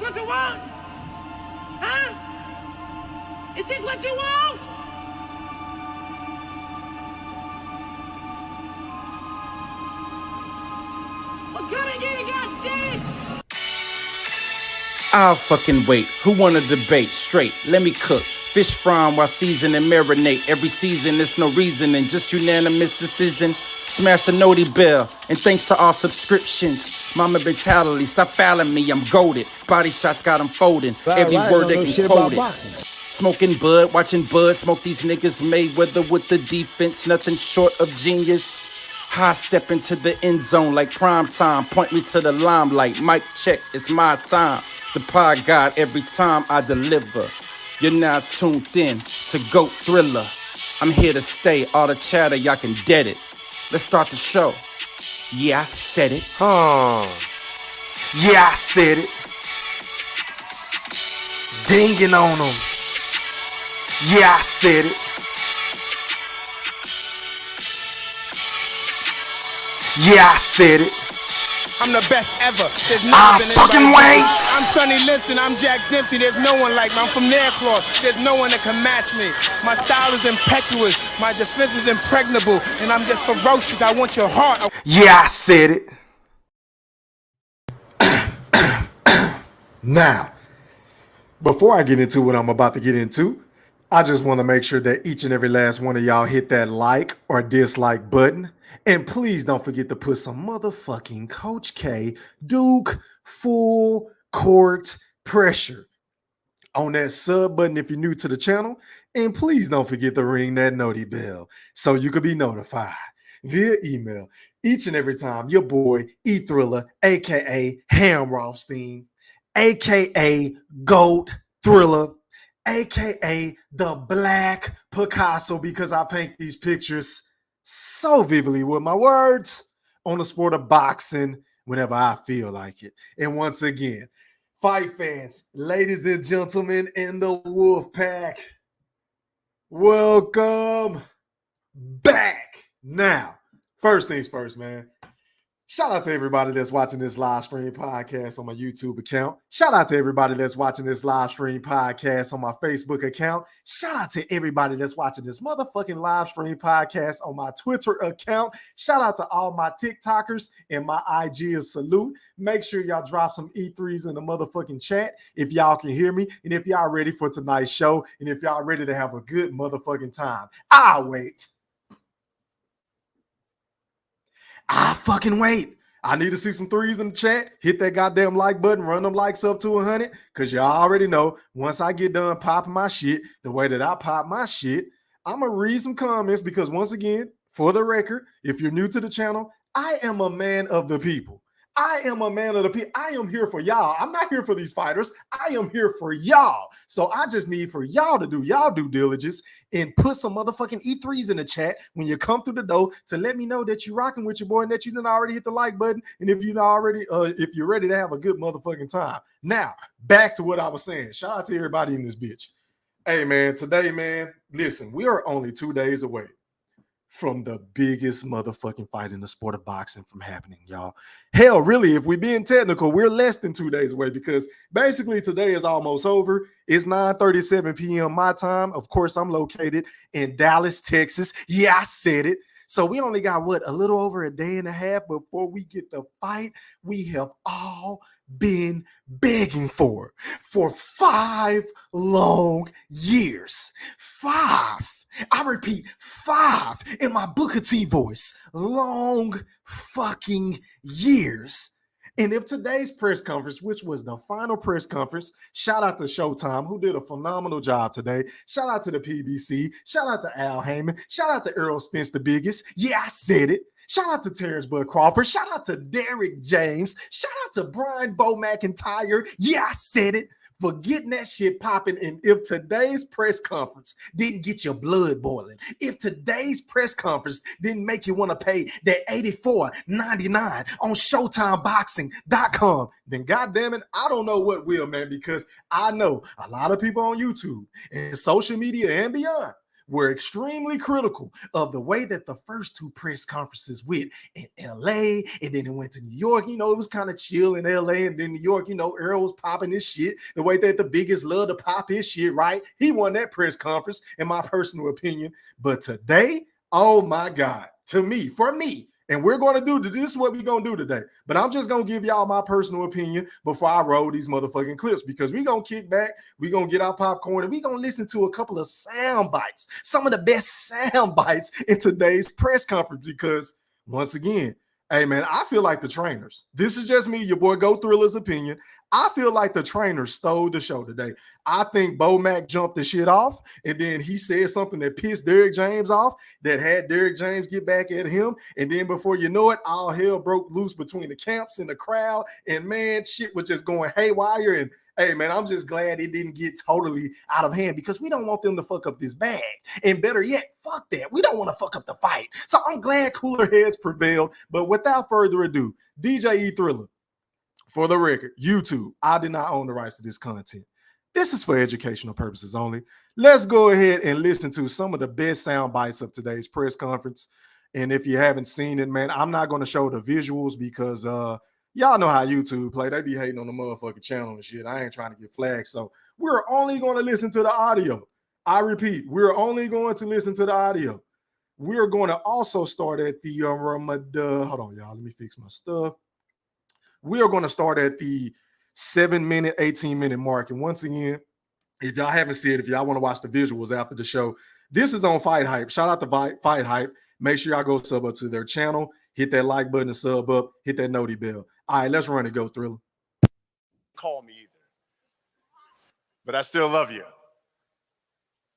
this what you want? Huh? Is this what you want? Well, come and get it, goddamn! I'll fucking wait. Who wanna debate? Straight, let me cook. Fish frying while season and marinate. Every season, it's no reasoning, just unanimous decision. Smash the noti bell, and thanks to all subscriptions. Mama mentality, stop fouling me, I'm goated. Body shots got them folding. Every word they can quote it. Smoking bud, watching bud smoke these niggas. Mayweather with the defense, nothing short of genius. High step into the end zone like prime time. Point me to the limelight. Mic check, it's my time. The pod god every time I deliver. You're now tuned in to GOAT Thriller. I'm here to stay. All the chatter, y'all can dead it. Let's start the show. Yeah, I said it. Yeah, I said it. Dinging on them. Yeah, I said it. Yeah, I said it. I'm the best ever. There's never been fucking anybody. wait. I'm Sonny Liston. I'm Jack Dempsey. There's no one like me. I'm from Nairclaw. There's no one that can match me. My style is impetuous. My defense is impregnable. And I'm just ferocious. I want your heart. Yeah, I said it. Now, before I get into what I'm about to get into, I just want to make sure that each and every last one of y'all hit that like or dislike button. And please don't forget to put some motherfucking Coach K Duke full court pressure on that sub button if you're new to the channel. And please don't forget to ring that noti bell so you can be notified via email each and every time your boy E Thriller, aka Hamrothstein, aka GOAT Thriller, aka the Black Picasso, because I paint these pictures so vividly with my words on the sport of boxing whenever I feel like it. And once again, fight fans, ladies and gentlemen in the Wolf Pack, welcome back. Now, first things first, man. Shout out to everybody that's watching this live stream podcast on my YouTube account. Shout out to everybody that's watching this live stream podcast on my Facebook account. Shout out to everybody that's watching this motherfucking live stream podcast on my Twitter account. Shout out to all my TikTokers, and my IG is salute. Make sure y'all drop some E3s in the motherfucking chat if y'all can hear me, and if y'all ready for tonight's show, and if y'all ready to have a good motherfucking time. I'll wait. I fucking wait. I need to see some threes in the chat. Hit that goddamn like button. Run them likes up to 100. Because y'all already know, once I get done popping my shit, the way that I pop my shit, I'm going to read some comments. Because once again, for the record, if you're new to the channel, I am a man of the people. I am a man of the people. I am here for y'all. I'm not here for these fighters. I am here for y'all. So I just need for y'all to do y'all due diligence and put some motherfucking E3s in the chat when you come through the door to let me know that you're rocking with your boy and that you didn't already hit the like button. And if you're already, if you're ready to have a good motherfucking time. Now, back to what I was saying. Shout out to everybody in this bitch. Hey, man, today, man, listen, we are only 2 days away from the biggest motherfucking fight in the sport of boxing from happening, y'all. Hell, really, if we're being technical, we're less than 2 days away because basically today is almost over. It's 9:37 p.m. my time. Of course, I'm located in Dallas, Texas. Yeah, I said it. So we only got, a little over a day and a half before we get the fight we have all been begging for 5 long years. 5. I repeat, 5 in my Booker T voice. Long fucking years. And if today's press conference, which was the final press conference, shout out to Showtime, who did a phenomenal job today. Shout out to the PBC. Shout out to Al Heyman. Shout out to Errol Spence, the biggest. Yeah, I said it. Shout out to Terence Crawford. Shout out to Derrick James. Shout out to Brian Bo McIntyre. Yeah, I said it. For getting that shit popping. And if today's press conference didn't get your blood boiling, if today's press conference didn't make you want to pay that $84.99 on ShowtimeBoxing.com, then goddamn it, I don't know what will, man, because I know a lot of people on YouTube and social media and beyond were extremely critical of the way that the first two press conferences went in LA, and then it went to New York. You know, it was kind of chill in LA, and then New York, you know, Errol was popping his shit the way that the biggest love to pop his shit, right? He won that press conference, in my personal opinion. But today, oh my God, for me, and we're going to do this is what we're going to do today. But I'm just going to give y'all my personal opinion before I roll these motherfucking clips, because we're going to kick back, we're going to get our popcorn, and we're going to listen to a couple of sound bites, some of the best sound bites in today's press conference. Because once again, hey man, I feel like the trainers, this is just me, your boy Go Thriller's opinion, I feel like the trainers stole the show today. I think Bo Mac jumped the shit off, and then he said something that pissed Derrick James off, that had Derrick James get back at him. And then before you know it, all hell broke loose between the camps and the crowd. And man, shit was just going haywire. And hey, man, I'm just glad it didn't get totally out of hand, because we don't want them to fuck up this bag. And better yet, fuck that. We don't want to fuck up the fight. So I'm glad cooler heads prevailed. But without further ado, DJ E Thriller. For the record, YouTube, I did not own the rights to this content. This is for educational purposes only. Let's go ahead and listen to some of the best sound bites of today's press conference. And if you haven't seen it, man, I'm not going to show the visuals, because y'all know how YouTube play. They be hating on the motherfucking channel and shit. I ain't trying to get flagged. So we're only going to listen to the audio. I repeat, we're only going to listen to the audio. We're going to also start at the hold on, y'all. Let me fix my stuff. We are going to start at the 7-minute, 18-minute mark. And once again, if y'all haven't seen it, if y'all want to watch the visuals after the show, this is on Fight Hype. Shout out to Fight Hype. Make sure y'all go sub up to their channel. Hit that like button and sub up. Hit that noti bell. All right, let's run it. Go Thriller. Call me either, but I still love you.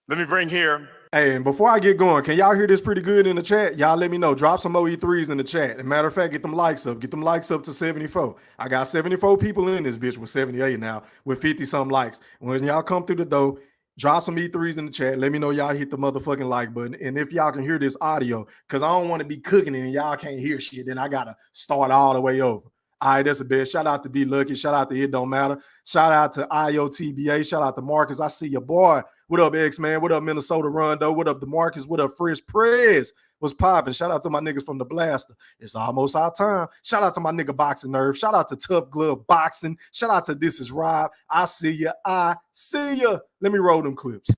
Let me bring here. Hey, and before I get going, can y'all hear this pretty good in the chat? Y'all let me know. Drop some OE3s in the chat. As a matter of fact, get them likes up. Get them likes up to 74. I got 74 people in this bitch with 78 now, with 50-some likes. When y'all come through the door, drop some E3s in the chat. Let me know y'all hit the motherfucking like button. And if y'all can hear this audio, because I don't want to be cooking and y'all can't hear shit, then I got to start all the way over. All right, that's the best. Shout out to D Lucky. Shout out to It Don't Matter. Shout out to IOTBA. Shout out to Marcus. I see your boy. What up, X-Man? What up, Minnesota Rondo? What up, DeMarcus? What up, Fresh Prez? What's popping? Shout out to my niggas from the Blaster. It's almost our time. Shout out to my nigga Boxing Nerve. Shout out to Tough Glove Boxing. Shout out to This Is Rob. I see ya. I see ya. Let me roll them clips.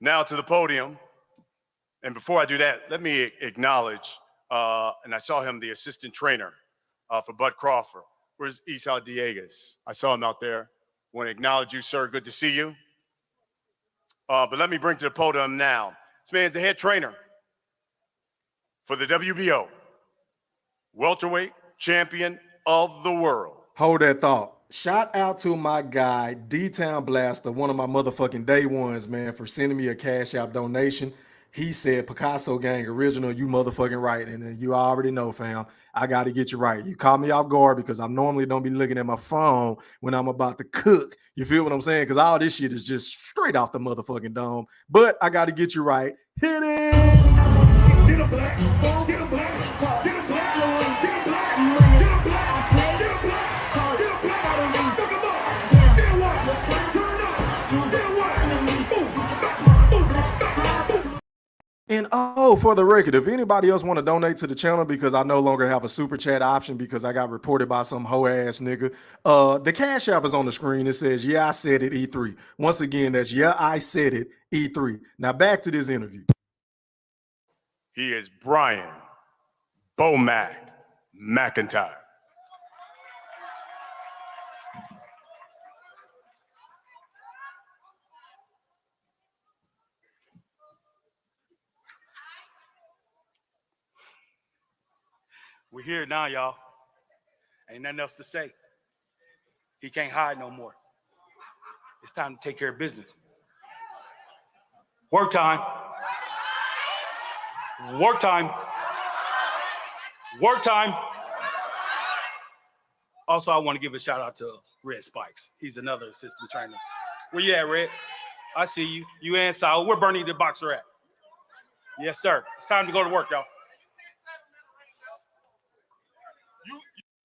Now to the podium. And before I do that, let me acknowledge, and I saw him, the assistant trainer for Bud Crawford. Where's Esau Diegas? I saw him out there. Want to acknowledge you, sir. Good to see you. But let me bring to the podium now. This man's the head trainer for the WBO, welterweight champion of the world. Hold that thought. Shout out to my guy, D-Town Blaster, one of my motherfucking day ones, man, for sending me a Cash App donation. He said, Picasso Gang original, you motherfucking right. And then you already know, fam, I got to get you right. You caught me off guard, because I normally don't be looking at my phone when I'm about to cook. You feel what I'm saying? Because all this shit is just straight off the motherfucking dome. But I got to get you right. Hit it. Get a black, get a black, get a black, get a black, get a black, get a black, get a black, fuck 'em up, then what? Turn up, then what? And oh, for the record, if anybody else want to donate to the channel, because I no longer have a super chat option because I got reported by some hoe ass nigga, the Cash App is on the screen. It says, yeah, I said it, E3. Once again, that's yeah, I said it, E3. Now back to this interview. He is Brian Bomac McIntyre. We're here now, y'all. Ain't nothing else to say. He can't hide no more. It's time to take care of business. Work time. Work time. Work time. Also, I want to give a shout out to Red Spikes. He's another assistant trainer. Where you at, Red? I see you. You and Sal. Where Bernie the boxer at? Yes, sir. It's time to go to work, y'all.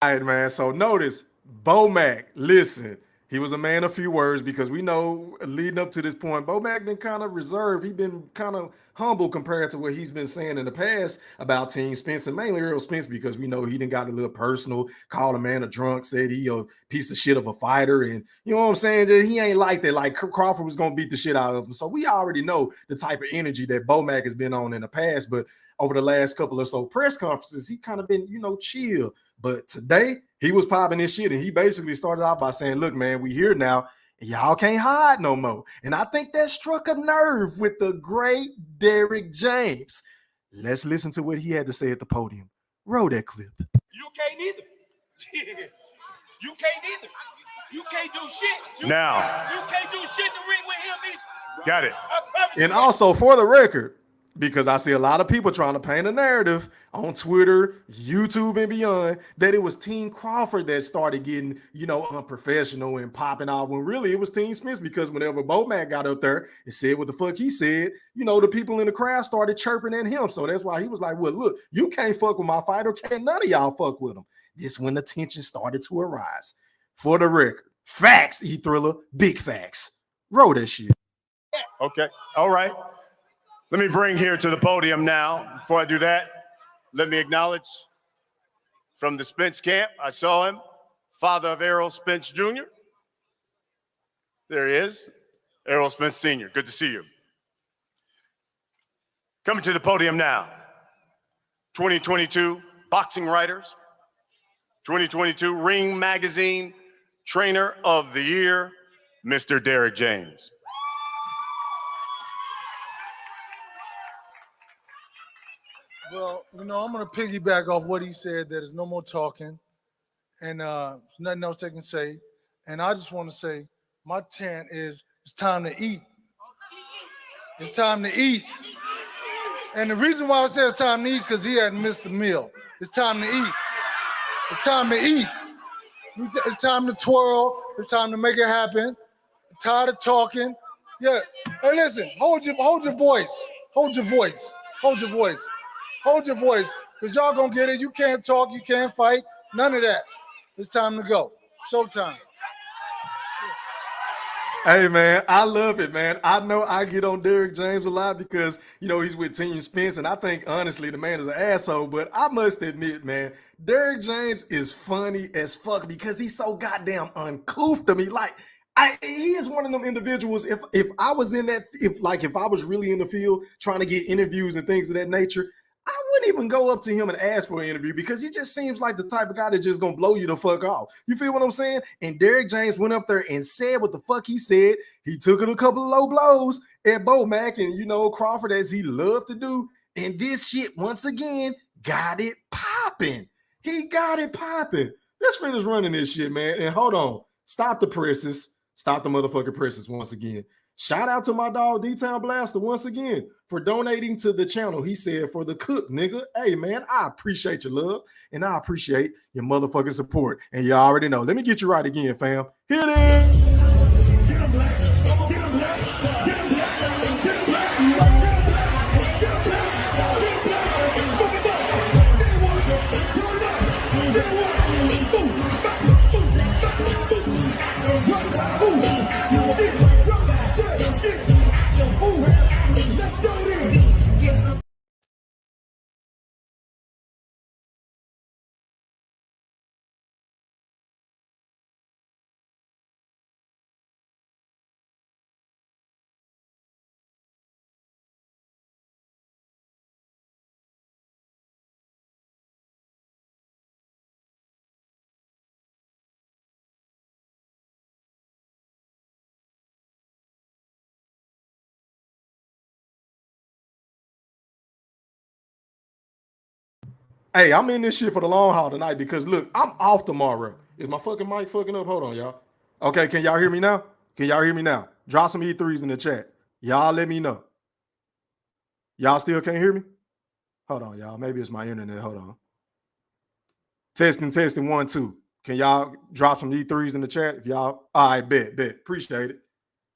All right, man. So notice, Bomac, listen, He was a man of few words because we know leading up to this point, Bo Mac been kind of reserved. He's been kind of humble compared to what he's been saying in the past about Team Spence and mainly Errol Spence because we know he done got a little personal, called a man a drunk, said he a piece of shit of a fighter. And you know what I'm saying? Just, he ain't like that. Like Crawford was going to beat the shit out of him. So we already know the type of energy that Bo Mac has been on in the past. But over the last couple or so press conferences, he kind of been, chill. But today, he was popping his shit, and he basically started out by saying, look, man, we here now, and y'all can't hide no more. And I think that struck a nerve with the great Derrick James. Let's listen to what he had to say at the podium. Roll that clip. You can't either. You can't either. You can't do shit. Now. You can't do shit in the ring with him either. Got it. And also, for the record, because I see a lot of people trying to paint a narrative on Twitter, YouTube, and beyond that it was Team Crawford that started getting, unprofessional and popping off when really it was Team Spence because whenever Bo Mac got up there and said what the fuck he said, the people in the crowd started chirping at him. So that's why he was like, well, look, you can't fuck with my fighter. Can't none of y'all fuck with him. This when the tension started to arise. For the record, facts, E-Thriller, big facts. Roll that shit. Okay. All right. Let me bring here to the podium now. Before I do that, let me acknowledge from the Spence camp, I saw him, father of Errol Spence Jr. There he is, Errol Spence Sr. Good to see you. Coming to the podium now, 2022 Boxing Writers, 2022 Ring Magazine Trainer of the Year, Mr. Derrick James. Well, I'm going to piggyback off what he said. There's no more talking, and there's nothing else they can say. And I just want to say, my chant is, it's time to eat. It's time to eat. And the reason why I say it's time to eat, because he hadn't missed a meal. It's time to eat. It's time to eat. It's time to twirl. It's time to make it happen. I'm tired of talking. Yeah. Hey, listen, hold your voice. Hold your voice. Hold your voice. Hold your voice, because y'all gonna get it. You can't talk, you can't fight, none of that. It's time to go. Showtime. Hey, man, I love it, man. I know I get on Derrick James a lot because, he's with Team Spence, and I think, honestly, the man is an asshole. But I must admit, man, Derrick James is funny as fuck because he's so goddamn uncouth to me. Like, he is one of them individuals, if I was in that, if I was really in the field trying to get interviews and things of that nature, I wouldn't even go up to him and ask for an interview because he just seems like the type of guy that's just gonna blow you the fuck off. You feel what I'm saying? And Derrick James went up there and said what the fuck he said. He took it a couple of low blows at Bo Mac and Crawford, as he loved to do. And this shit once again got it popping. He got it popping. Let's finish running this shit, man. And hold on, stop the presses. Stop the motherfucking presses once again. Shout out to my dog D-Town Blaster once again for donating to the channel. He said, for the cook, nigga. Hey, man, I appreciate your love and I appreciate your motherfucking support. And you already know. Let me get you right again, fam. Hit it. Hey, I'm in this shit for the long haul tonight because look, I'm off tomorrow. Is my fucking mic fucking up? Hold on, y'all. Okay, can y'all hear me now? Can y'all hear me now? Drop some E3s in the chat. Y'all let me know. Y'all still can't hear me? Hold on, y'all. Maybe it's my internet. Hold on. Testing, 1, 2. Can y'all drop some E3s in the chat? If y'all, all right, bet. Appreciate it.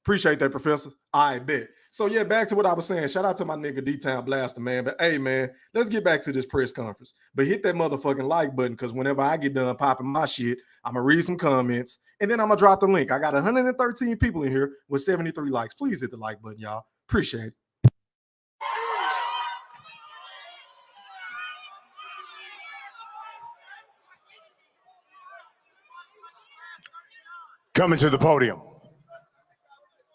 Appreciate that, Professor. All right, bet. So yeah, back to what I was saying. Shout out to my nigga D-Town Blaster, man. But hey, man, let's get back to this press conference. But hit that motherfucking like button, because whenever I get done popping my shit, I'm gonna read some comments and then I'm gonna drop the link. I got 113 people in here with 73 likes. Please hit the like button, y'all. Appreciate it. Coming to the podium.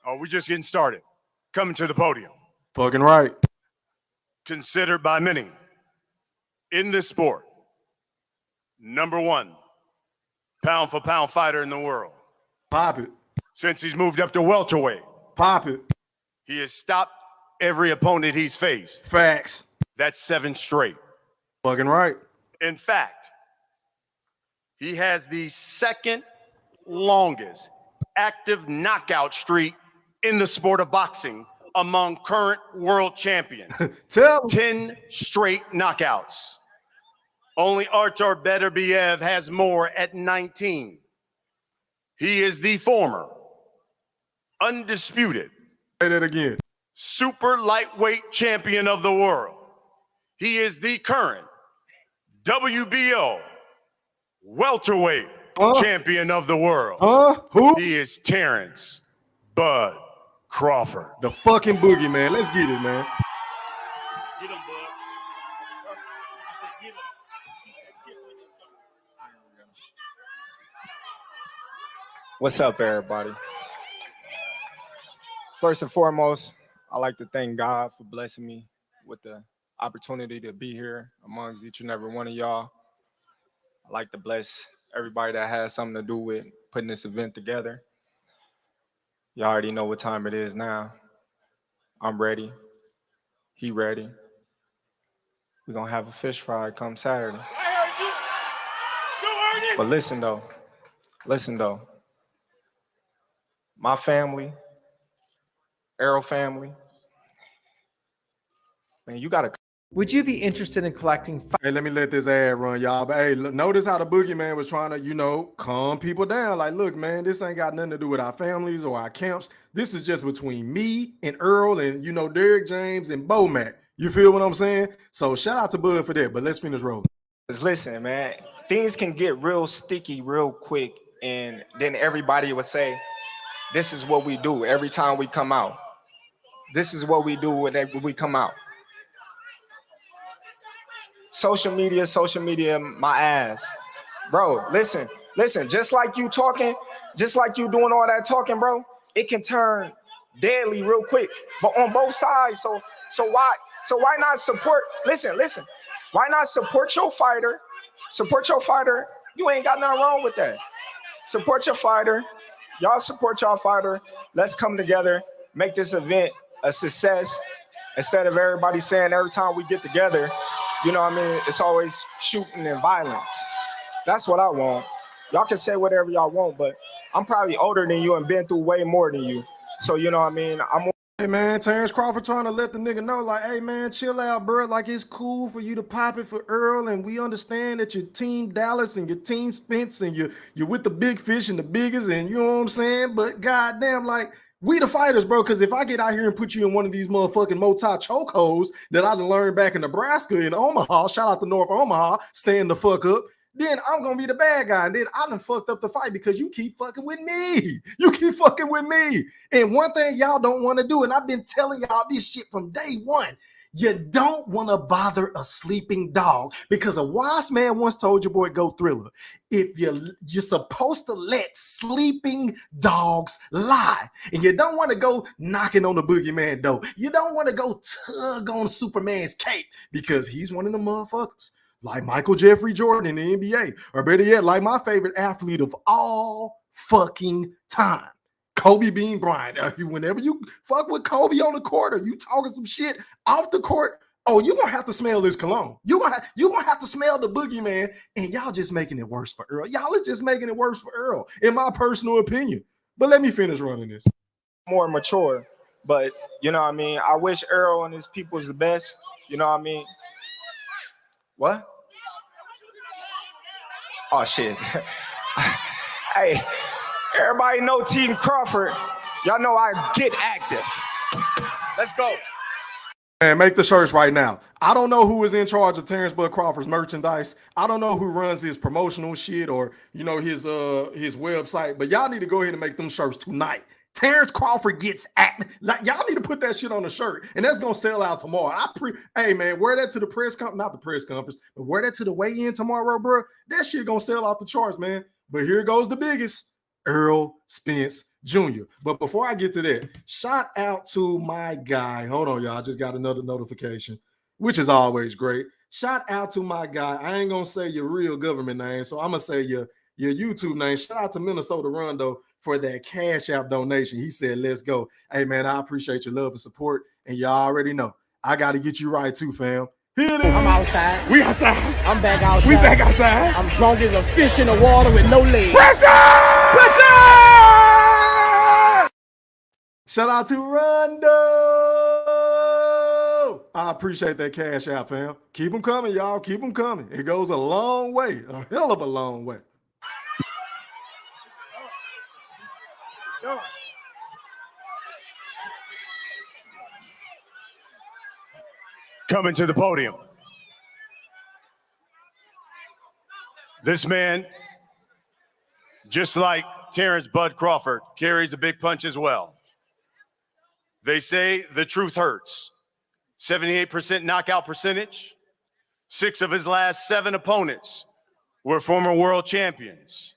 Oh, we're just getting started. Coming to the podium. Fucking right. Considered by many in this sport, #1 pound for pound fighter in the world. Pop it. Since he's moved up to welterweight, Pop it. he has stopped every opponent he's faced. Facts. That's 7 straight. Fucking right. In fact, he has the second longest active knockout streak in the sport of boxing among current world champions. Tell 10 straight knockouts. Only Artur Beterbiev has more at 19. He is the former, undisputed, say that again. super lightweight champion of the world. He is the current WBO welterweight champion of the world. Who? He is Terence Bud Crawford. The fucking boogeyman. Let's get it, man. Get him, bud. What's up, everybody? First and foremost, I'd like to thank God for blessing me with the opportunity to be here amongst each and every one of y'all. I'd like to bless everybody that has something to do with putting this event together. Y'all already know what time it is now. I'm ready. He ready. We're gonna have a fish fry come Saturday. But listen though. My family, Errol family, man, you gotta. Would you be interested in collecting? Hey, let me let this ad run, y'all. But hey, look, notice how the boogeyman was trying to, calm people down. Like, look, man, this ain't got nothing to do with our families or our camps. This is just between me and Earl and, Derrick James and Bo Mac. You feel what I'm saying? So shout out to Bud for that, but let's finish rolling. Listen, man, things can get real sticky real quick, and then everybody would say, this is what we do every time we come out. This is what we do whenever we come out. Social media, my ass. Bro, listen, just like you talking, just like you doing all that talking, bro, it can turn deadly real quick, but on both sides. So why not support, listen, why not support your fighter? Support your fighter. You ain't got nothing wrong with that. Support your fighter. Y'all support y'all fighter. Let's come together, make this event a success. Instead of everybody saying every time we get together, it's always shooting and violence. That's what I want. Y'all can say whatever y'all want, but I'm probably older than you and been through way more than you. So, Hey, man, Terence Crawford trying to let the nigga know, like, hey, man, chill out, bro. Like, it's cool for you to pop it for Earl, and we understand that your team Dallas and your team Spence, and you're with the big fish and the biggest, and you know what I'm saying? But goddamn, like, we the fighters, bro, because if I get out here and put you in one of these motherfucking chokeholds that I done learned back in Nebraska and Omaha, shout out to North Omaha, stand the fuck up, then I'm going to be the bad guy. And then I done fucked up the fight because you keep fucking with me. You keep fucking with me. And one thing y'all don't want to do, and I've been telling y'all this shit from day one, you don't want to bother a sleeping dog, because a wise man once told your boy Go Thriller, if you're supposed to let sleeping dogs lie, and you don't want to go knocking on the boogeyman door. You don't want to go tug on Superman's cape, because he's one of the motherfuckers like Michael Jeffrey Jordan in the NBA, or better yet, like my favorite athlete of all fucking time, Kobe Bean Bryant. Whenever you fuck with Kobe on the court, or you talking some shit off the court, oh, you're gonna have to smell this cologne. You're gonna have to smell the boogeyman, and y'all just making it worse for Earl. Y'all are just making it worse for Earl, in my personal opinion. But let me finish running this. more mature, but I wish Errol and his people is the best. What? Oh shit. Hey, everybody know Team Crawford. Y'all know I get active. Let's go. And make the shirts right now. I don't know who is in charge of Terence Bud Crawford's merchandise. I don't know who runs his promotional shit or his website, but y'all need to go ahead and make them shirts tonight. Terence Crawford gets at like y'all need to put that shit on the shirt, and that's gonna sell out tomorrow. Hey man, wear that to the press conference, not the press conference, but wear that to the weigh-in tomorrow, bro. That shit gonna sell out the charts, man. But here goes the biggest, Errol Spence Jr. But before I get to that, shout out to my guy. Hold on, y'all. I just got another notification, which is always great. Shout out to my guy. I ain't gonna say your real government name, so I'm gonna say your YouTube name. Shout out to Minnesota Rondo for that Cash App donation. He said, let's go. Hey, man, I appreciate your love and support, and y'all already know I got to get you right too, fam. Hit it. I'm outside. We outside. I'm back outside. We back outside. I'm drunk as a fish in the water with no legs. Pressure! Pressure! Shout out to Rondo. I appreciate that Cash App, fam. Keep them coming, y'all. Keep them coming. It goes a long way, a hell of a long way. Coming to the podium. This man, just like Terence Bud Crawford, carries a big punch as well. They say the truth hurts. 78% knockout percentage. 6 of his last 7 opponents were former world champions.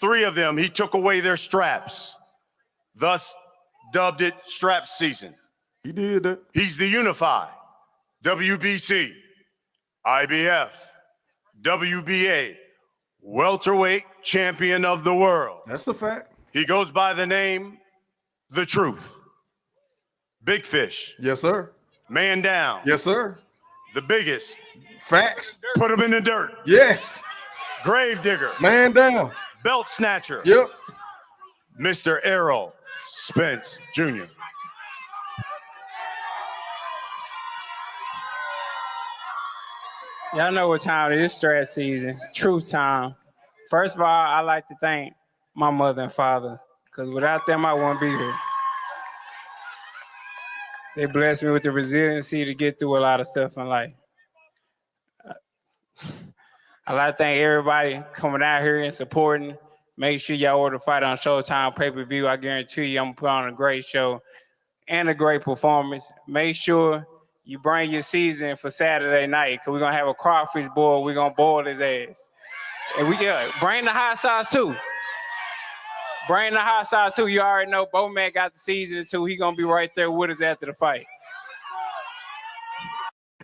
3 of them, he took away their straps, thus dubbed it strap season. He did that. He's the unified WBC, IBF, WBA, welterweight champion of the world. That's the fact. He goes by the name, The Truth. Big Fish. Yes, sir. Man down. Yes, sir. The biggest. Facts. Put him in the dirt. Yes. Grave digger. Man down. Belt snatcher. Yep. Mr. Errol Spence Jr. Y'all know what time it is, strap season, truth time. First of all, I like to thank my mother and father, because without them, I wouldn't be here. They blessed me with the resiliency to get through a lot of stuff in life. I like to thank everybody coming out here and supporting. Make sure y'all order Fight on Showtime pay-per-view. I guarantee you I'm going to put on a great show and a great performance. Make sure you bring your season for Saturday night, because we're going to have a crawfish boil. We're going to boil his ass. And bring the hot sauce too. Bring the hot sauce too. You already know Bo-Man got the season too. He going to be right there with us after the fight.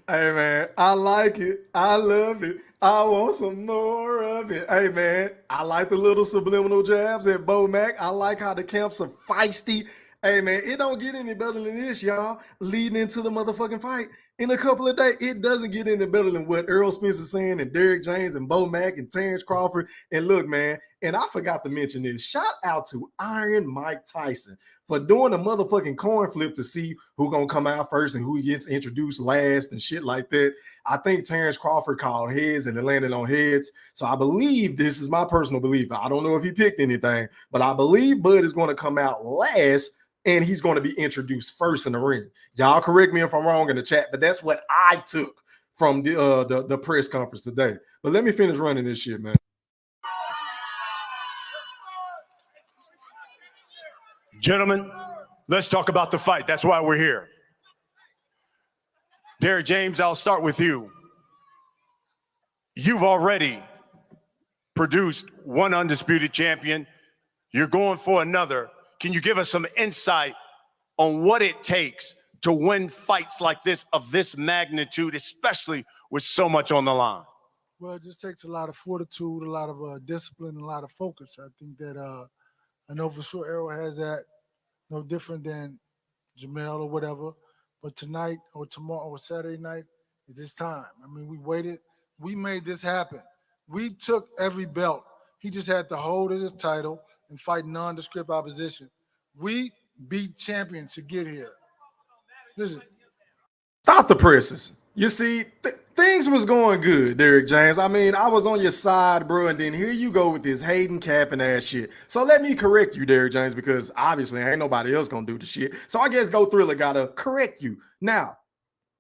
Hey, man, I like it. I love it. I want some more of it. Hey, man, I like the little subliminal jabs at Bo Mac. I like how the camps are feisty. Hey, man, it don't get any better than this, y'all. Leading into the motherfucking fight in a couple of days, it doesn't get any better than what Errol Spence is saying and Derrick James and Bo Mac and Terence Crawford. And look, man, and I forgot to mention this. Shout out to Iron Mike Tyson for doing a motherfucking coin flip to see who gonna come out first and who gets introduced last and shit like that. I think Terence Crawford called heads and it landed on heads. So I believe, this is my personal belief, I don't know if he picked anything, but I believe Bud is going to come out last and he's going to be introduced first in the ring. Y'all correct me if I'm wrong in the chat, but that's what I took from the press conference today. But let me finish running this shit, man. Gentlemen, let's talk about the fight. That's why we're here. Derrick James, I'll start with you. You've already produced one undisputed champion. You're going for another. Can you give us some insight on what it takes to win fights like this, of this magnitude, especially with so much on the line? Well, it just takes a lot of fortitude, a lot of discipline, a lot of focus. I think that I know for sure Errol has that, no different than Jamel or whatever. But tonight or tomorrow or Saturday night, it's this time. I mean, we waited. We made this happen. We took every belt. He just had to hold his title and fight nondescript opposition. We beat champions to get here. Listen. Stop the presses. You see, things things was going good, Derrick James. I mean, I was on your side, bro, and then here you go with this hating capping ass shit. So let me correct you, Derrick James, because obviously ain't nobody else gonna do the shit. So I guess Go Thriller gotta correct you. Now,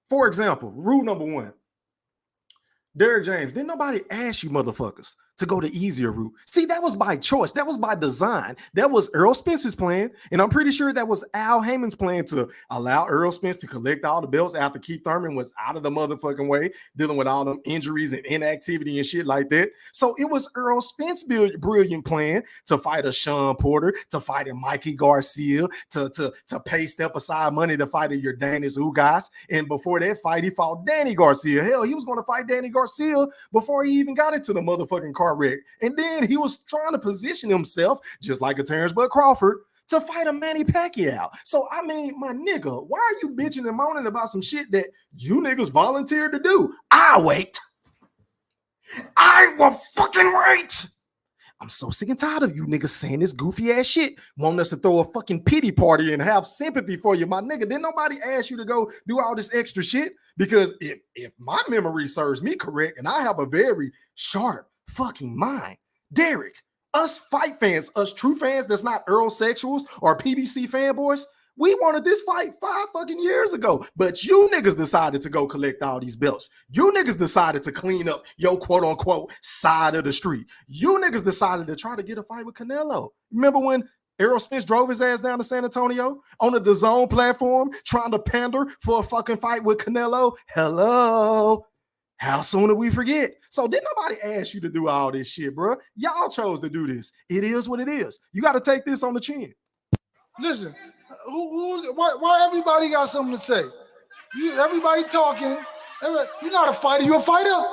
for example, rule number 1. Derrick James, didn't nobody ask you motherfuckers to go the easier route. See, that was by choice. That was by design. That was Errol Spence's plan. And I'm pretty sure that was Al Heyman's plan to allow Errol Spence to collect all the belts after Keith Thurman was out of the motherfucking way, dealing with all them injuries and inactivity and shit like that. So it was Errol Spence's brilliant plan to fight a Sean Porter, to fight a Mikey Garcia, to pay step aside money to fight a Yordanis Ugas. And before that fight, he fought Danny Garcia. Hell, he was going to fight Danny Garcia before he even got into the motherfucking car wreck. And then he was trying to position himself, just like a Terence Crawford, to fight a Manny Pacquiao. So, I mean, my nigga, why are you bitching and moaning about some shit that you niggas volunteered to do? I wait. I will fucking wait. I'm so sick and tired of you niggas saying this goofy ass shit, wanting us to throw a fucking pity party and have sympathy for you, my nigga. Didn't nobody ask you to go do all this extra shit? Because if my memory serves me correct, and I have a very sharp fucking mind, Derrick, us fight fans, us true fans that's not Earl sexuals or PBC fanboys, we wanted this fight 5 fucking years ago, but you niggas decided to go collect all these belts. You niggas decided to clean up your quote-unquote side of the street. You niggas decided to try to get a fight with Canelo. Remember when Errol Spence drove his ass down to San Antonio on the DAZN platform trying to pander for a fucking fight with Canelo? Hello? How soon do we forget? So didn't nobody ask you to do all this shit, bro? Y'all chose to do this. It is what it is. You got to take this on the chin. Listen, why everybody got something to say? Everybody talking. You're not a fighter. You a fighter?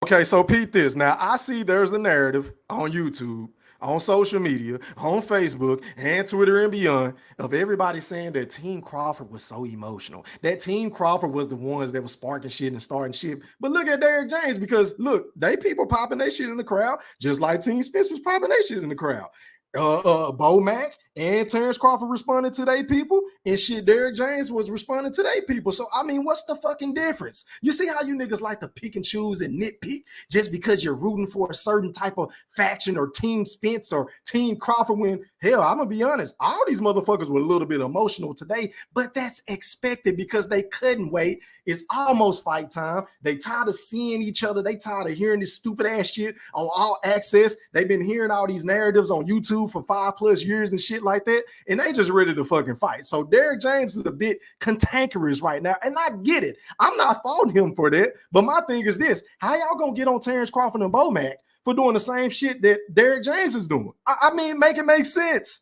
Okay, so peep this. Now, I see there's a narrative on YouTube, on social media, on Facebook, and Twitter and beyond of everybody saying that Team Crawford was so emotional. That Team Crawford was the ones that was sparking shit and starting shit. But look at Derrick James, because look, they people popping their shit in the crowd, just like Team Spence was popping their shit in the crowd. Bo Mack and Terence Crawford responded to their people, and shit, Derrick James was responding to their people. So, I mean, what's the fucking difference? You see how you niggas like to pick and choose and nitpick just because you're rooting for a certain type of faction or Team Spence or Team Crawford when, hell, I'm going to be honest, all these motherfuckers were a little bit emotional today, but that's expected because they couldn't wait. It's almost fight time. They tired of seeing each other. They tired of hearing this stupid ass shit on All Access. They've been hearing all these narratives on YouTube for 5+ years and shit like that, and they just ready to fucking fight. So Derrick James is a bit cantankerous right now, and I get it. I'm not faulting him for that, but my thing is this: how y'all gonna get on Terence Crawford and Bo Mack for doing the same shit that Derrick James is doing? I mean, make it make sense.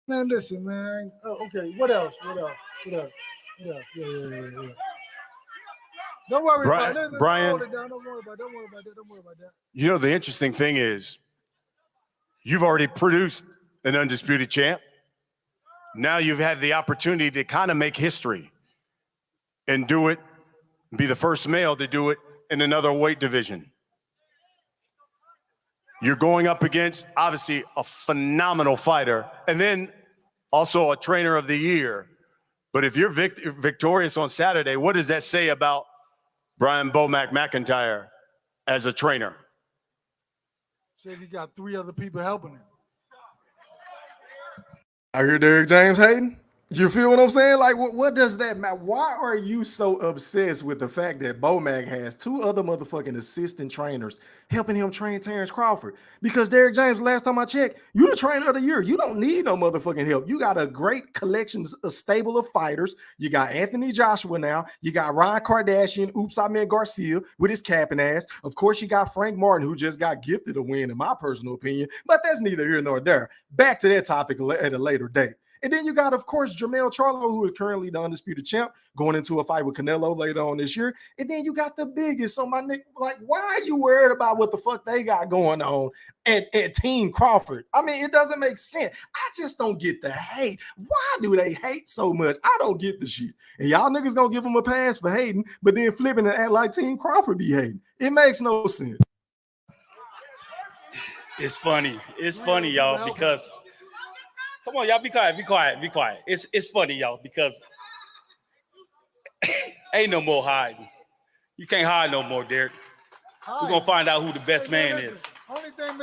Man, listen, man. Okay, what else? Yeah. Don't worry about it. Brian, Hold it down. Don't worry about that. You know, the interesting thing is you've already produced an undisputed champ. Now you've had the opportunity to kind of make history and do it, be the first male to do it in another weight division. You're going up against, obviously, a phenomenal fighter, and then also a trainer of the year. But if you're victorious on Saturday, what does that say about Brian Bomack McIntyre as a trainer? Says he got 3 other people helping him. I hear Derrick James hating. You feel what I'm saying? Like, what does that matter? Why are you so obsessed with the fact that Bomack has 2 other motherfucking assistant trainers helping him train Terence Crawford? Because Derrick James, last time I checked, you the trainer of the year. You don't need no motherfucking help. You got a great collection, a stable of fighters. You got Anthony Joshua now. You got Ryan Kardashian, Garcia with his capping ass. Of course, you got Frank Martin, who just got gifted a win, in my personal opinion. But that's neither here nor there. Back to that topic at a later date. And then you got, of course, Jermell Charlo, who is currently the undisputed champ, going into a fight with Canelo later on this year. And then you got the biggest. So my nigga, like, why are you worried about what the fuck they got going on at Team Crawford? I mean, it doesn't make sense. I just don't get the hate. Why do they hate so much? I don't get the shit. And y'all niggas gonna give them a pass for hating, but then flipping and act like Team Crawford be hating. It makes no sense. It's funny. It's funny, y'all, because come on, y'all, be quiet. It's funny, y'all, because ain't no more hiding. You can't hide no more, Derek. We're gonna find out who the best man is.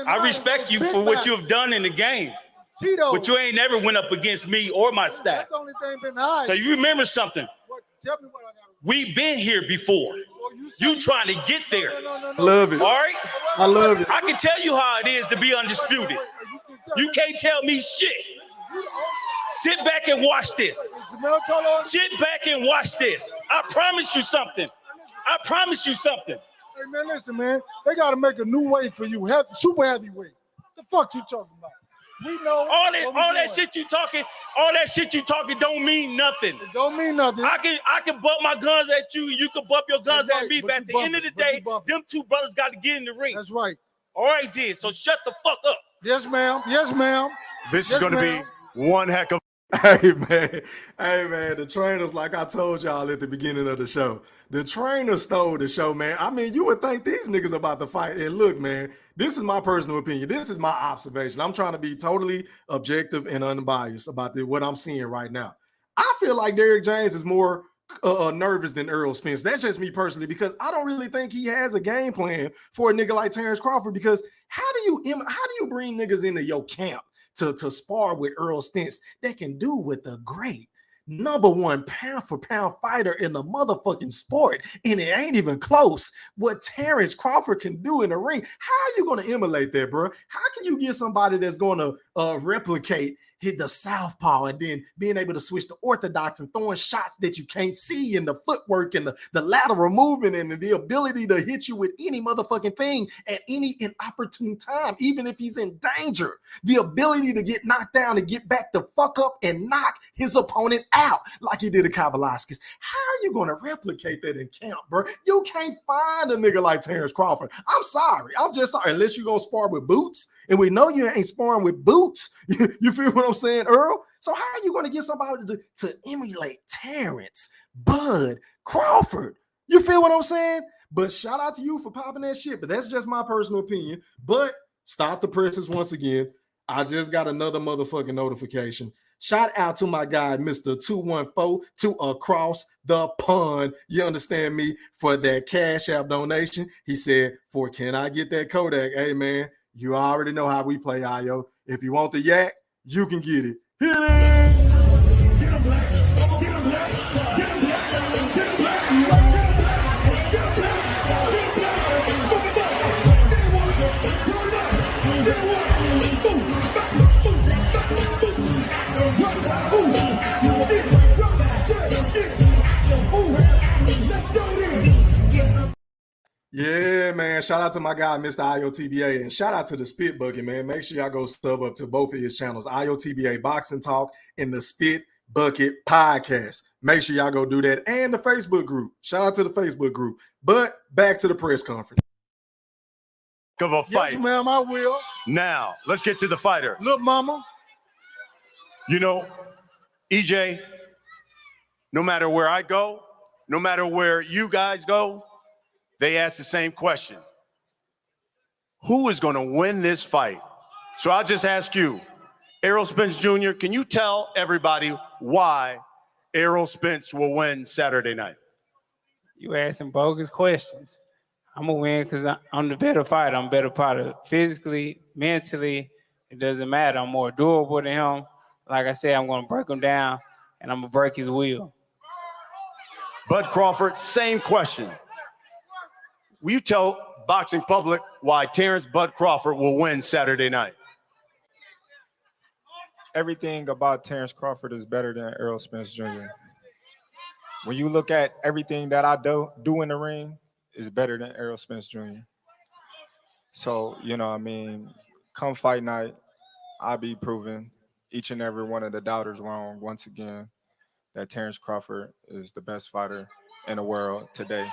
I respect you for what you have done in the game, Tito. but you ain't never went up against me or my staff. That's the only thing been high. So you remember something? Tell me what I got. We've been here before. You trying to get there. No. Love it. All right? I love it. I can tell you how it is to be undisputed. You can't tell me shit. Sit back and watch this. Sit back and watch this. I promise you something. I promise you something. Hey, man, listen, man. They got to make a new weight for you. Super heavyweight. The fuck you talking about? We know all that shit you talking don't mean nothing. It don't mean nothing. I can bump my guns at you. You can bump your guns at me. But at the end of the day, them two brothers got to get in the ring. That's right. All right, then. So shut the fuck up. Yes, ma'am. Yes, ma'am. This is going to be one heck of. Hey man, the trainers, like I told y'all at the beginning of the show, the trainers stole the show, man. I mean, you would think these niggas about to fight. And look, man, this is my personal opinion. This is my observation. I'm trying to be totally objective and unbiased about what I'm seeing right now. I feel like Derrick James is more nervous than Errol Spence. That's just me personally, because I don't really think he has a game plan for a nigga like Terence Crawford. Because how do you bring niggas into your camp to spar with Errol Spence that can do with the great #1 pound for pound fighter in the motherfucking sport, and it ain't even close what Terence Crawford can do in the ring? How are you going to emulate that, bro? How can you get somebody that's going to replicate hit the southpaw and then being able to switch to orthodox and throwing shots that you can't see, and the footwork and the lateral movement and the ability to hit you with any motherfucking thing at any inopportune time, even if he's in danger, the ability to get knocked down and get back the fuck up and knock his opponent out like he did to Kavaliauskas. How are you going to replicate that in camp, bro? You can't find a nigga like Terence Crawford. I'm sorry. I'm just sorry. Unless you're going to spar with Boots, and we know you ain't sparring with Boots. You feel what I'm saying, Earl? So how are you going to get somebody to emulate Terence Bud Crawford? You feel what I'm saying? But shout out to you for popping that shit. But that's just my personal opinion. But stop the presses once again. I just got another motherfucking notification. Shout out to my guy, Mr. 214 to Across the Pond. You understand me? For that Cash App donation. He said, can I get that Kodak? Hey, man, you already know how we play, Io. If you want the yak, you can get it. Hit it! Get him black. Get him black. Get him black. Get him black. Get him black. Get him black. Yeah, man. Shout out to my guy, Mr. IOTBA, and shout out to the Spit Bucket, man. Make sure y'all go sub up to both of his channels, IOTBA Boxing Talk and the Spit Bucket Podcast. Make sure y'all go do that, and the Facebook group. Shout out to the Facebook group. But back to the press conference. Of a fight. Yes, ma'am, I will. Now, let's get to the fighter. Look, mama. You know, EJ, no matter where I go, no matter where you guys go, they ask the same question. Who is going to win this fight? So I'll just ask you, Errol Spence Jr., can you tell everybody why Errol Spence will win Saturday night? You asking bogus questions. I'm going to win because I'm the better fighter. I'm a better fighter. Physically, mentally, it doesn't matter. I'm more durable than him. Like I said, I'm going to break him down, and I'm going to break his will. Bud Crawford, same question. Will you tell boxing public why Terence Bud Crawford will win Saturday night? Everything about Terence Crawford is better than Errol Spence Jr. When you look at everything that I do in the ring, is better than Errol Spence Jr. So, you know, I mean, come fight night, I'll be proving each and every one of the doubters wrong once again that Terence Crawford is the best fighter in the world today.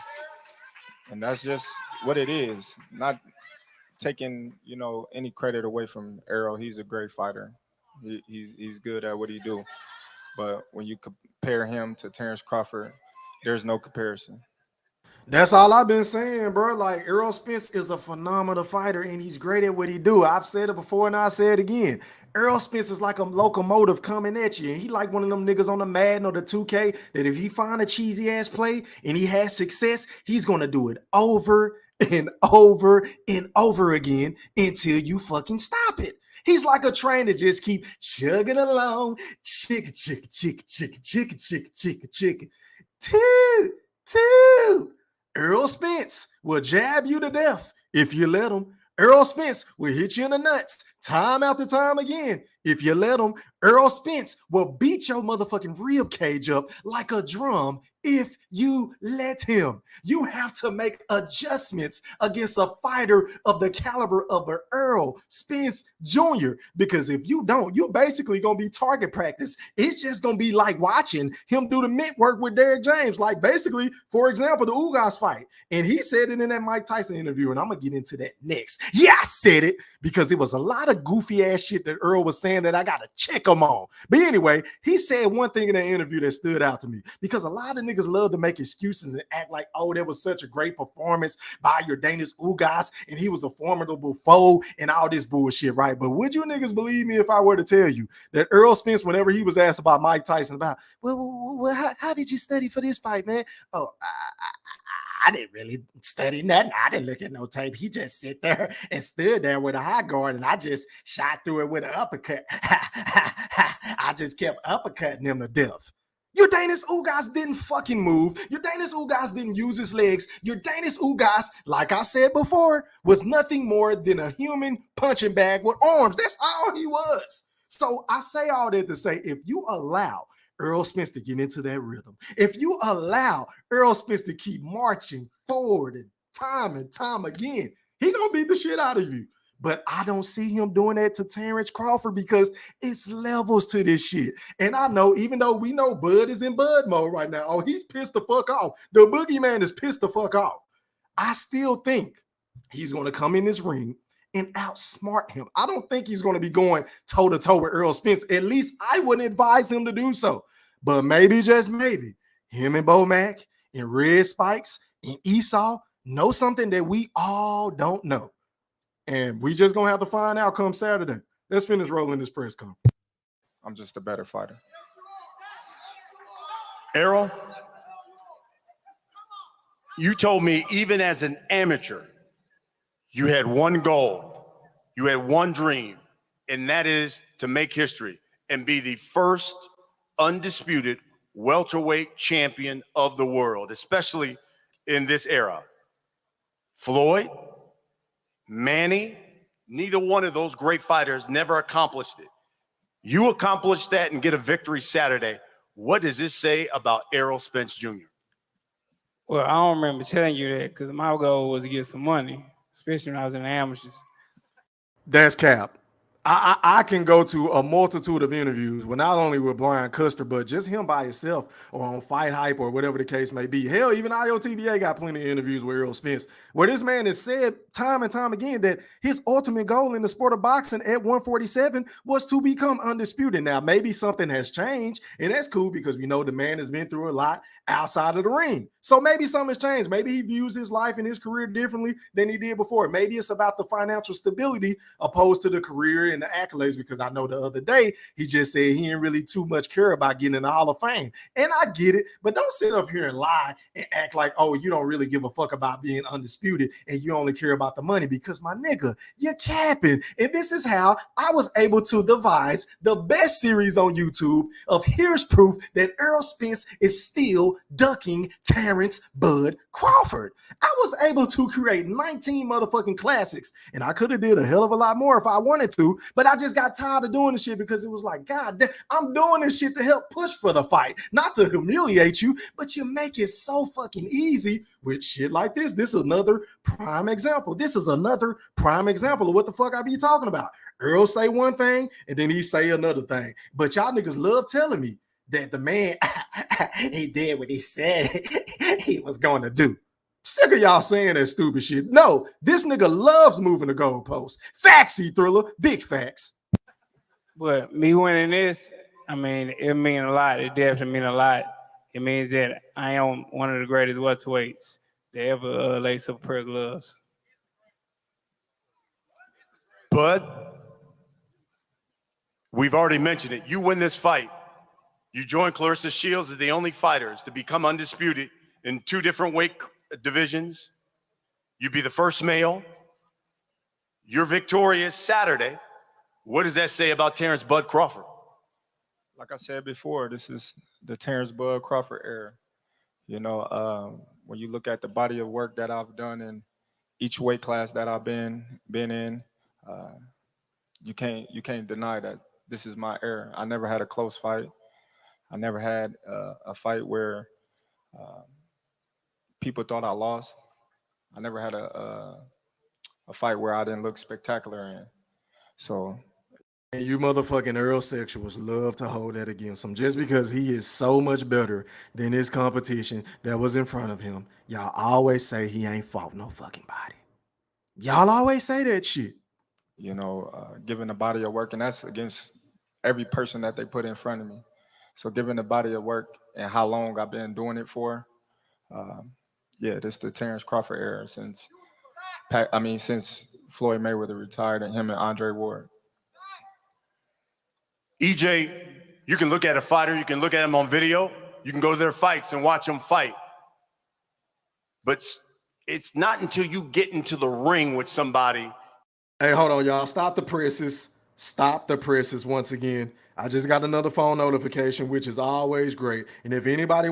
And that's just what it is. Not taking, you know, any credit away from Errol. He's a great fighter. He's good at what he do. But when you compare him to Terence Crawford, there's no comparison. That's all I've been saying, bro. Like, Errol Spence is a phenomenal fighter, and he's great at what he do. I've said it before, and I'll say it again. Errol Spence is like a locomotive coming at you. And he like one of them niggas on the Madden or the 2K that if he find a cheesy ass play and he has success, he's going to do it over and over and over again until you fucking stop it. He's like a train that just keep chugging along. Chicka, chicka, chicka, chicka, chicka, chicka, chicka, chicka. Two. Errol Spence will jab you to death if you let him. Errol Spence will hit you in the nuts time after time again if you let him. Errol Spence will beat your motherfucking rib cage up like a drum if you let him. You have to make adjustments against a fighter of the caliber of an Errol Spence Jr. Because if you don't, you're basically going to be target practice. It's just going to be like watching him do the mitt work with Derrick James. Like basically, for example, the Ugas fight. And he said it in that Mike Tyson interview, and I'm going to get into that next. Yeah, I said it because it was a lot of goofy ass shit that Earl was saying that I got to check him on. But anyway, he said one thing in that interview that stood out to me because a lot of niggas love to make excuses and act like, oh, that was such a great performance by your Danish Ugas and he was a formidable foe and all this bullshit, right? But would you niggas believe me if I were to tell you that Errol Spence, whenever he was asked about Mike Tyson, about, well how did you study for this fight, man? Oh, I didn't really study nothing. I didn't look at no tape. He just sit there and stood there with a high guard, and I just shot through it with an uppercut. I just kept uppercutting him to death. Your Danish Ugas didn't fucking move. Your Danish Ugas didn't use his legs. Your Danish Ugas, like I said before, was nothing more than a human punching bag with arms. That's all he was. So I say all that to say, if you allow Errol Spence to get into that rhythm, if you allow Errol Spence to keep marching forward and time again, he gonna beat the shit out of you. But I don't see him doing that to Terence Crawford because it's levels to this shit. And I know, even though we know Bud is in Bud mode right now, oh, he's pissed the fuck off. The boogeyman is pissed the fuck off. I still think he's going to come in this ring and outsmart him. I don't think he's going to be going toe-to-toe with Errol Spence. At least I wouldn't advise him to do so. But maybe, just maybe, him and Bo Mack and Red Spikes and Esau know something that we all don't know. And we just going to have to find out come Saturday. Let's finish rolling this press conference. I'm just a better fighter. Errol, you told me even as an amateur, you had one goal, you had one dream, and that is to make history and be the first undisputed welterweight champion of the world, especially in this era. Floyd, Manny, neither one of those great fighters never accomplished it. You accomplished that and get a victory Saturday. What does this say about Errol Spence Jr.? Well, I don't remember telling you that because my goal was to get some money, especially when I was in the amateurs. That's cap. I can go to a multitude of interviews with not only with Brian Custer, but just him by himself or on Fight Hype or whatever the case may be. Hell, even IOTVA got plenty of interviews with Errol Spence, where this man has said time and time again that his ultimate goal in the sport of boxing at 147 was to become undisputed. Now, maybe something has changed, and that's cool because we know the man has been through a lot outside of the ring. So maybe something has changed. Maybe he views his life and his career differently than he did before. Maybe it's about the financial stability opposed to the career and the accolades, because I know the other day he just said he didn't really too much care about getting in the Hall of Fame. And I get it, but don't sit up here and lie and act like, oh, you don't really give a fuck about being undisputed and you only care about the money, because my nigga, you're capping. And this is how I was able to devise the best series on YouTube of here's proof that Errol Spence is still ducking Terence Bud Crawford. I was able to create 19 motherfucking classics, and I could have did a hell of a lot more if I wanted to, but I just got tired of doing this shit because it was like, God damn, I'm doing this shit to help push for the fight, not to humiliate you, but you make it so fucking easy with shit like this. This is another prime example. This is another prime example of what the fuck I be talking about. Earl say one thing, and then he say another thing, but y'all niggas love telling me that the man, he did what he said he was going to do. Sick of y'all saying that stupid shit. No, this nigga loves moving the goalposts. Factsy Thriller, big facts. But me winning this, I mean, it means a lot. It definitely means a lot. It means that I am one of the greatest welterweights to ever lace up a pair of gloves. Bud, We've already mentioned it. You win this fight. You join Clarissa Shields as the only fighters to become undisputed in 2 different weight divisions. You be the first male. You're victorious Saturday. What does that say about Terence Bud Crawford? Like I said before, this is the Terence Bud Crawford era. You know, when you look at the body of work that I've done in each weight class that I've been in, you can't deny that this is my era. I never had a close fight. I never had a fight where people thought I lost. I never had a fight where I didn't look spectacular in. So. And you motherfucking Earl sexuals love to hold that against him just because he is so much better than his competition that was in front of him. Y'all always say he ain't fought no fucking body. Y'all always say that shit. You know, given the body of work, and that's against every person that they put in front of me. So given the body of work and how long I've been doing it for, yeah, this is the Terence Crawford era since Floyd Mayweather retired and him and Andre Ward. EJ, you can look at a fighter, you can look at him on video, you can go to their fights and watch them fight. But it's not until you get into the ring with somebody. Hey, hold on, y'all. Stop the presses. Stop the presses once again. I just got another phone notification, which is always great. And if anybody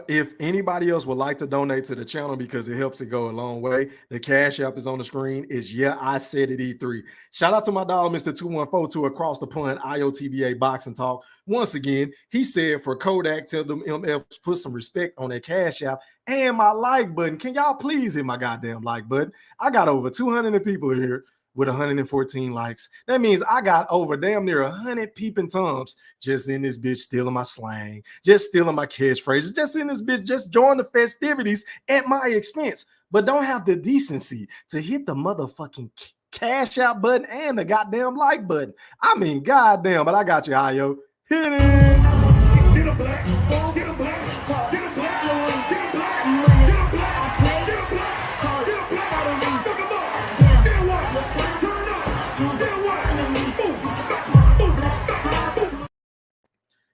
if anybody else would like to donate to the channel because it helps it go a long way, the Cash App is on the screen. It's Yeah, I Said It E3. Shout out to my dog, Mr. 2142 Across the Pond, IOTBA Boxing Talk. Once again, he said for Kodak, tell them MF put some respect on that Cash App and my like button. Can y'all please hit my goddamn like button? I got over 200 people here with 114 likes. That means I got over damn near 100 peeping toms just in this bitch stealing my slang, just stealing my catchphrases, just in this bitch, just join the festivities at my expense, but don't have the decency to hit the motherfucking Cash Out button and the goddamn like button. I mean, goddamn, but I got you, Ayo. Hit it. Get a black, get a black, get a black, get a black, get a black, get a black, get a black, fuck 'em up. Then what? Turn up. Then what?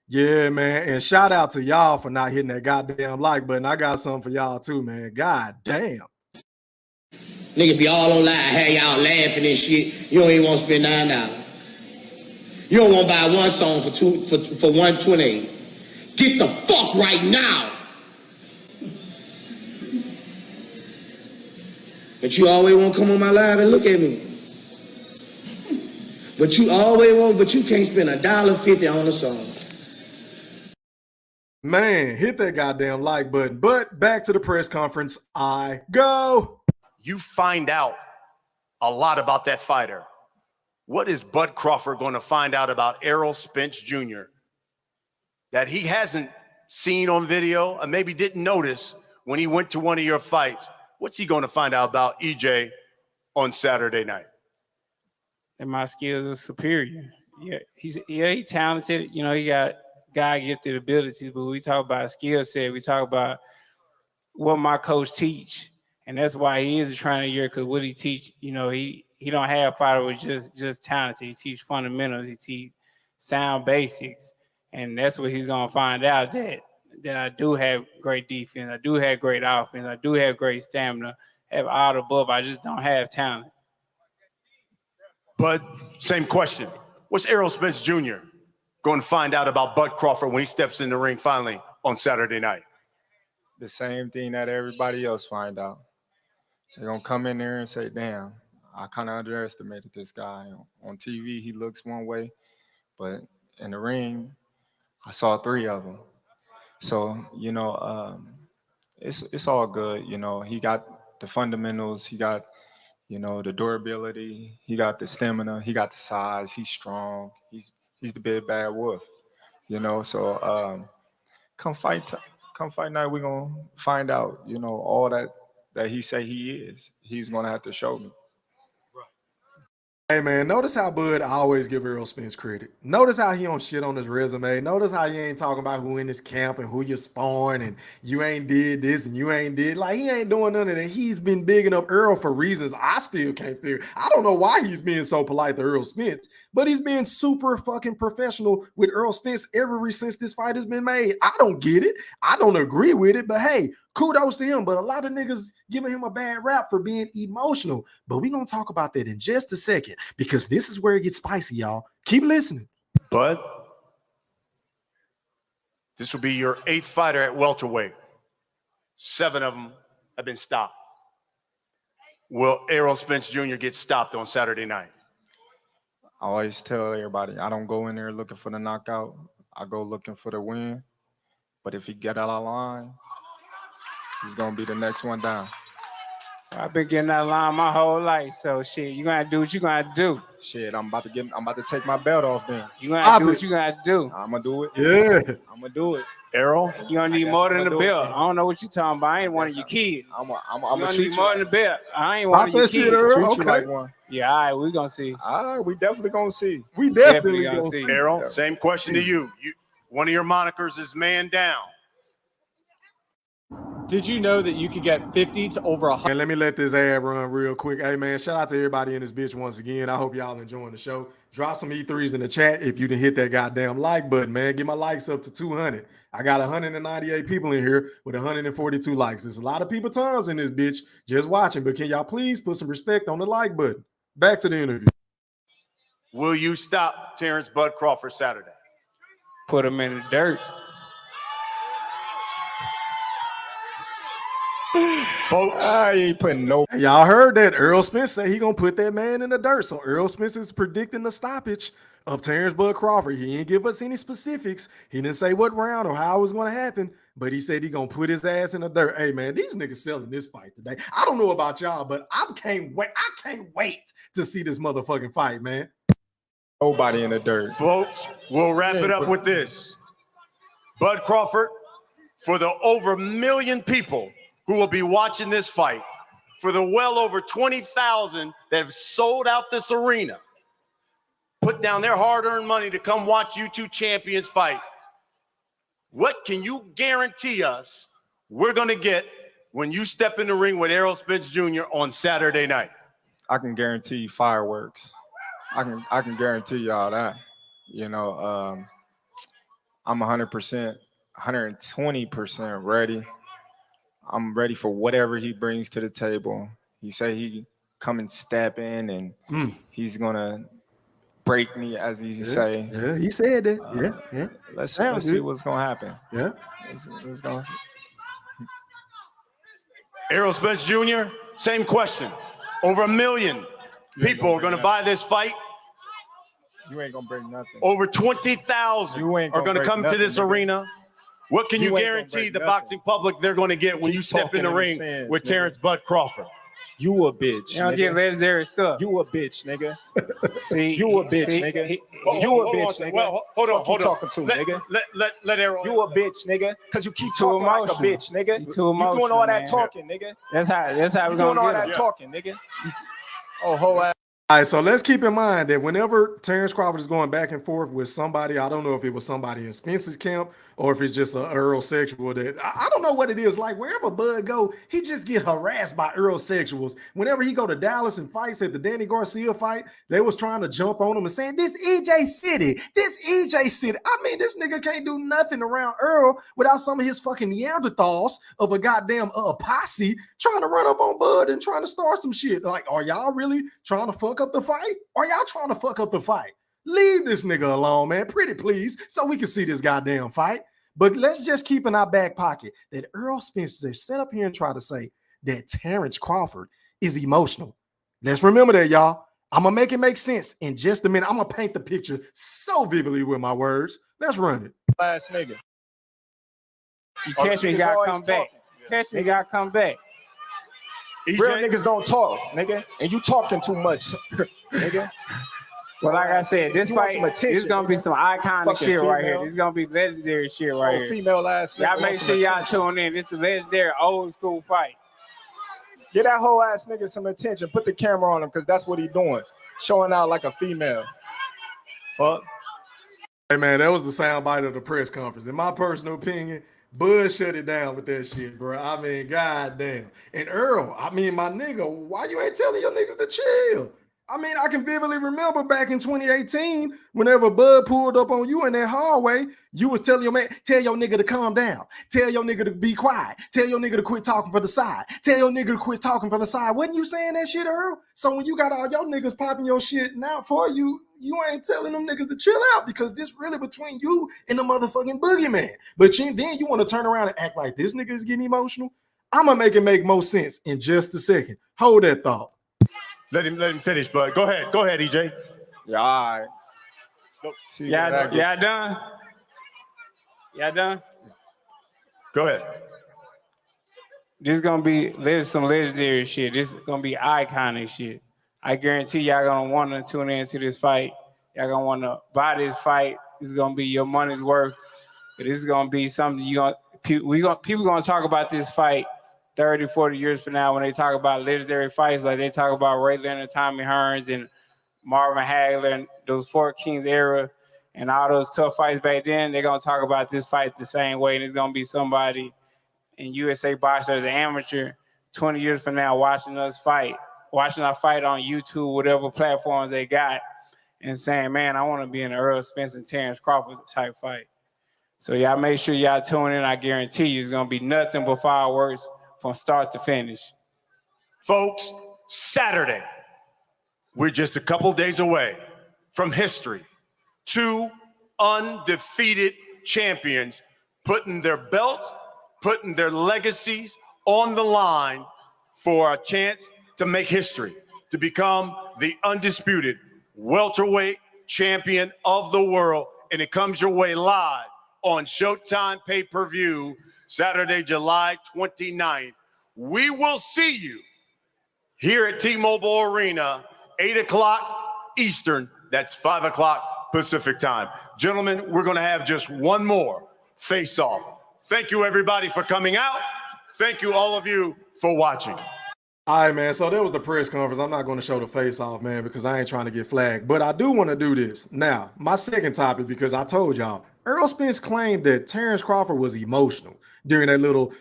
Yeah, man, and shout out to y'all for not hitting that goddamn like button. I got something for y'all too, man. God damn. Nigga be all online, have y'all laughing and shit. You don't even want to spend $9. You don't want to buy one song for $128. Get the fuck right now. But you always want to come on my live and look at me. But you always want, but you can't spend $1.50 on a song. Man, hit that goddamn like button. But back to the press conference I go. You find out a lot about that fighter. What is Bud Crawford going to find out about Errol Spence Jr. that he hasn't seen on video and maybe didn't notice when he went to one of your fights? What's he going to find out about EJ on Saturday night? And my skills are superior. Yeah, he's talented. You know, he got God-gifted abilities, but we talk about skill set. We talk about what my coach teach, and that's why he is a trainer year, because what he teach, you know, he don't have fighter with just talented. He teach fundamentals. He teach sound basics, and that's what he's gonna find out, that I do have great defense. I do have great offense. I do have great stamina. I have all the above. I just don't have talent. But same question. What's Errol Spence Jr. going to find out about Bud Crawford when he steps in the ring finally on Saturday night? The same thing that everybody else find out. They're going to come in there and say, damn, I kind of underestimated this guy. On TV, he looks one way, but in the ring, I saw 3 of them. So, you know, it's all good. You know, he got the fundamentals. He got, you know, the durability. He got the stamina. He got the size. He's strong. He's the big bad wolf. You know, so come fight night. We're gonna find out. You know, all that he say he is. He's gonna have to show me. Hey man, notice how Bud always give Errol Spence credit. Notice how he don't shit on his resume. Notice how you ain't talking about who in his camp and who you spawned and you ain't did this and you ain't did. Like, he ain't doing none of that. He's been bigging up Errol for reasons I still can't figure. I don't know why he's being so polite to Errol Spence, but he's being super fucking professional with Errol Spence ever since this fight has been made. I don't get it. I don't agree with it, but hey, kudos to him. But a lot of niggas giving him a bad rap for being emotional. But we're going to talk about that in just a second, because this is where it gets spicy, y'all. Keep listening. Bud, this will be your 8th fighter at welterweight. 7 of them have been stopped. Will Errol Spence Jr. get stopped on Saturday night? I always tell everybody, I don't go in there looking for the knockout. I go looking for the win. But if he get out of line, he's gonna be the next one down. I've been getting that line my whole life, so shit, you gotta do what you gotta do. Shit, I'm about to take my belt off then. You gotta do what you gotta do. I'm gonna do it. Yeah. I'm gonna do it. Errol? You don't need more than the belt. I don't know what you're talking about. I ain't one of your kids. I'm you gonna don't treat need you. more than the belt. I ain't one of your kids. Shit, Earl. Treat Okay. you like one. Yeah, all right, we gonna see. All right, we definitely gonna see. We definitely gonna gonna see. Errol, same question to you. One of your monikers is man down. Did you know that you could get 50 to over 100? And let me let this ad run real quick. Hey, man, shout out to everybody in this bitch once again. I hope y'all enjoying the show. Drop some E3s in the chat if you didn't hit that goddamn like button, man. Get my likes up to 200. I got 198 people in here with 142 likes. There's a lot of people times in this bitch just watching, but can y'all please put some respect on the like button? Back to the interview. Will you stop Terence Bud Crawford Saturday? Put him in the dirt. Folks, I ain't putting no. Y'all heard that Errol Spence say he gonna put that man in the dirt. So Errol Spence is predicting the stoppage of Terence Bud Crawford. He didn't give us any specifics. He didn't say what round or how it was gonna happen, but he said he gonna put his ass in the dirt. Hey man, these niggas selling this fight today. I don't know about y'all, but I can't wait to see this motherfucking fight, man. Nobody in the dirt. folks, we'll wrap it up with this. Bud Crawford, for the over 1 million people who will be watching this fight, for the well over 20,000 that have sold out this arena, put down their hard-earned money to come watch you two champions fight, what can you guarantee us we're going to get when you step in the ring with Errol Spence Jr. on Saturday night? I can guarantee you fireworks. I can guarantee y'all that. You know, I'm 100%, 120% ready. I'm ready for whatever he brings to the table. He said he come and step in and he's gonna break me, as he say. Yeah, he said that. Yeah. Let's see what's gonna happen. Yeah. Let's go. Errol Spence Jr., same question. Over 1 million people are going to buy this fight. You ain't gonna bring nothing. Over 20,000 are going to come to this arena. What can you guarantee the boxing public they're going to get when you step in the ring with Terence Bud Crawford? You a bitch. You don't get legendary stuff. You a bitch, nigga. See, You a bitch, nigga. You a bitch, nigga. Well, hold on. Talking to, nigga. Let Errol. You a bitch, nigga. Cause you keep Too talking like a emotional. bitch, nigga. You too You doing all emotional, that man. talking, nigga. That's how You we're doing gonna all get that him. talking, nigga. Oh, whole ass. All right, so let's keep in mind that whenever Terence Crawford is going back and forth with somebody, I don't know if it was somebody in Spence's camp or if it's just an Earl sexual that I don't know what it is. Like wherever Bud go, he just get harassed by Earl sexuals. Whenever he go to Dallas and fights at the Danny Garcia fight, they was trying to jump on him and saying, this EJ City. I mean, this nigga can't do nothing around Earl without some of his fucking Neanderthals of a goddamn posse trying to run up on Bud and trying to start some shit. Like, are y'all really trying to fuck up the fight? Are y'all trying to fuck up the fight? Leave this nigga alone, man. Pretty please, so we can see this goddamn fight. But let's just keep in our back pocket that Errol Spence is set up here and try to say that Terence Crawford is emotional. Let's remember that, y'all. I'm going to make it make sense in just a minute. I'm going to paint the picture so vividly with my words. Let's run it. Ass nigga. You catch me, you gotta come back. Catch me, you gotta come back. Real niggas don't talk, nigga. And you talking too much, nigga. Well, like I said, this You want fight some attention, is gonna be some iconic Fucking shit right here. female. This is gonna be legendary shit right Oh, here. female ass nigga. Y'all want make some sure y'all attention. tune in. This is a legendary old school fight. Get that whole ass nigga some attention. Put the camera on him, because that's what he doing. showing out like a female. Fuck. Hey man, that was the soundbite of the press conference. In my personal opinion, Bud shut it down with that shit, bro. I mean, goddamn. And Earl, I mean, my nigga, why you ain't telling your niggas to chill? I mean, I can vividly remember back in 2018, whenever Bud pulled up on you in that hallway, you was telling your man, tell your nigga to calm down. Tell your nigga to be quiet. Tell your nigga to quit talking from the side. Tell your nigga to quit talking from the side. Wasn't you saying that shit, Earl? So when you got all your niggas popping your shit now for you, you ain't telling them niggas to chill out because this really between you and the motherfucking boogeyman. But then you want to turn around and act like this nigga is getting emotional? I'm going to make it make more sense in just a second. Hold that thought. Let him finish, bud. Go ahead, EJ. Yeah, all right. Y'all done? Y'all done? Go ahead. This is gonna be some legendary shit. This is gonna be iconic shit. I guarantee y'all gonna want to tune into this fight. Y'all gonna want to buy this fight. This is gonna be your money's worth. But this is gonna be something people gonna talk about this fight 30, 40 years from now when they talk about legendary fights, like they talk about Ray Leonard, Tommy Hearns, and Marvin Hagler, and those Fort Kings era, and all those tough fights back then. They're gonna talk about this fight the same way, and it's gonna be somebody in USA boxing as an amateur 20 years from now watching our fight on YouTube, whatever platforms they got, and saying, man, I want to be in an Errol Spence and Terence Crawford type fight. So y'all make sure y'all tune in. I guarantee you it's gonna be nothing but fireworks from start to finish. Folks, Saturday, we're just a couple days away from history. 2 undefeated champions putting their belts, putting their legacies on the line for a chance to make history, to become the undisputed welterweight champion of the world. And it comes your way live on Showtime pay-per-view, Saturday, July 29th. We will see you here at T-Mobile Arena, 8 o'clock Eastern. That's 5 o'clock Pacific time. Gentlemen, we're going to have just one more face-off. Thank you, everybody, for coming out. Thank you, all of you, for watching. All right, man. So that was the press conference. I'm not going to show the face off, man, because I ain't trying to get flagged. But I do want to do this. Now, my second topic, because I told y'all, Errol Spence claimed that Terence Crawford was emotional during that little,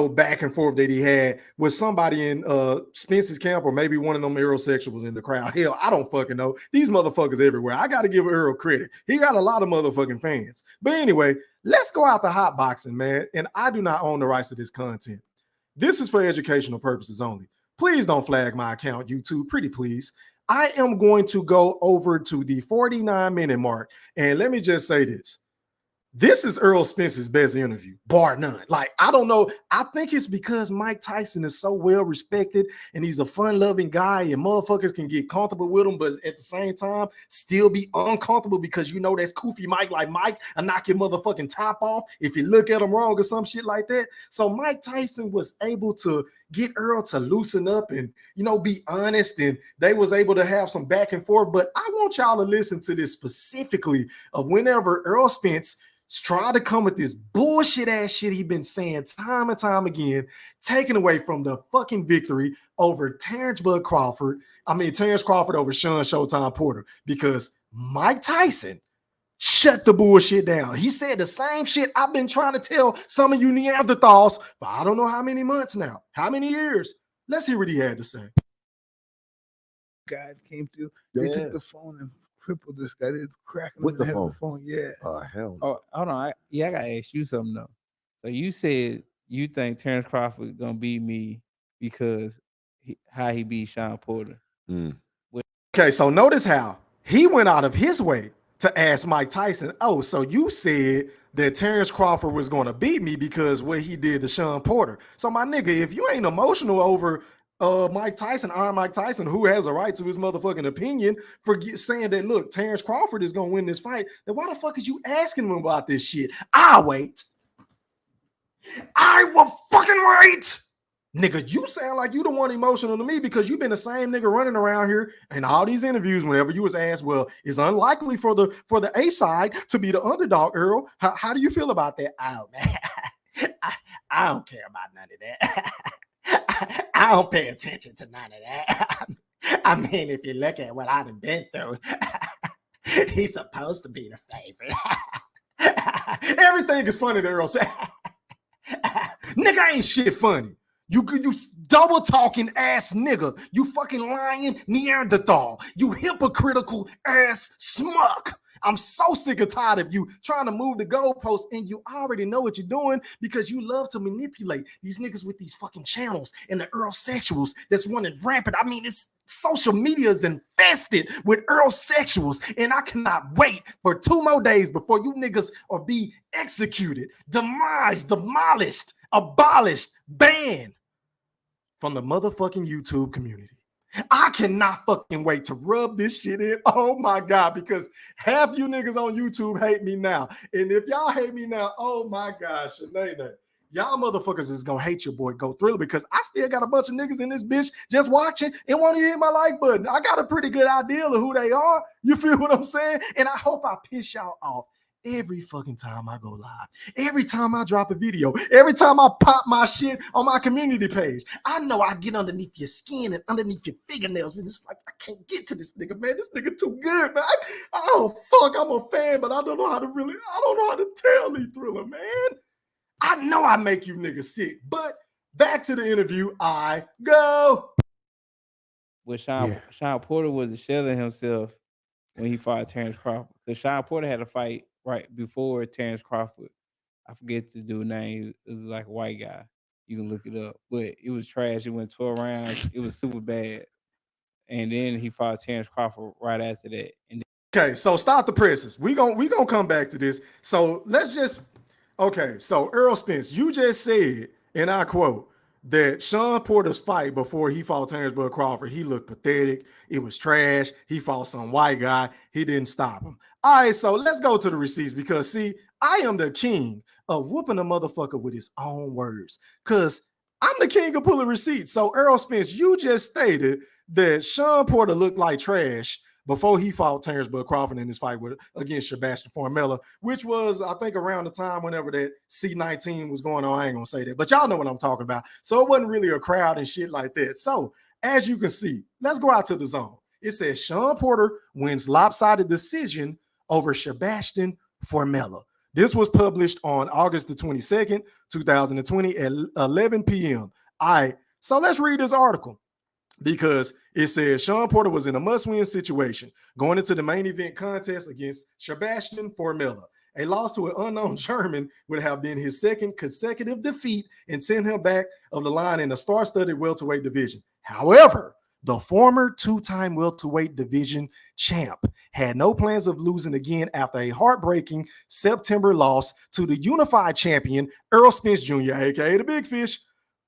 back and forth that he had with somebody in Spence's camp, or maybe one of them aerosexuals in the crowd. Hell, I don't fucking know. These motherfuckers everywhere. I got to give Errol credit. He got a lot of motherfucking fans. But anyway, let's go out to hot boxing, man. And I do not own the rights to this content. This is for educational purposes only. Please don't flag my account, YouTube, pretty please. I am going to go over to the 49-minute mark. And let me just say this. This is Errol Spence's best interview, bar none. Like, I don't know. I think it's because Mike Tyson is so well respected and he's a fun-loving guy and motherfuckers can get comfortable with him, but at the same time, still be uncomfortable because that's Koofy Mike. Like, Mike, I knock your motherfucking top off if you look at him wrong or some shit like that. So Mike Tyson was able to get Earl to loosen up and, be honest, and they was able to have some back and forth. But I want y'all to listen to this specifically of whenever Errol Spence tried to come with this bullshit ass shit he been saying time and time again, taken away from the fucking victory over Terence Crawford over Sean Showtime Porter, because Mike Tyson shut the bullshit down. He said the same shit I've been trying to tell some of you Neanderthals for I don't know how many months now, how many years. Let's hear what he had to say. Guys came through. They took the phone and crippled this guy. They cracked him with in the head phone. with the phone. Yeah. Oh hell. Oh, hold on. I gotta ask you something though. So you said you think Terence Crawford gonna beat me because how he beat Sean Porter. Okay, so notice how he went out of his way to ask Mike Tyson, oh, so you said that Terence Crawford was going to beat me because what he did to Sean Porter. So my nigga, if you ain't emotional over Mike Tyson, Iron Mike Tyson, who has a right to his motherfucking opinion for saying that, look, Terence Crawford is going to win this fight, then why the fuck is you asking him about this shit? I'll wait. I will fucking wait. Nigga, you sound like you the one emotional to me because you've been the same nigga running around here in all these interviews whenever you was asked, well, it's unlikely for the A side to be the underdog, Earl. How do you feel about that? Oh, man, I don't care about none of that. I don't pay attention to none of that. I mean, if you look at what I done been through, he's supposed to be the favorite. Everything is funny to Errol Spence. Nigga ain't shit funny. You double talking ass nigga. You fucking lying Neanderthal. You hypocritical ass smuck. I'm so sick and tired of you trying to move the goalposts, and you already know what you're doing because you love to manipulate these niggas with these fucking channels and the Earl sexuals that's running rampant. I mean, it's social media is infested with Earl sexuals, and I cannot wait for 2 more days before you niggas are be executed, demised, demolished, abolished, banned from the motherfucking YouTube community. I cannot fucking wait to rub this shit in. Oh my God, because half you niggas on YouTube hate me now. And if y'all hate me now, oh my gosh, Shanae, y'all motherfuckers is gonna hate your boy Go Thriller because I still got a bunch of niggas in this bitch just watching and want to hit my like button. I got a pretty good idea of who they are. You feel what I'm saying? And I hope I piss y'all off every fucking time I go live, every time I drop a video, every time I pop my shit on my community page. I know I get underneath your skin and underneath your fingernails, but it's like I can't get to this nigga, man. This nigga too good, man. Oh fuck, I'm a fan, but I don't know how to tell Lee Thriller, man. I know I make you niggas sick, but back to the interview I go. With Sean Porter was a shell of himself when he fought Terence Crawford. Because Sean Porter had a fight right before Terence Crawford. I forget the dude's name. It was like a white guy. You can look it up. But it was trash. It went 12 rounds. It was super bad. And then he fought Terence Crawford right after that. And okay, so stop the presses. We gonna come back to this. So let's just so Errol Spence, you just said, and I quote, that Sean Porter's fight before he fought Terence Bud Crawford, he looked pathetic. It was trash. He fought some white guy. He didn't stop him. All right, so let's go to the receipts because, see, I am the king of whooping a motherfucker with his own words because I'm the king of pulling receipts. So, Errol Spence, you just stated that Sean Porter looked like trash before he fought Terence Bud Crawford in his fight against Sebastian Formella, which was, I think, around the time whenever that C19 was going on. I ain't gonna say that, but y'all know what I'm talking about. So it wasn't really a crowd and shit like that. So as you can see, let's go out to the zone. It says Sean Porter wins lopsided decision over Sebastian Formella. This was published on August the 22nd, 2020 at 11 p.m. All right, so let's read this article. Because it says Sean Porter was in a must-win situation going into the main event contest against Sebastian Formella. A loss to an unknown German would have been his second consecutive defeat and send him back of the line in the star-studded welterweight division. However, the former two-time welterweight division champ had no plans of losing again after a heartbreaking September loss to the unified champion Errol Spence Jr., aka the Big Fish.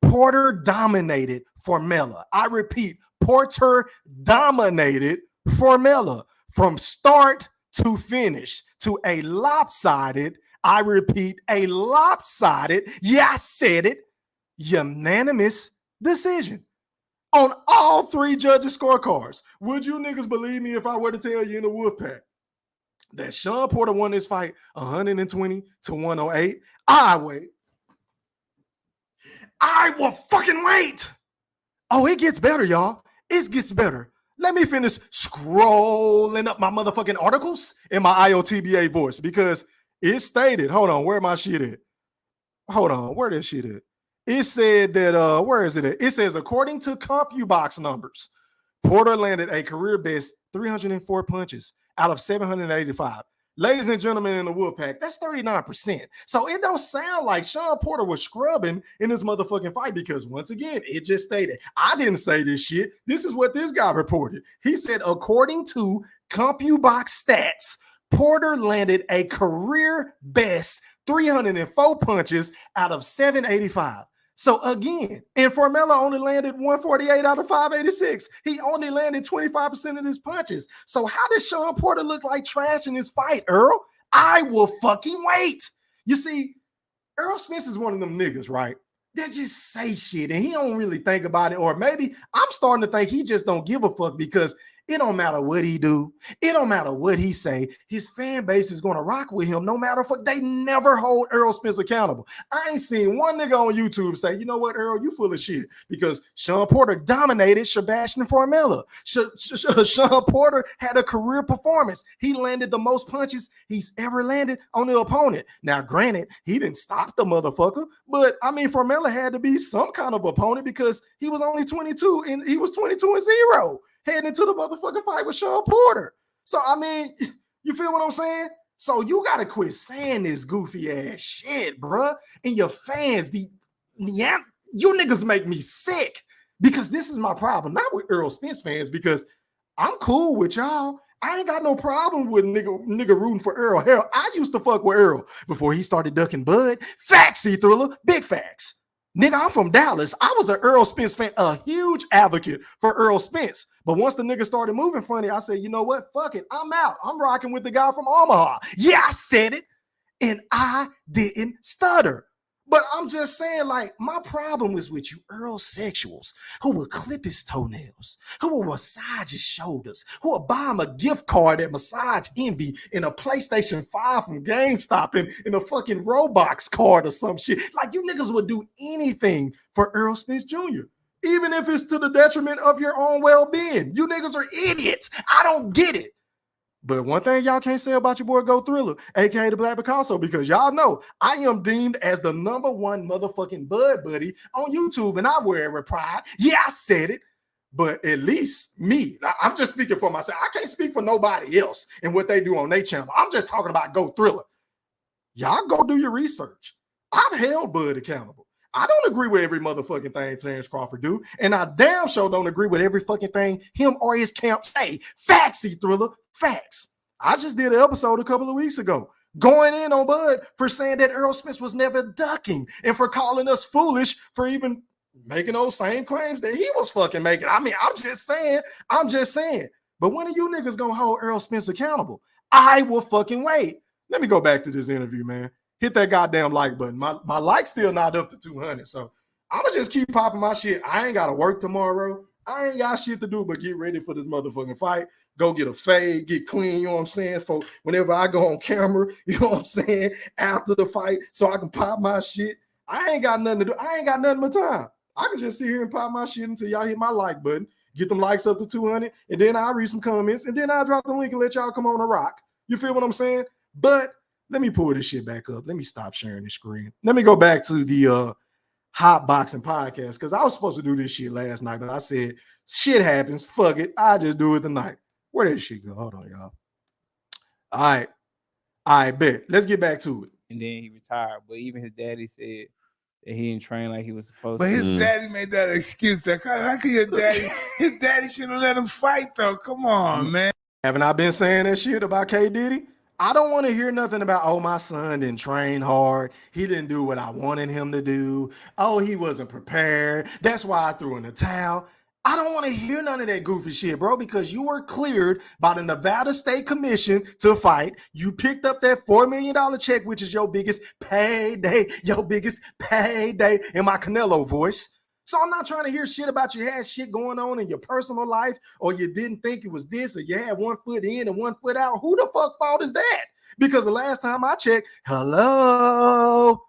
Porter dominated Formella. I repeat, Porter dominated Formella from start to finish to a lopsided, I repeat, a lopsided, yeah, I said it, unanimous decision on all 3 judges' scorecards. Would you niggas believe me if I were to tell you in the Wolfpack that Sean Porter won this fight 120 to 108? I will fucking wait. Oh, it gets better, y'all. It gets better. Let me finish scrolling up my motherfucking articles in my IOTBA voice because it stated, hold on, where my shit at? Hold on, where this shit at? It said that, where is it at? It says, according to CompuBox numbers, Porter landed a career best 304 punches out of 785. Ladies and gentlemen in the Wolfpack, that's 39%. So it don't sound like Sean Porter was scrubbing in this motherfucking fight because once again, it just stated, I didn't say this shit. This is what this guy reported. He said, according to CompuBox stats, Porter landed a career best 304 punches out of 785. So again, and Formella only landed 148 out of 586. He only landed 25% of his punches. So how does Sean Porter look like trash in this fight, Earl? I will fucking wait. You see, Errol Spence is one of them niggas, right? That just say shit and he don't really think about it. Or maybe I'm starting to think he just don't give a fuck because It don't matter what he do. It don't matter what he say. His fan base is going to rock with him no matter what. They never hold Errol Spence accountable. I ain't seen one nigga on YouTube say, you know what, Errol, you full of shit. Because Sean Porter dominated Sebastian Formella. Sean Porter had a career performance. He landed the most punches he's ever landed on the opponent. Now, granted, he didn't stop the motherfucker. But, I mean, Formella had to be some kind of opponent because he was only 22 and he was 22-0. Heading into the motherfucking fight with Sean Porter. So, I mean, you feel what I'm saying? So you got to quit saying this goofy ass shit, bruh. And your fans, you niggas make me sick because this is my problem. Not with Errol Spence fans because I'm cool with y'all. I ain't got no problem with nigga rooting for Errol. Hell, I used to fuck with Errol before he started ducking Bud. Facts, C-Thriller, big facts. Nigga, I'm from Dallas. I was an Errol Spence fan, a huge advocate for Errol Spence. But once the nigga started moving funny, I said, you know what? Fuck it. I'm out. I'm rocking with the guy from Omaha. Yeah, I said it. And I didn't stutter. But I'm just saying, like, my problem is with you Earl sexuals who will clip his toenails, who will massage his shoulders, who will buy him a gift card at Massage Envy in a PlayStation 5 from GameStop in a fucking Roblox card or some shit. Like, you niggas would do anything for Errol Spence Jr., even if it's to the detriment of your own well-being. You niggas are idiots. I don't get it. But one thing y'all can't say about your boy Go Thriller, aka the Black Picasso, because y'all know I am deemed as the #1 motherfucking Bud buddy on YouTube, and I wear it with pride. Yeah, I said it. But at least me, I'm just speaking for myself. I can't speak for nobody else and what they do on their channel. I'm just talking about Go Thriller. Y'all go do your research. I've held Bud accountable. I don't agree with every motherfucking thing Terence Crawford do, and I damn sure don't agree with every fucking thing him or his camp say. Facts, C-Thriller, facts. I just did an episode a couple of weeks ago going in on Bud for saying that Errol Spence was never ducking and for calling us foolish for even making those same claims that he was fucking making. I mean, I'm just saying. But when are you niggas gonna hold Errol Spence accountable? I will fucking wait. Let me go back to this interview, man. Hit that goddamn like button. My like's still not up to 200, so I'm gonna just keep popping my shit. I ain't gotta work tomorrow. I ain't got shit to do but get ready for this motherfucking fight. Go get a fade, get clean, you know what I'm saying? For whenever I go on camera, you know what I'm saying? After the fight, so I can pop my shit. I ain't got nothing to do. I ain't got nothing but time. I can just sit here and pop my shit until y'all hit my like button, get them likes up to 200, and then I'll read some comments, and then I'll drop the link and let y'all come on a rock. You feel what I'm saying? But let me pull this shit back up. Let me stop sharing the screen. Let me go back to the Hot Boxing podcast because I was supposed to do this shit last night, but I said, shit happens. Fuck it. I just do it tonight. Where did shit go? Hold on, y'all. All right, bet. Let's get back to it. And then he retired. But even his daddy said that he didn't train like he was supposed But to. his daddy made that excuse. How can your daddy? His daddy shouldn't let him fight though. Come on, man. Haven't I been saying that shit about K. Diddy? I don't want to hear nothing about, oh, my son didn't train hard. He didn't do what I wanted him to do. Oh, he wasn't prepared. That's why I threw in the towel. I don't want to hear none of that goofy shit, bro, because you were cleared by the Nevada State Commission to fight. You picked up that $4 million check, which is your biggest payday in my Canelo voice. So I'm not trying to hear shit about you had shit going on in your personal life or you didn't think it was this or you had 1 foot in and 1 foot out. Who the fuck fault is that? Because the last time I checked, hello,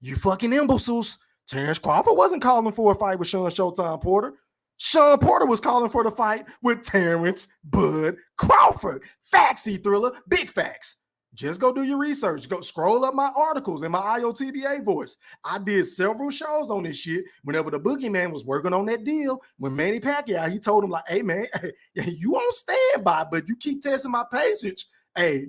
you fucking imbeciles. Terence Crawford wasn't calling for a fight with Sean Showtime Porter. Sean Porter was calling for the fight with Terence Bud Crawford. Facts, E-Thriller, big facts. Just go do your research. Go scroll up my articles in my IOTBA voice. I did several shows on this shit whenever the boogeyman was working on that deal. When Manny Pacquiao, he told him like, hey, man, you on standby, but you keep testing my patience. Hey,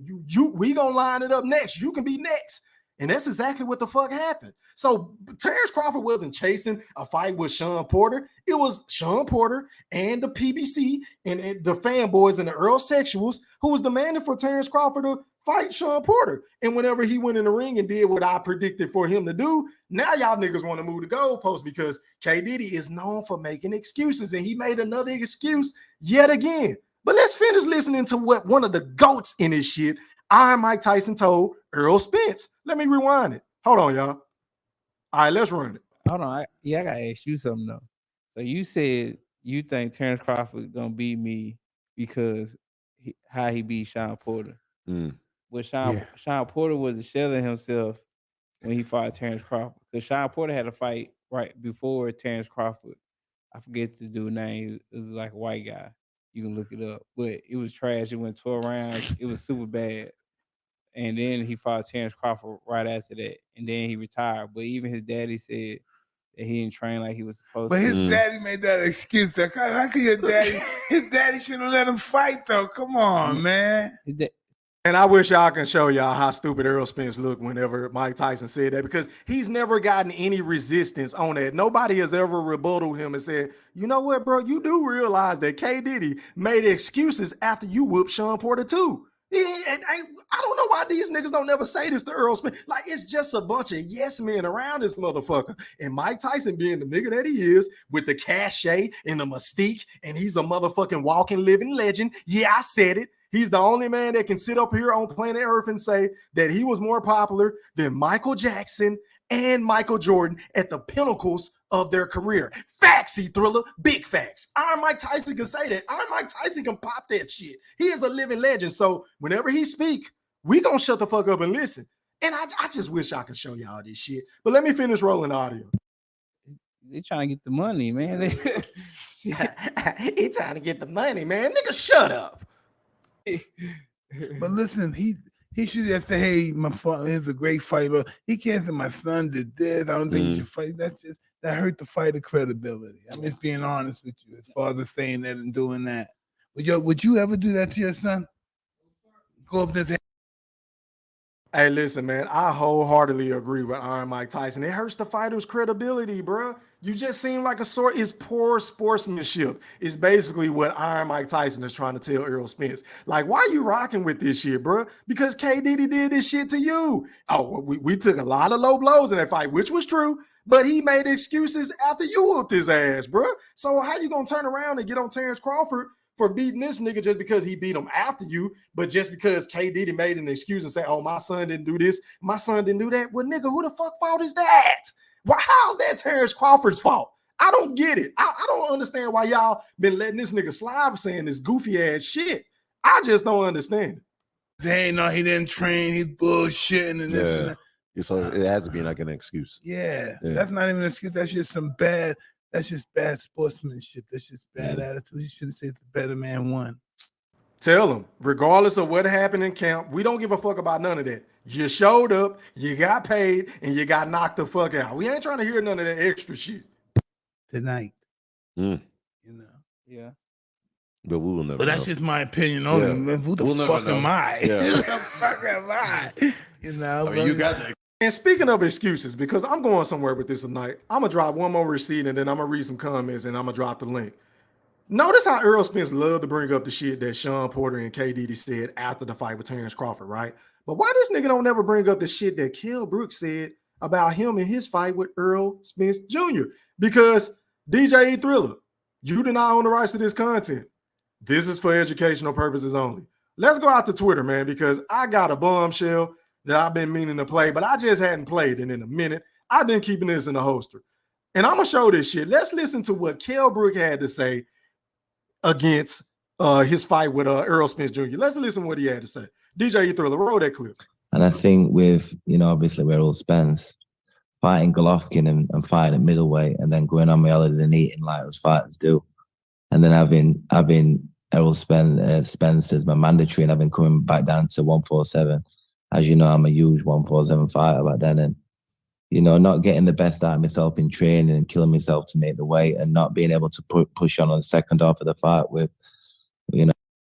we gonna line it up next. You can be next. And that's exactly what the fuck happened. So Terence Crawford wasn't chasing a fight with Sean Porter. It was Sean Porter and the PBC and the fanboys and the Earl Sexuals who was demanding for Terence Crawford to fight Sean Porter. And whenever he went in the ring and did what I predicted for him to do, now y'all niggas want to move the goalpost because K. Diddy is known for making excuses, and he made another excuse yet again. But let's finish listening to what one of the GOATs in this shit, Iron Mike Tyson, told Errol Spence. Let me rewind it. Hold on, y'all. All right, let's run it. Hold on. I gotta ask you something though. So you said you think Terence Crawford gonna beat me because how he beat Sean Porter. Mm. But Sean Porter was a shell of himself when he fought Terence Crawford. Because Sean Porter had a fight right before Terence Crawford. I forget the dude's name. It was like a white guy. You can look it up. But it was trash. It went 12 rounds. It was super bad. And then he fought Terence Crawford right after that. And then he retired. But even his daddy said that he didn't train like he was supposed But to. his daddy made that excuse. Though. How could your daddy? His daddy shouldn't let him fight though. Come on, man. And I wish y'all can show y'all how stupid Errol Spence looked whenever Mike Tyson said that, because he's never gotten any resistance on that. Nobody has ever rebutted him and said, you know what, bro, you do realize that K. Diddy made excuses after you whooped Sean Porter too. And I don't know why these niggas don't never say this to Errol Spence. Like, it's just a bunch of yes men around this motherfucker. And Mike Tyson being the nigga that he is, with the cachet and the mystique, and he's a motherfucking walking, living legend. Yeah, I said it. He's the only man that can sit up here on planet Earth and say that he was more popular than Michael Jackson and Michael Jordan at the pinnacles of their career. Facts, Thriller, big facts. Iron Mike Tyson can say that. Iron Mike Tyson can pop that shit. He is a living legend. So whenever he speak, we gonna shut the fuck up and listen. And I just wish I could show y'all this shit. But let me finish rolling the audio. They trying to get the money, man. He trying to get the money, man. Nigga, shut up. But listen, he should just say, "Hey, my father is a great fighter." He can't say, "My son did this. I don't think you should fight." That hurt the fighter credibility. I'm just being honest with you. His father saying that and doing that. Would you ever do that to your son? Go up there and say, Hey, listen, man, I wholeheartedly agree with Iron Mike Tyson. It hurts the fighter's credibility, bro. You just seem like it's poor sportsmanship. It's basically what Iron Mike Tyson is trying to tell Errol Spence. Like, why are you rocking with this shit, bro? Because K. Diddy did this shit to you. Oh, we took a lot of low blows in that fight, which was true, but he made excuses after you whooped his ass, bro. So how you gonna turn around and get on Terence Crawford for beating this nigga just because he beat him after you, but just because K. Diddy made an excuse and say, oh, my son didn't do this, my son didn't do that? Well, nigga, who the fuck fault is that? Why? How's that Terence Crawford's fault? I don't get it. I don't understand why y'all been letting this nigga slide saying this goofy ass shit. I just don't understand it. Hey, no, he didn't train. He's bullshitting and this and that. So it has to be like an excuse. Yeah, that's not even an excuse. That's just that's just bad sportsmanship. That's just bad attitude. You should have said the better man won. Tell him, regardless of what happened in camp, we don't give a fuck about none of that. You showed up, you got paid, and you got knocked the fuck out. We ain't trying to hear none of that extra shit. Tonight. Yeah. But we will never But that's know. just my opinion on it. Man, who the fuck am I? Yeah. Who the fuck am I? You know, I mean, you got that. And speaking of excuses, because I'm going somewhere with this tonight, I'm going to drop one more receipt and then I'm going to read some comments and I'm going to drop the link. Notice how Errol Spence loved to bring up the shit that Sean Porter and K. Diddy said after the fight with Terence Crawford, right? But why this nigga don't never bring up the shit that Kell Brooks said about him and his fight with Errol Spence Jr.? Because DJ Thriller, you do not own the rights to this content. This is for educational purposes only. Let's go out to Twitter, man, because I got a bombshell that I've been meaning to play, but I just hadn't played it in a minute. I've been keeping this in the holster. And I'm going to show this shit. Let's listen to what Kell Brook had to say against his fight with Errol Spence Jr. Let's listen to what he had to say. DJ Thriller, roll that clip. And I think with, obviously with Errol Spence, fighting Golovkin and fighting at middleweight and then going on my holiday and eating like those fighters do. And then having Errol Spence as my mandatory and I've been coming back down to 147. As you know, I'm a huge 147 fighter back then. And, not getting the best out of myself in training and killing myself to make the weight and not being able to push on the second half of the fight with,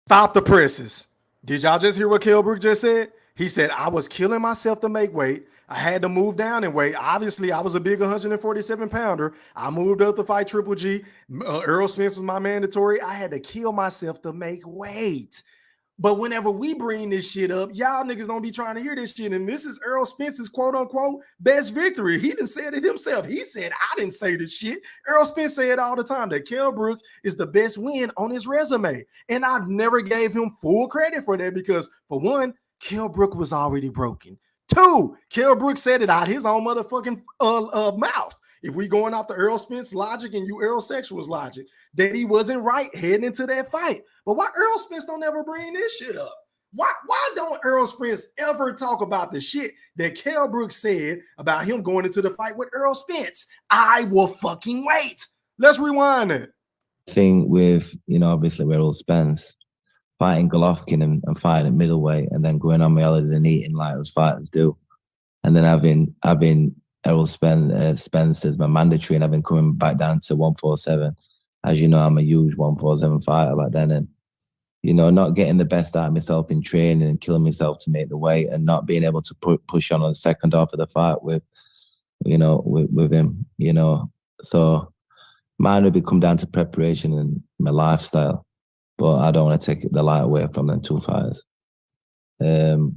Stop the presses. Did y'all just hear what Kell Brook just said? He said, I was killing myself to make weight. I had to move down in weight. Obviously, I was a big 147 pounder. I moved up to fight Triple G. Errol Spence was my mandatory. I had to kill myself to make weight. But whenever we bring this shit up, y'all niggas don't be trying to hear this shit. And this is Errol Spence's quote unquote best victory. He didn't say it himself. He said, I didn't say this shit. Errol Spence said all the time that Kell Brook is the best win on his resume. And I never gave him full credit for that because, for one, Kell Brook was already broken. Two, Kell Brook said it out his own motherfucking mouth. If we going off the Errol Spence logic and you Errol Sexual's logic, that he wasn't right heading into that fight. But why Errol Spence don't ever bring this shit up? Why don't Errol Spence ever talk about the shit that Kell Brooks said about him going into the fight with Errol Spence? I will fucking wait. Let's rewind it. Thing with, obviously Errol Spence fighting Golovkin and fighting at middleweight and then going on my holiday and eating like those fighters do. And then having Errol Spence as my mandatory and I've been coming back down to 147. As you know, I'm a huge 147 fighter back then. And not getting the best out of myself in training and killing myself to make the weight and not being able to push on the second half of the fight with him, So mine would be come down to preparation and my lifestyle, but I don't want to take the light away from them two fighters. And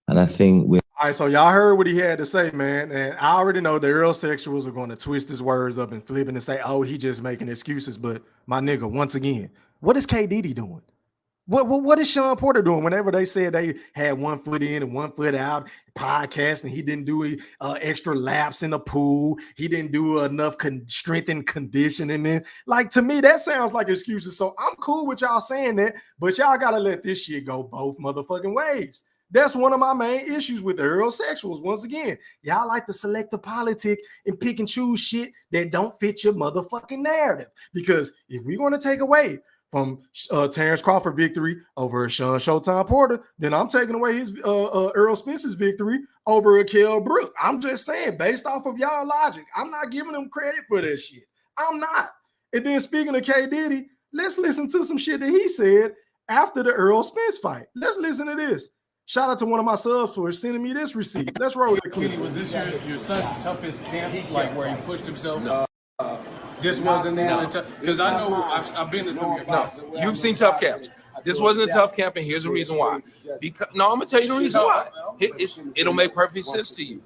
I think all right, so y'all heard what he had to say, man. And I already know the Errol Sexuals are going to twist his words up and flip it and say, oh, he just making excuses. But my nigga, once again, what is K. Diddy doing? What is Sean Porter doing whenever they said they had 1 foot in and 1 foot out podcasting? He didn't do extra laps in the pool. He didn't do enough strength and conditioning. And like, to me, that sounds like excuses. So I'm cool with y'all saying that, but y'all got to let this shit go both motherfucking ways. That's one of my main issues with the Errol Sexuals. Once again, y'all like to select the politic and pick and choose shit that don't fit your motherfucking narrative. Because if we're going to take away from Terence Crawford victory over Sean Showtime Porter, then I'm taking away his Errol Spence's victory over Kell Brooks. I'm just saying, based off of y'all logic, I'm not giving them credit for that shit. I'm not. And then speaking of K. Diddy, let's listen to some shit that he said after the Errol Spence fight. Let's listen to this. Shout out to one of my subs for sending me this receipt. Let's roll the clip. Was this your son's toughest camp, like where he pushed himself? No. This wasn't because I know I've been to some of your camps. No, you've seen tough camps. This wasn't a tough camp, and here's the reason why. Because I'm gonna tell you the reason why. It'll make perfect sense to you.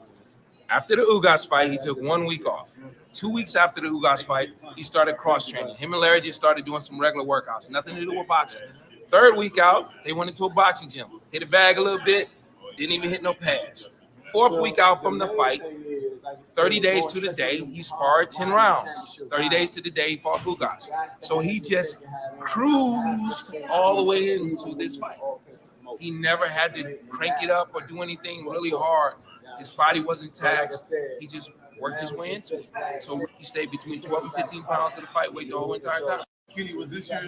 After the Ugas fight, he took 1 week off. 2 weeks after the Ugas fight, he started cross training. Him and Larry just started doing some regular workouts, nothing to do with boxing. 3rd week out, they went into a boxing gym, hit a bag a little bit, didn't even hit no pads. 4th week out from the fight, 30 days to the day, he sparred 10 rounds. 30 days to the day, he fought Ugas. So he just cruised all the way into this fight. He never had to crank it up or do anything really hard. His body wasn't taxed. He just worked his way into it. So he stayed between 12 and 15 pounds of the fight weight the whole entire time. Kenny, was this your...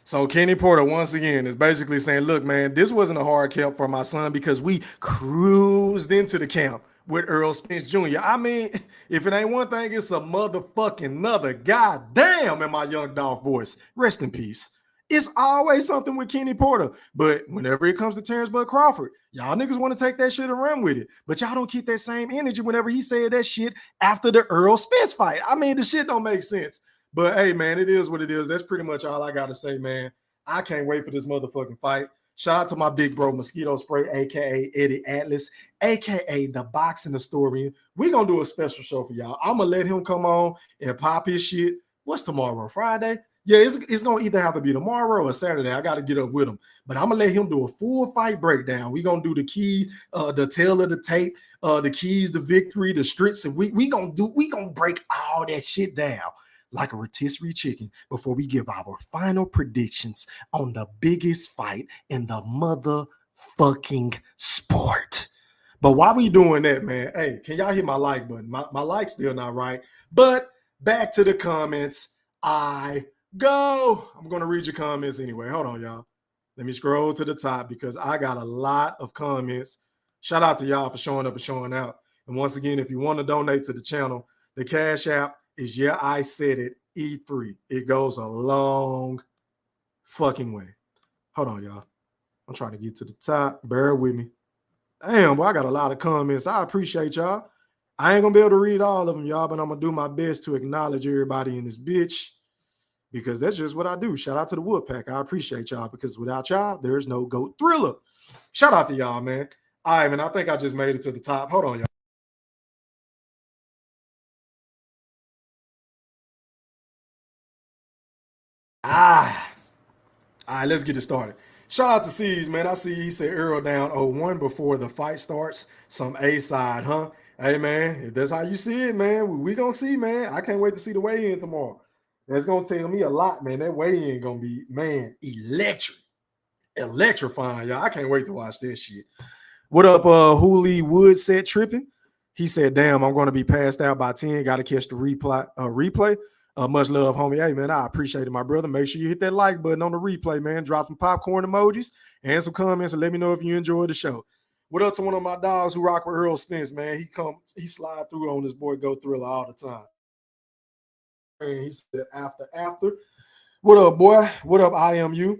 So Kenny Porter, once again, is basically saying, look, man, this wasn't a hard camp for my son because we cruised into the camp with Errol Spence Jr. I mean, if it ain't one thing, it's a motherfucking another. Goddamn, in my young dog voice. Rest in peace. It's always something with Kenny Porter. But whenever it comes to Terence Bud Crawford, y'all niggas want to take that shit and run with it. But y'all don't keep that same energy whenever he said that shit after the Errol Spence fight. I mean, the shit don't make sense. But hey, man, it is what it is. That's pretty much all I got to say, man. I can't wait for this motherfucking fight. Shout out to my big bro, Mosquito Spray, a.k.a. Eddie Atlas, a.k.a. the Boxing Historian. We're going to do a special show for y'all. I'm going to let him come on and pop his shit. What's tomorrow? Friday? Yeah, it's going to either have to be tomorrow or Saturday. I got to get up with him. But I'm going to let him do a full fight breakdown. We're going to do the key, the tail of the tape, the keys to victory, the streets. And we going to break all that shit down like a rotisserie chicken before we give our final predictions on the biggest fight in the motherfucking sport. But while we doing that, man, hey, can y'all hit my like button? My like's still not right. But back to the comments I go. I'm going to read your comments anyway. Hold on, y'all. Let me scroll to the top because I got a lot of comments. Shout out to y'all for showing up and showing out. And once again, if you want to donate to the channel, the Cash App is, yeah, I said it, E3. It goes a long fucking way. Hold on, y'all. I'm trying to get to the top. Bear with me. Damn, boy, I got a lot of comments. I appreciate y'all. I ain't going to be able to read all of them, y'all, but I'm going to do my best to acknowledge everybody in this bitch because that's just what I do. Shout out to the Woodpack. I appreciate y'all because without y'all, there's no GOAT Thriller. Shout out to y'all, man. All right, man, I think I just made it to the top. Hold on, y'all. All right, let's get it started. Shout out to C's, man. I see he said Errol down 0-1 before the fight starts. Some A-side, huh? Hey, man, if that's how you see it, man, we gonna see, man. I can't wait to see the weigh-in tomorrow. That's gonna tell me a lot, man. That weigh-in gonna be, man, electrifying, y'all. I can't wait to watch this shit. What up, Hooley Wood said tripping? He said, damn, I'm gonna be passed out by 10. Gotta catch the replay. Much love, homie. Hey, man, I appreciate it, my brother. Make sure you hit that like button on the replay, man. Drop some popcorn emojis and some comments and let me know if you enjoyed the show. What up to one of my dogs who rock with Errol Spence, man? He slide through on this boy Go Thriller all the time. And he said, after. What up, boy? What up, IMU?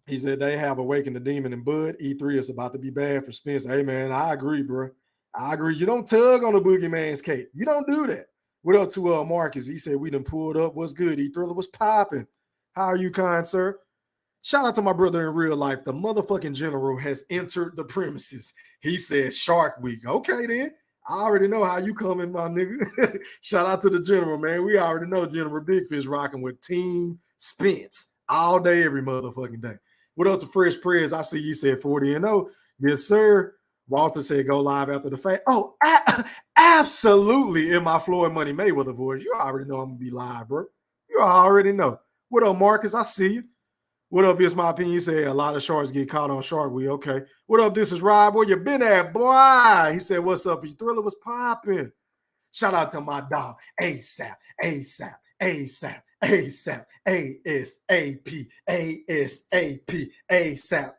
He said they have awakened the demon in Bud. E3 is about to be bad for Spence. Hey, man, I agree, bro. I agree. You don't tug on the boogeyman's cape. You don't do that. What up to Marcus? He said we done pulled up. What's good? E-Thriller was popping. How are you, kind sir? Shout out to my brother in real life. The motherfucking general has entered the premises. He said Shark Week. Okay, then. I already know how you coming, my nigga. Shout out to the general, man. We already know General Big Fish rocking with Team Spence all day, every motherfucking day. What up to Fresh Prayers? I see you said 40-0. Yes, sir. Walter said go live after the fact. Oh, absolutely in my Floyd Money Mayweather voice. You already know I'm going to be live, bro. You already know. What up, Marcus? I see you. What up, it's my opinion. He said a lot of sharks get caught on Shark Week. Okay. What up, this is Rob. Where you been at, boy? He said, what's up? Thriller was popping. Shout out to my dog, ASAP, ASAP, ASAP, ASAP, ASAP, ASAP, ASAP.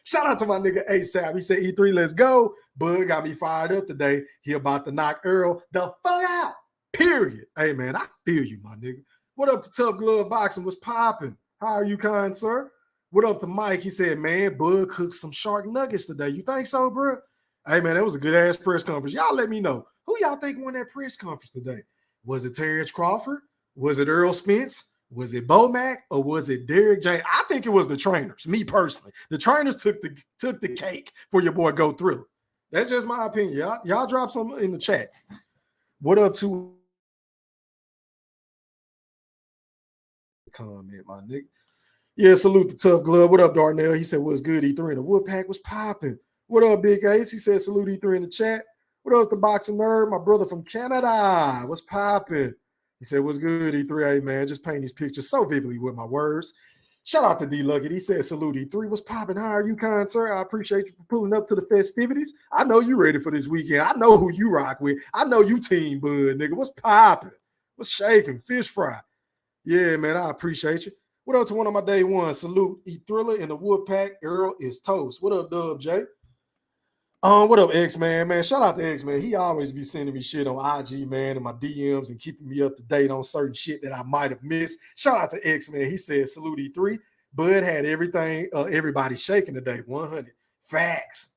Shout out to my nigga ASAP. He said, E3, let's go. Bud got me fired up today. He about to knock Errol the fuck out. Period. Hey, man, I feel you, my nigga. What up to Tough Glove Boxing? Was popping? How are you, kind sir? What up to Mike? He said, man, Bud cooked some shark nuggets today. You think so, bro? Hey, man, that was a good-ass press conference. Y'all let me know. Who y'all think won that press conference today? Was it Terence Crawford? Was it Errol Spence? Was it Bomac? Or was it Derrick James? I think it was the trainers, me personally. The trainers took the cake for your boy Go Thriller. That's just my opinion. Y'all drop some in the chat. What up to comment, my nigga? Yeah, salute the Tough Glove. What up, Darnell? He said, what's good? E3 and the Woodpack was popping. What up, Big Ace? He said, salute E3 in the chat. What up, the Boxing Nerd? My brother from Canada. What's popping? He said, what's good, E3? Hey, man, just paint these pictures so vividly with my words. Shout out to D Luggett. He said, salute E3. What's popping? How are you, kind sir? I appreciate you for pulling up to the festivities. I know you ready for this weekend. I know who you rock with. I know you Team Bud, nigga. What's popping? What's shaking? Fish fry. Yeah, man, I appreciate you. What up to one of my day one? Salute E-Thriller in the Woodpack. Errol is toast. What up, Dub J? What up, X-Man, man? Shout out to X-Man. He always be sending me shit on IG, man, and my DMs and keeping me up to date on certain shit that I might have missed. Shout out to X-Man. He said, salute E3. Bud had everything, everybody shaking today. 100. Facts.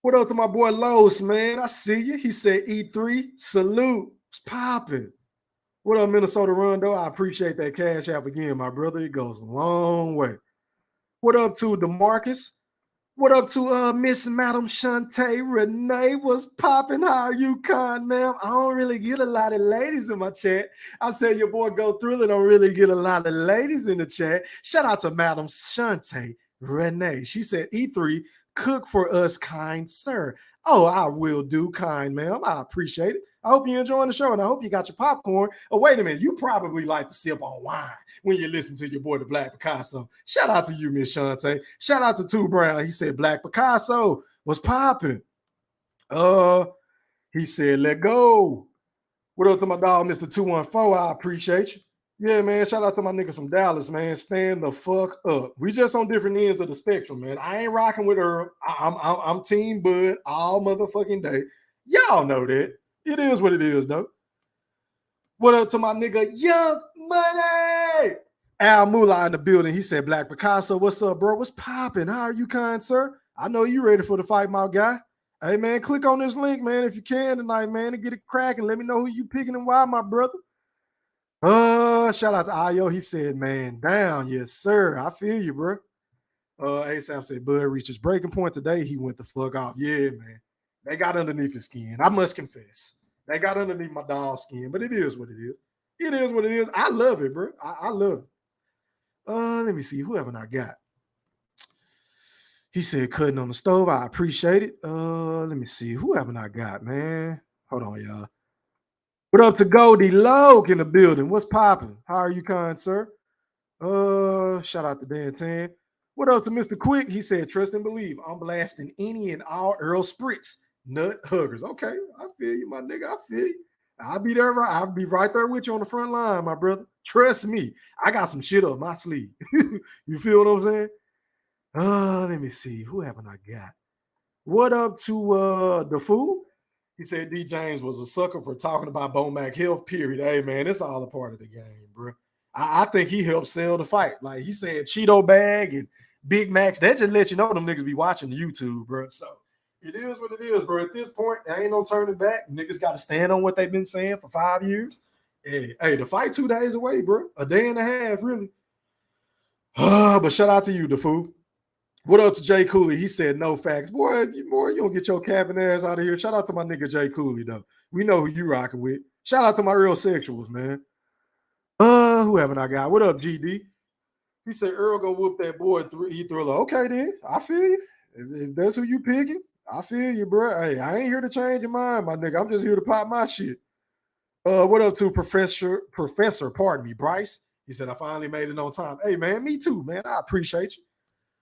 What up to my boy Los, man? I see you. He said, E3, salute. It's popping. What up, Minnesota Rondo? I appreciate that cash app again, my brother. It goes a long way. What up to DeMarcus? What up to Miss Madam Shantae Renee? What's popping? How are you, con, ma'am? I don't really get a lot of ladies in my chat. I said your boy Go Thriller don't really get a lot of ladies in the chat. Shout out to Madam Shantae Renee. She said, E3, cook for us, kind sir. Oh, I will do, kind ma'am. I appreciate it. I hope you're enjoying the show, and I hope you got your popcorn. Oh, wait a minute. You probably like to sip on wine when you listen to your boy, the Black Picasso. Shout out to you, Miss Shantae. Shout out to Two Brown. He said, Black Picasso was popping. He said, let go. What up to my dog, Mr. 214? I appreciate you. Yeah, man. Shout out to my niggas from Dallas, man. Stand the fuck up. We just on different ends of the spectrum, man. I ain't rocking with Earl. I'm Team Bud all motherfucking day. Y'all know that. It is what it is, though. What up to my nigga Young Money? Al Moolah in the building. He said, Black Picasso, what's up, bro? What's popping? How are you, kind sir? I know you ready for the fight, my guy. Hey, man, click on this link, man, if you can tonight, man, and get it cracking. Let me know who you picking and why, my brother. Shout out to Ayo. He said, man, down. Yes, sir. I feel you, bro. ASAP said, Bud reached his breaking point today. He went the fuck off. Yeah, man. They got underneath his skin. I must confess. They got underneath my dog's skin, but it is what it is. It is what it is. I love it, bro. I love it. Let me see. Who haven't I got? He said, cutting on the stove. I appreciate it. Let me see. Who haven't I got, man? Hold on, y'all. What up to Goldie Loke in the building? What's popping? How are you, kind sir? Shout out to Dan Tan. What up to Mr. Quick? He said, trust and believe. I'm blasting any and all Errol Spritz nut huggers. Okay, I feel you, my nigga. I feel you. I'll be there. I'll be right there with you on the front line, my brother. Trust me. I got some shit up my sleeve. You feel what I'm saying? Let me see. Who haven't I got? What up to the fool? He said D. James was a sucker for talking about Bomac Health, period. Hey, man, it's all a part of the game, bro. I think he helped sell the fight. Like he said, Cheeto Bag and Big Macs. That just let you know them niggas be watching the YouTube, bro. So it is what it is, bro. At this point, there ain't no turning back. Niggas got to stand on what they've been saying for 5 years. Hey, the fight 2 days away, bro. A day and a half, really. But shout out to you, the fool. What up to Jay Cooley? He said no facts. Boy, you don't get your capping ass out of here. Shout out to my nigga Jay Cooley, though. We know who you rocking with. Shout out to my real sexuals, man. Who haven't I got? What up, GD? He said Earl gonna whoop that boy. He Thriller. Okay, then. I feel you. If that's who you picking, I feel you, bro. Hey, I ain't here to change your mind, my nigga. I'm just here to pop my shit. What up to Professor, pardon me, Bryce? He said, I finally made it on time. Hey, man, me too, man. I appreciate you.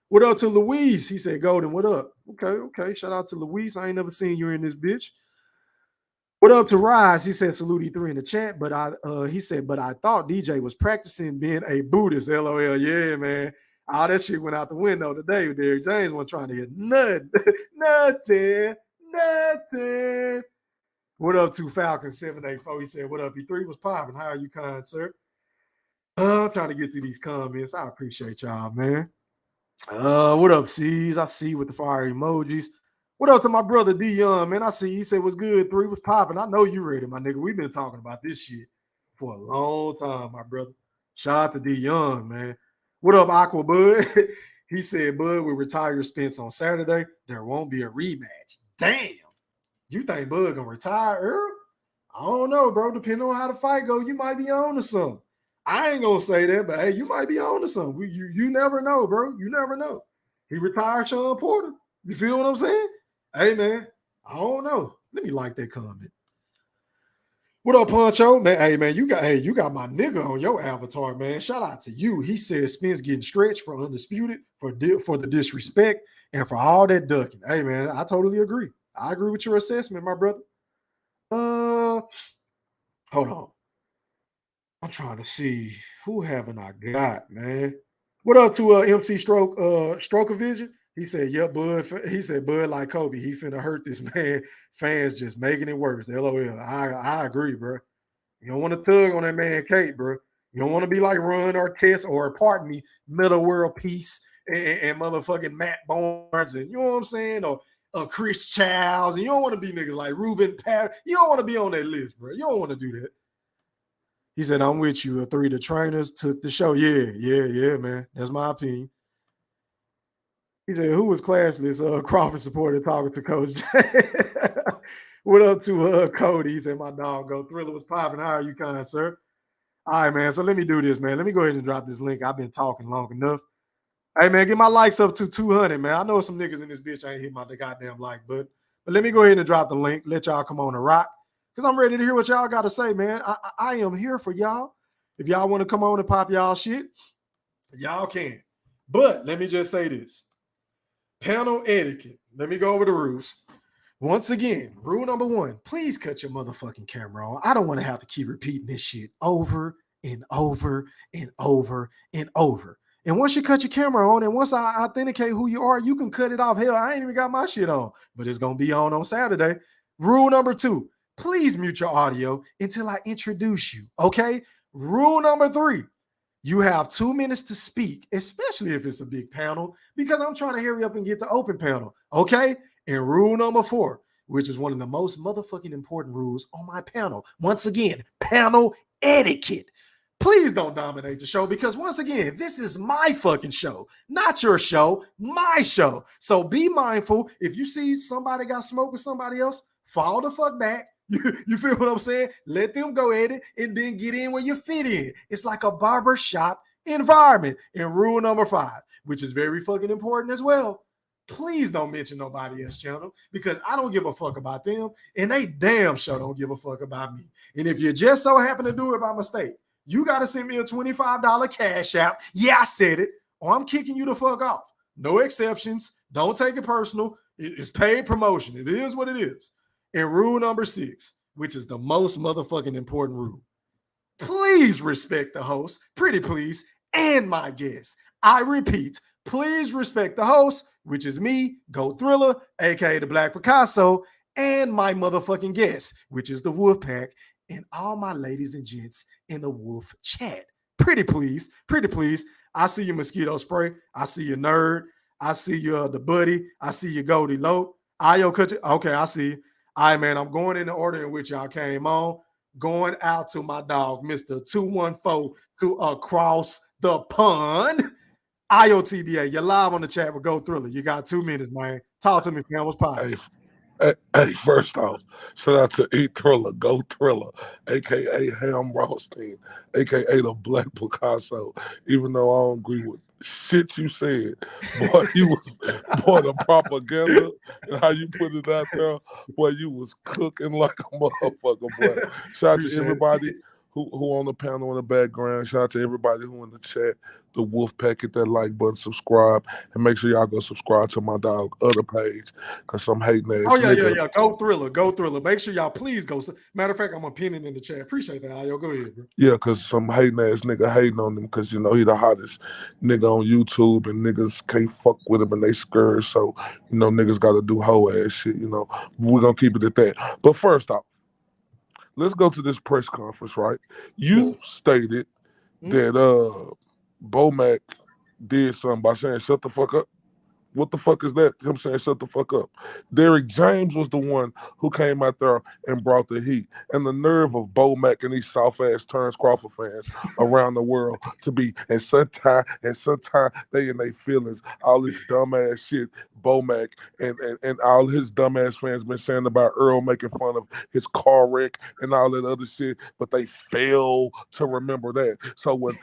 What up to Louise? He said, Golden, what up? Okay. Shout out to Louise. I ain't never seen you in this bitch. What up to Rise? He said, salute E3 in the chat, but he said, but I thought DJ was practicing being a Buddhist. LOL. Yeah, man. All that shit went out the window today with Derrick James. Wasn't trying to hear nothing. Nothing. What up to Falcon 784? He said, what up, E3? Was popping. How are you, kind sir? I'm trying to get to these comments. I appreciate y'all, man. What up, C's? I see with the fire emojis. What up to my brother D Young, man? I see he said what's good. 3 was popping. I know you ready, my nigga. We've been talking about this shit for a long time, my brother. Shout out to D Young, man. What up, Aqua Bud? He said Bud will retire Spence on Saturday. There won't be a rematch. Damn. You think Bud gonna retire Earl? I don't know, bro. Depending on how the fight go, you might be on to something. I ain't gonna say that, but hey, you might be on to something. You never know, bro. You never know. He retired Sean Porter. You feel what I'm saying? Hey, man, I don't know. Let me like that comment. What up, Poncho? Man, hey, man, you got my nigga on your avatar, man. Shout out to you. He said Spence getting stretched for Undisputed, for the disrespect, and for all that ducking. Hey, man, I totally agree. I agree with your assessment, my brother. Hold on. I'm trying to see who haven't I got, man. What up to MC Strokevision? He said, "Yeah, Bud." He said, "Bud like Kobe. He finna hurt this man. Fans just making it worse." LOL. I agree, bro. You don't want to tug on that man, Kate, bro. You don't want to be like Ron Artest or, pardon me, Middle World Peace and motherfucking Matt Barnes, and you know what I'm saying, or Chris Childs. And you don't want to be niggas like Ruben Pat. You don't want to be on that list, bro. You don't want to do that. He said, I'm with you. 3 the trainers took the show. Yeah, man. That's my opinion. He said, who was classless? Crawford supporter talking to Coach J. What up to Cody? He said, my dog go. Thriller was popping. How are you, kind sir? All right, man. So let me do this, man. Let me go ahead and drop this link. I've been talking long enough. Hey, man, get my likes up to 200, man. I know some niggas in this bitch ain't hit my goddamn like button. But let me go ahead and drop the link. Let y'all come on and rock. Because I'm ready to hear what y'all got to say, man. I am here for y'all. If y'all want to come on and pop y'all shit, y'all can. But let me just say this. Panel etiquette. Let me go over the rules. Once again, rule number 1, please cut your motherfucking camera on. I don't want to have to keep repeating this shit over and over and over and over. And once you cut your camera on, and once I authenticate who you are, you can cut it off. Hell, I ain't even got my shit on, but it's going to be on Saturday. Rule number 2, please mute your audio until I introduce you, okay? Rule number 3, you have 2 minutes to speak, especially if it's a big panel, because I'm trying to hurry up and get to open panel, okay? And rule number 4, which is one of the most motherfucking important rules on my panel. Once again, panel etiquette. Please don't dominate the show, because once again, this is my fucking show, not your show, my show. So be mindful. If you see somebody got smoke with somebody else, fall the fuck back. You feel what I'm saying? Let them go at it and then get in where you fit in. It's like a barbershop environment. And rule number 5, which is very fucking important as well, please don't mention nobody else's channel because I don't give a fuck about them and they damn sure don't give a fuck about me. And if you just so happen to do it by mistake, you got to send me a $25 cash app. Yeah, I said it. Or I'm kicking you the fuck off. No exceptions. Don't take it personal. It's paid promotion. It is what it is. And rule number 6, which is the most motherfucking important rule. Please respect the host, pretty please, and my guests. I repeat, please respect the host, which is me, Goat Thriller, aka the Black Picasso, and my motherfucking guest, which is the Wolf Pack, and all my ladies and gents in the Wolf chat. Pretty please, pretty please. I see you, Mosquito Spray. I see you, Nerd. I see you, the Buddy. I see you, Goldie Low. Okay, I see you. All right, man, I'm going in the order in which y'all came on. Going out to my dog, Mr. 214 to across the pond. IOTBA, you're live on the chat with Go Thriller. You got 2 minutes, man. Talk to me, fam. What's poppin'? Hey, first off, shout out to E Thriller, Go Thriller, aka Hamrothstein, aka the Black Picasso. Even though I don't agree with shit you said, boy, the propaganda and how you put it out there, boy, you was cooking like a motherfucker, boy. Shout out to everybody who on the panel in the background. Shout out to everybody who in the chat. The Wolf Pack, hit that like button, subscribe, and make sure y'all go subscribe to my dog other page, cause some hating ass. Oh yeah. Go Thriller. Make sure y'all please go. Matter of fact, I'm gonna pin it in the chat. Appreciate that, Ayo. Go ahead, bro. Yeah, cause some hating ass nigga hating on them, cause you know he the hottest nigga on YouTube, and niggas can't fuck with him and they scared. So you know niggas got to do hoe ass shit. You know we're gonna keep it at that. But first off, let's go to this press conference. Right, you stated that Bomac did something by saying shut the fuck up. What the fuck is that? Him saying shut the fuck up. Derrick James was the one who came out there and brought the heat. And the nerve of Bomac and these soft-ass Terence Crawford fans around the world to be, and sometimes they in their feelings. All this dumbass shit Bomac and all his dumbass fans been saying about Earl making fun of his car wreck and all that other shit, but they fail to remember that. So when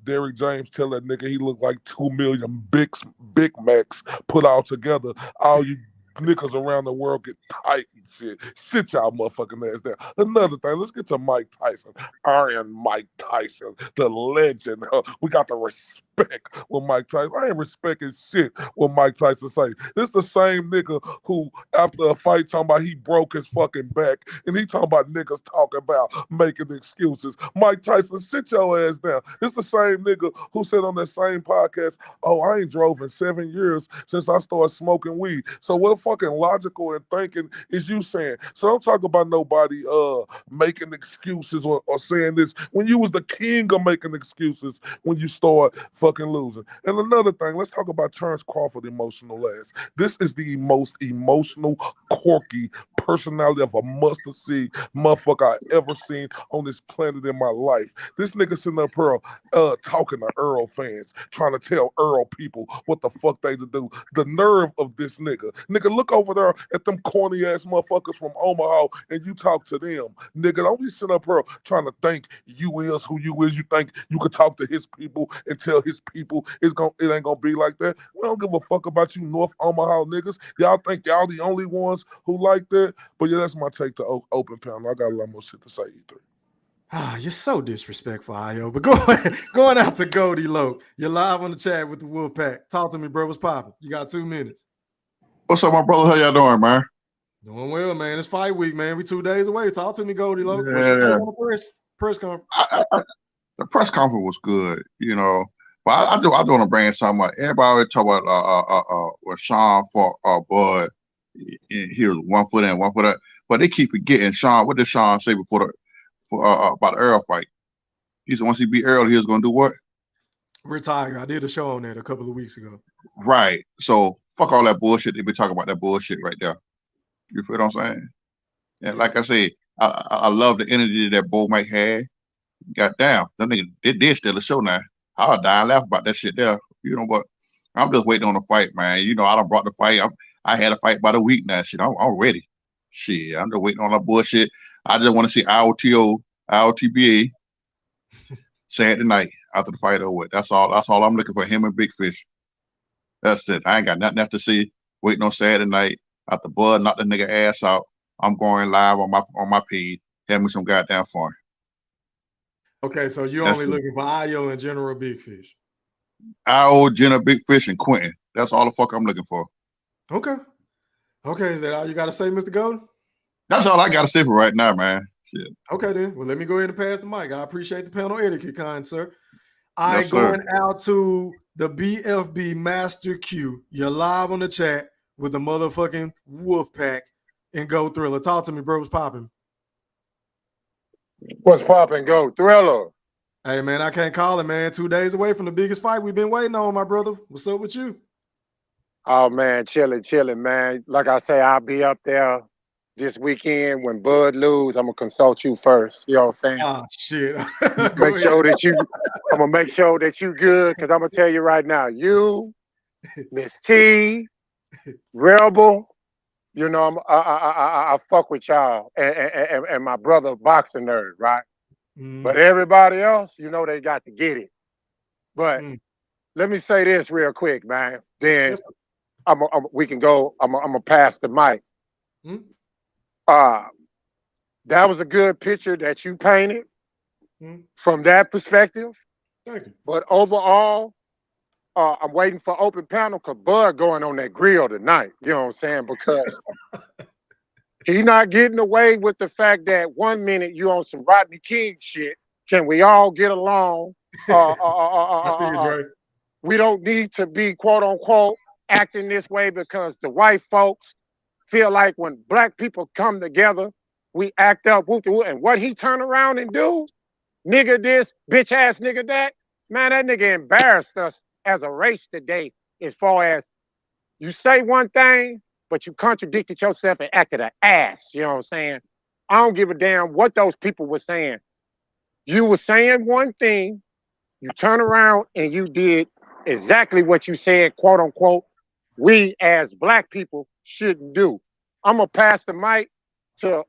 Derrick James tell that nigga he looked like 2 million Big Macs put all together, all you niggas around the world get tight and shit. Sit y'all motherfucking ass down. Another thing, let's get to Mike Tyson. Iron Mike Tyson, the legend. We got to respect what Mike Tyson. I ain't respecting shit what Mike Tyson say. This the same nigga who, after a fight, talking about he broke his fucking back, and he talking about niggas talking about making excuses. Mike Tyson, sit your ass down. It's the same nigga who said on that same podcast, oh, I ain't drove in 7 years since I started smoking weed. So what fucking logical and thinking is you saying? So don't talk about nobody making excuses or saying this when you was the king of making excuses when you start fucking losing. And another thing, let's talk about Terence Crawford emotional ass. This is the most emotional, quirky personality of a mustard seed motherfucker I ever seen on this planet in my life. This nigga sitting up here talking to Errol fans, trying to tell Errol people what the fuck they to do. The nerve of this nigga. Nigga, look over there at them corny ass motherfuckers from Omaha and you talk to them. Nigga, don't be sitting up here trying to think you is who you is. You think you could talk to his people and tell his people it ain't gonna be like that. We don't give a fuck about you North Omaha niggas. Y'all think y'all the only ones who like that? But yeah, that's my take to open panel. I got a lot more shit to say, E3. Ah, you're so disrespectful, Ayo. But going out to Goldie Low. You're live on the chat with the Wolf Pack. Talk to me, bro. What's poppin'? You got 2 minutes. What's up, my brother? How y'all doing, man? Doing well, man. It's fight week, man. We 2 days away. Talk to me, Goldie Low. Yeah. What's your take on the press conference? The press conference was good, you know. But I do want to bring something up. Everybody already talk about when Sean fought Bud. He was 1 foot in, 1 foot out. But they keep forgetting Sean. What did Sean say about the Earl fight? He said once he beat Earl, he was gonna do what? Retire. I did a show on that a couple of weeks ago. Right. So fuck all that bullshit. They be talking about that bullshit right there. You feel what I'm saying? And like I said, I love the energy that Bo Mike had. Goddamn, them niggas they did steal the show now. I'll die and laugh about that shit there. You know what? I'm just waiting on the fight, man. You know, I done brought the fight. I had a fight about a week now. Shit, I'm ready. Shit, I'm just waiting on that bullshit. I just want to see IOTBA Saturday night after the fight over. That's all I'm looking for. Him and Big Fish. That's it. I ain't got nothing else to see. Waiting on Saturday night. After Bud knock the nigga ass out, I'm going live on my page. Have me some goddamn fun. Okay, so you're That's only it. looking for Io and General Big Fish. Io, Jenna, Big Fish, and Quentin. That's all the fuck I'm looking for. Okay. Okay, is that all you got to say, Mr. Golden? That's all I got to say for right now, man. Shit. Okay, then. Well, let me go ahead and pass the mic. I appreciate the panel etiquette, kind sir. I Yes, sir. going out to the BFB Master Q. You're live on the chat with the motherfucking Wolf Pack and Go Thriller. Talk to me, bro. What's popping? What's popping? Go Thriller. Hey, man, I can't call it, man. 2 days away from the biggest fight we've been waiting on, my brother. What's up with you? Oh man, chilling, man. Like I say, I'll be up there this weekend when Bud lose. I'm gonna consult you first. You know what I'm saying? Ah, shit. Make sure that you. I'm gonna make sure that you good, because I'm gonna tell you right now, you, Miss T, Rebel. You know, I fuck with y'all and my brother boxing nerd, right? But everybody else, you know, they got to get it. But let me say this real quick, man. Then we can go. I'm gonna pass the mic. That was a good picture that you painted from that perspective. Thank you. But overall, I'm waiting for open panel because Bud going on that grill tonight. You know what I'm saying? Because he not getting away with the fact that 1 minute you on some Rodney King shit. Can we all get along? I see you, Dre. We don't need to be quote unquote acting this way because the white folks feel like when black people come together, we act up. And what he turn around and do, nigga this, bitch ass nigga that, man, that nigga embarrassed us as a race today. As far as you say one thing, but you contradicted yourself and acted an ass. You know what I'm saying? I don't give a damn what those people were saying. You were saying one thing, you turn around and you did exactly what you said, quote unquote, we as black people shouldn't do. I'm gonna pass the mic to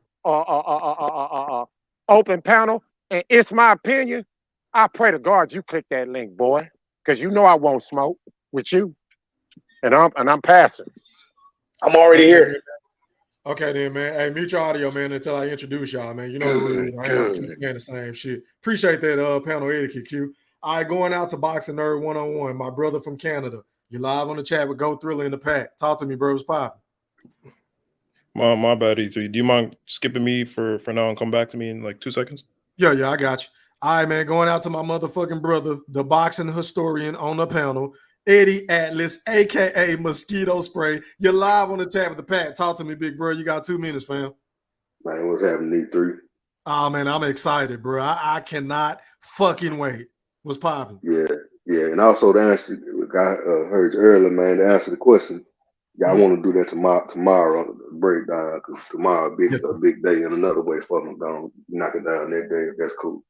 open panel, and it's my opinion. I pray to God you click that link, boy, because you know I won't smoke with you, and I'm passing. I'm already here. Okay, then, man. Hey, mute your audio, man, until I introduce y'all, man. You know the rules. I ain't gonna keep saying the same shit. Appreciate that panel etiquette, Q. All right, going out to Boxing Nerd 101, my brother from Canada. You're live on the chat with Go Thriller in the pack. Talk to me, bro. What's poppin'? My bad, E3. Do you mind skipping me for now and come back to me in like 2 seconds? Yeah, I got you. All right, man. Going out to my motherfucking brother, the boxing historian on the panel, Eddie Atlas, aka Mosquito Spray. You're live on the chat with the pack. Talk to me, big bro. You got 2 minutes, fam. Man, what's happening, E3? Oh, man, I'm excited, bro. I cannot fucking wait. What's popping? Yeah. And also to answer, I heard you earlier, man, to answer the question, y'all want to do that tomorrow breakdown, because tomorrow a big day in another way for them. Don't knock it down that day. That's cool.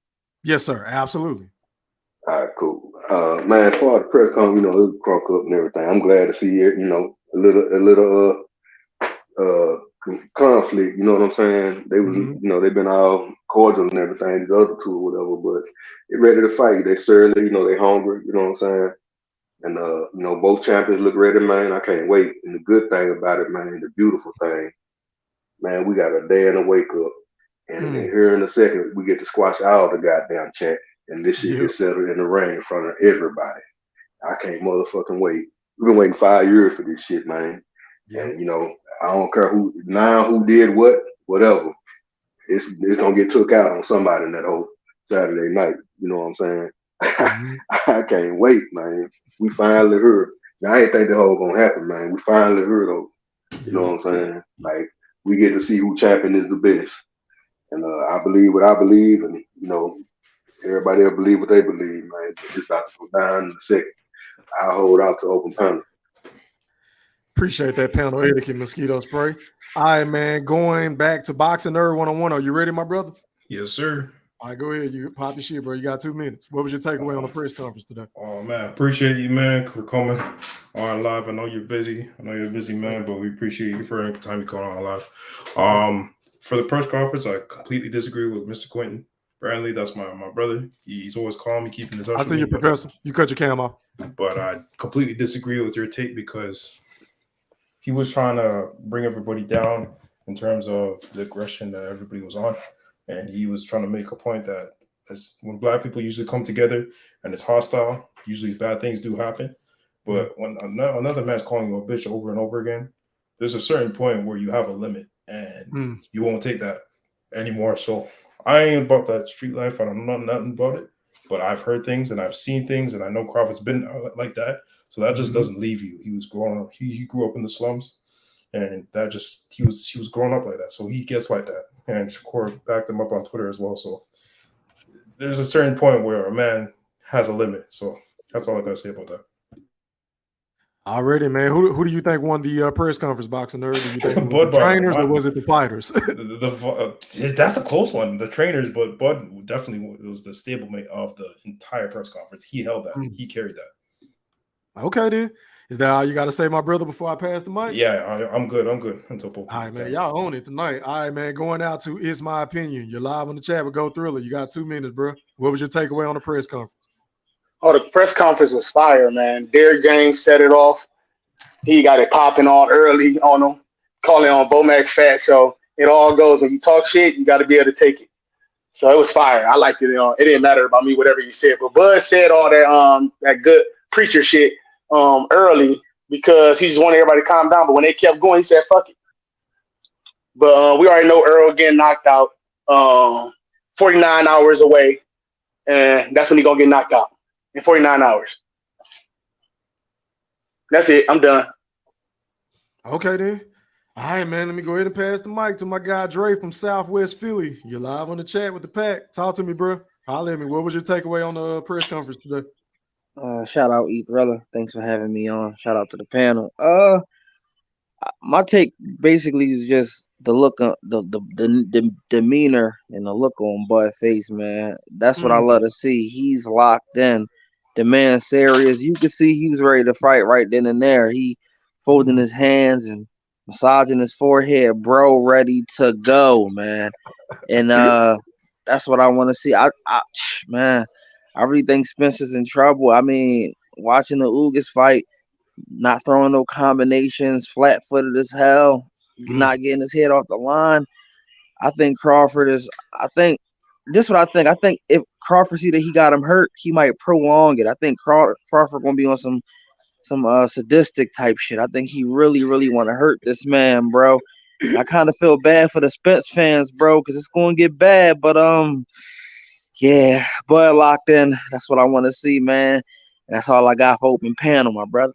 Yes, sir. Absolutely. All right, cool. Man, as far as the press conference, you know, it was crunk up and everything. I'm glad to see it, you know, a little conflict, you know what I'm saying? They was, you know, they've been all cordial and everything, the other two or whatever, but they ready to fight. They surly, you know, they hungry, you know what I'm saying? And you know, both champions look ready, man. I can't wait. And the good thing about it, man, the beautiful thing, man, we got a day and a wake up. And here in a second, we get to squash all the goddamn chat. And this shit gets settled in the ring in front of everybody. I can't motherfucking wait. We've been waiting 5 years for this shit, man. And you know, I don't care who did what, whatever. It's gonna get took out on somebody in that whole Saturday night. You know what I'm saying? I can't wait, man. We finally heard. Now, I ain't think the whole gonna happen, man. We finally heard though. You know what I'm saying? Like, we get to see who champion is the best. And I believe what I believe, and you know, everybody else believe what they believe, man. It's about to go down in a second. I'll hold out to open panel. Appreciate that panel etiquette, Mosquito Spray. All right, man. Going back to Boxing Nerd 101. Are you ready, my brother? Yes, sir. All right, go ahead. You pop your shit, bro. You got 2 minutes. What was your takeaway on the press conference today? Oh, man. Appreciate you, man, for coming on live. I know you're busy. Man, but we appreciate you for the time you call on live. For the press conference, I completely disagree with Mr. Quentin. Bradley, that's my brother. He's always calm. He keeping in touch I with see me. you, Professor. You cut your cam off. But I completely disagree with your take because he was trying to bring everybody down in terms of the aggression that everybody was on. And he was trying to make a point that when Black people usually come together and it's hostile, usually bad things do happen. But when another man's calling you a bitch over and over again, there's a certain point where you have a limit and you won't take that anymore. So I ain't about that street life. I don't know nothing about it. But I've heard things and I've seen things, and I know Crawford's been like that. So that just doesn't leave you. He was growing up. He grew up in the slums, and that just he was growing up like that. So he gets like that. And Shakur backed him up on Twitter as well. So there's a certain point where a man has a limit. So that's all I gotta say about that. Already, man. Who do you think won the press conference, boxing nerd? Do you think it was Bud the trainers or was it the fighters? That's a close one. The trainers, but Bud definitely was the stablemate of the entire press conference. He held that. He carried that. Okay, then. Is that all you got to say, my brother, before I pass the mic? Yeah, I'm good. I'm good until Pope. All right, man. Y'all own it tonight. All right, man. Going out to It's My Opinion. You're live on the chat with Go Thriller. You got 2 minutes, bro. What was your takeaway on the press conference? Oh, the press conference was fire, man. Derrick James set it off. He got it popping on early on him, calling on Bomac fat. So it all goes. When you talk shit, you got to be able to take it. So it was fire. I liked it. It didn't matter about me, whatever you said. But Bud said all that good preacher shit early because he just wanted everybody to calm down. But when they kept going, he said, fuck it. But we already know Errol getting knocked out 49 hours away. And that's when he's going to get knocked out in 49 hours. That's it. I'm done. Okay, then. All right, man. Let me go ahead and pass the mic to my guy Dre from Southwest Philly. You're live on the chat with the pack. Talk to me, bro. Holler at me. What was your takeaway on the press conference today? Shout out E Thriller. Thanks for having me on. Shout out to the panel. My take basically is just the look, the demeanor and the look on Bud's face, man. That's what I love to see. He's locked in. The man's serious. You could see he was ready to fight right then and there. He folding his hands and massaging his forehead, bro, ready to go, man. And that's what I want to see. I really think Spencer's in trouble. I mean, watching the Ugas fight, not throwing no combinations, flat-footed as hell, not getting his head off the line. I think Crawford is. This is what I think. I think if Crawford see that he got him hurt, he might prolong it. I think Crawford gonna be on some sadistic type shit. I think he really want to hurt this man, bro. And I kind of feel bad for the Spence fans, bro, because it's gonna get bad. But yeah, Bud locked in. That's what I want to see, man. And that's all I got for open panel, my brother.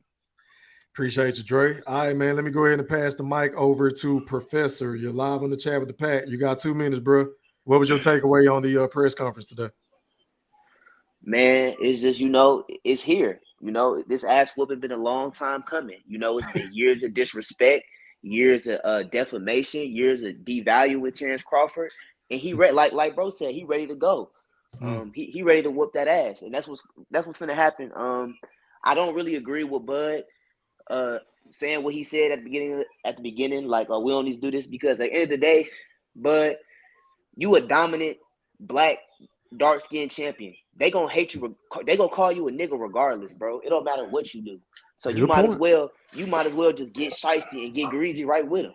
Appreciate you, Dre. All right, man. Let me go ahead and pass the mic over to Professor. You're live on the chat with the pack. You got 2 minutes, bro. What was your takeaway on the press conference today? Man, it's just, it's here. This ass whooping been a long time coming. It's been years of disrespect, years of defamation, years of devaluing Terence Crawford. And he like bro said, he ready to go. He ready to whoop that ass. And that's what's gonna happen. I don't really agree with Bud saying what he said at the beginning, like, we don't need to do this, because at the end of the day, Bud, you a dominant black dark-skinned champion. They gonna hate you. They gonna call you a nigga regardless, bro. It don't matter what you do. So you might as well just get shiesty and get greasy right with him.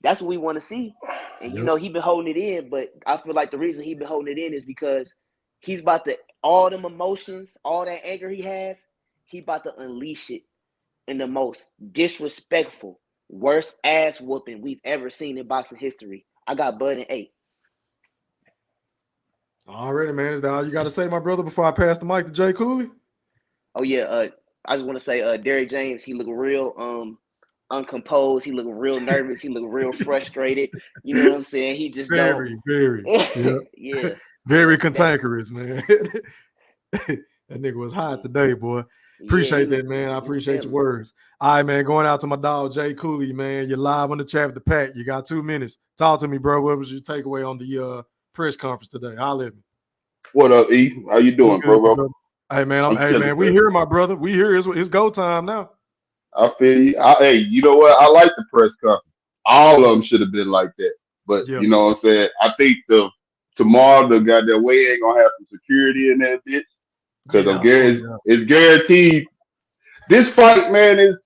That's what we want to see. And he been holding it in, but I feel like the reason he been holding it in is because he's about to, all them emotions, all that anger he has, he about to unleash it in the most disrespectful, worst ass whooping we've ever seen in boxing history. I got Bud in 8. Already, man. Is that all you got to say, my brother, before I pass the mic to Jay Cooley? Oh, yeah. I just want to say, Derrick James, he look real uncomposed. He look real nervous. He look real frustrated. You know what I'm saying? He just very, yeah. Very cantankerous, man. That nigga was hot today, boy. Appreciate that, man. I appreciate your words. All right, man. Going out to my dog, Jay Cooley, man. You're live on the chat with the pack. You got 2 minutes. Talk to me, bro. What was your takeaway on the press conference today? I'll let me. What up, E? How you doing, bro? Hey, man. Hey, man. We here, my brother. We here. It's go time now. I feel you. Hey, you know what? I like the press conference. All of them should have been like that. But you know what I'm saying? I think the tomorrow the goddamn way ain't gonna have some security in that bitch. Because it's guaranteed. This fight, man, is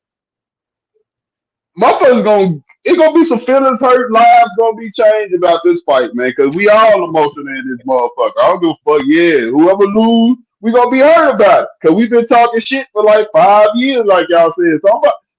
motherfuckers it's gonna be some feelings hurt, lives gonna be changed about this fight, man. Cause we all emotional in this motherfucker. I don't give a fuck. Yeah, whoever lose, we gonna be hurt about it. Cause we've been talking shit for like 5 years, like y'all said.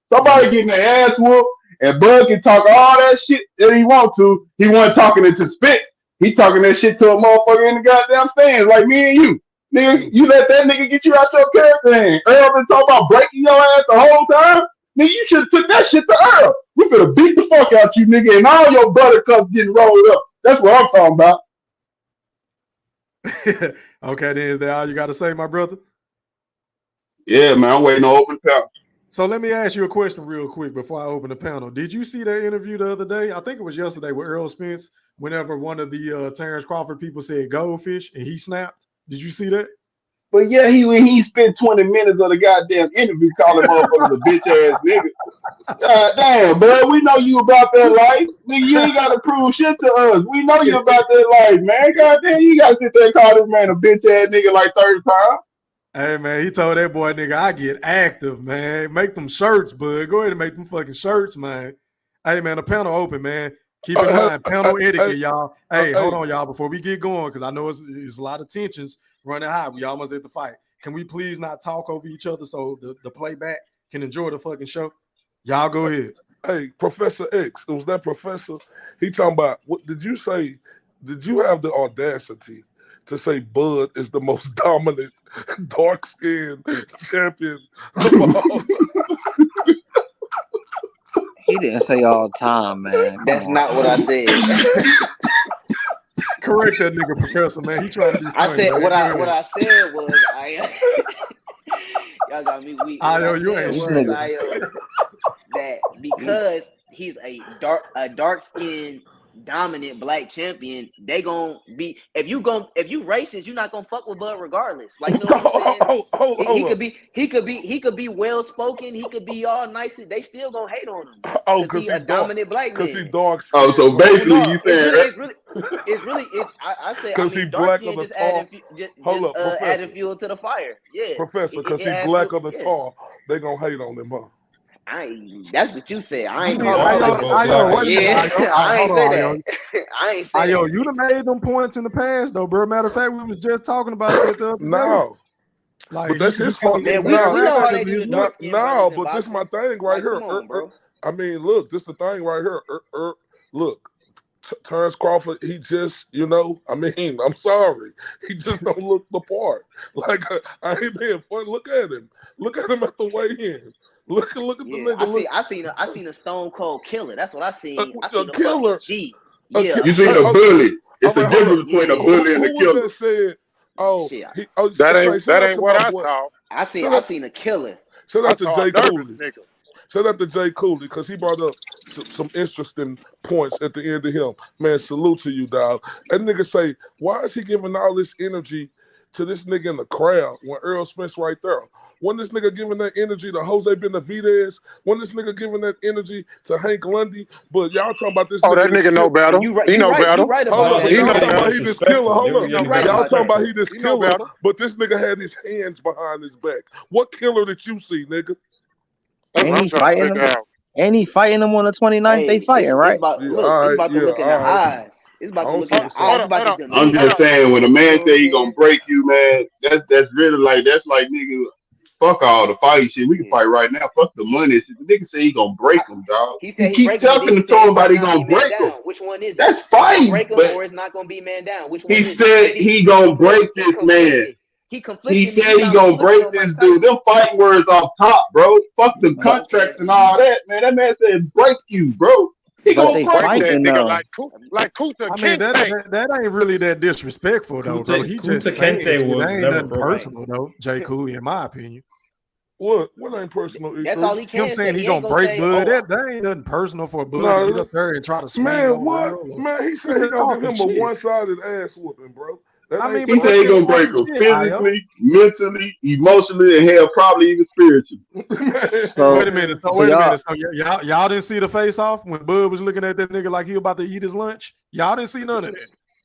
Somebody getting their ass whooped, and Bud can talk all that shit that he want to. He wasn't talking it to Spence. He talking that shit to a motherfucker in the goddamn stands, like me and you. Nigga, you let that nigga get you out your character. And Earl been talking about breaking your ass the whole time. Nigga, you should have took that shit to Earl. We finna beat the fuck out you, nigga, and all your buttercups getting rolled up. That's what I'm talking about. Okay, then is that all you got to say, my brother? Yeah, man, I'm waiting on open panel. So let me ask you a question real quick before I open the panel. Did you see that interview the other day? I think it was yesterday with Errol Spence. Whenever one of the Terence Crawford people said goldfish and he snapped. Did you see that? But yeah, he spent 20 minutes of the goddamn interview calling motherfuckers a bitch ass nigga. God damn, bro, we know you about that life. Nigga, you ain't gotta prove shit to us. We know you about that life, man. God damn, you gotta sit there and call this man a bitch ass nigga like 30 times. Hey man, he told that boy nigga, I get active, man. Make them shirts, bud. Go ahead and make them fucking shirts, man. Hey man, the panel open, man. Keep in mind, panel etiquette, y'all. Hey, hold on, y'all, before we get going, because I know it's a lot of tensions running high. We almost at the fight. Can we please not talk over each other so the playback can enjoy the fucking show? Y'all go ahead. Hey, Professor X, it was that professor. He talking about, what did you say? Did you have the audacity to say Bud is the most dominant dark-skinned champion of all time? He didn't say all time, man. That's not what I said. Correct that nigga, Professor, man. He trying to be funny. I said man. what I said was y'all got me weak. You ain't shit. That because he's a dark-skinned dominant black champion, they gonna be if you racist, you're not gonna fuck with Bud regardless. Like, you know what I'm saying? He could be well spoken, he could be all nice. They still gonna hate on him. Because he's a dominant black man. Because he dark. Oh, so basically you saying I said because he black of the tar. Adding fuel to the fire. Yeah, Professor, because he black of the tar, they gonna hate on him, huh? That's what you said. I ain't say that. You done made them points in the past, though, bro. Matter of fact, we was just talking about that the other day. No. Like, but that's his fault. Man, we know how they do the dark skin. No, but this is my thing right here. On, bro. I mean, look, this is the thing right here. Look, Terence Crawford, he just, I mean, I'm sorry. He just don't look the part. Like, I ain't being funny. Look at him. Look at him at the weigh-in. Look at the nigga. I seen a Stone Cold Killer. That's what I seen. I seen a killer. G. Yeah. You seen a bully. It's the difference between a bully and a killer. That said, that ain't what I saw. I seen a killer. Shout out to Jay Cooley. Shout out to Jay Cooley because he brought up some interesting points at the end of him. Man, salute to you, dog. That nigga say, why is he giving all this energy to this nigga in the crowd when Errol Spence right there? When this nigga giving that energy to Jose Benavidez, when this nigga giving that energy to Hank Lundy, but y'all talking about this. Oh, that nigga know better. He know better. He know better. He this killer. Hold up. Y'all talking about he this He know killer, better. but this nigga had his hands behind his back. What killer did you see, nigga? Ain't he fighting him? Ain't he fighting him on the 29th? They fighting, right? It's about to look in the eyes. It's about to look in the eyes. I'm just saying, when a man say he gonna break you, man, that's really like, that's like, nigga, fuck all the fight shit. We can fight right now. Fuck the money shit. The nigga say he gonna break him, dog. He said keep talking to somebody gonna break him. Which one is it? That's fine. Break him or it's not gonna be man down. Which one He is it? said he gonna break this man. He said he gonna break this dude. Them fighting words off top, bro. Fuck the contracts and all that, man. That man said break you, bro. He gonna break that nigga like Kuta. I mean, that ain't really that disrespectful, though, bro. He just saying it ain't nothing personal, though. Jay Cooley, in my opinion. What ain't personal? That's all he can. Him saying he gonna break Bud, that ain't nothing personal for Bud to get up there and try to swing. Man, what? Man, he said he gonna give him a one-sided ass whooping, bro. He said he gonna break him physically, mentally, emotionally, and hell, probably even spiritually. So wait a minute. So y'all didn't see the face off when Bud was looking at that nigga like he about to eat his lunch. Y'all didn't see none of that.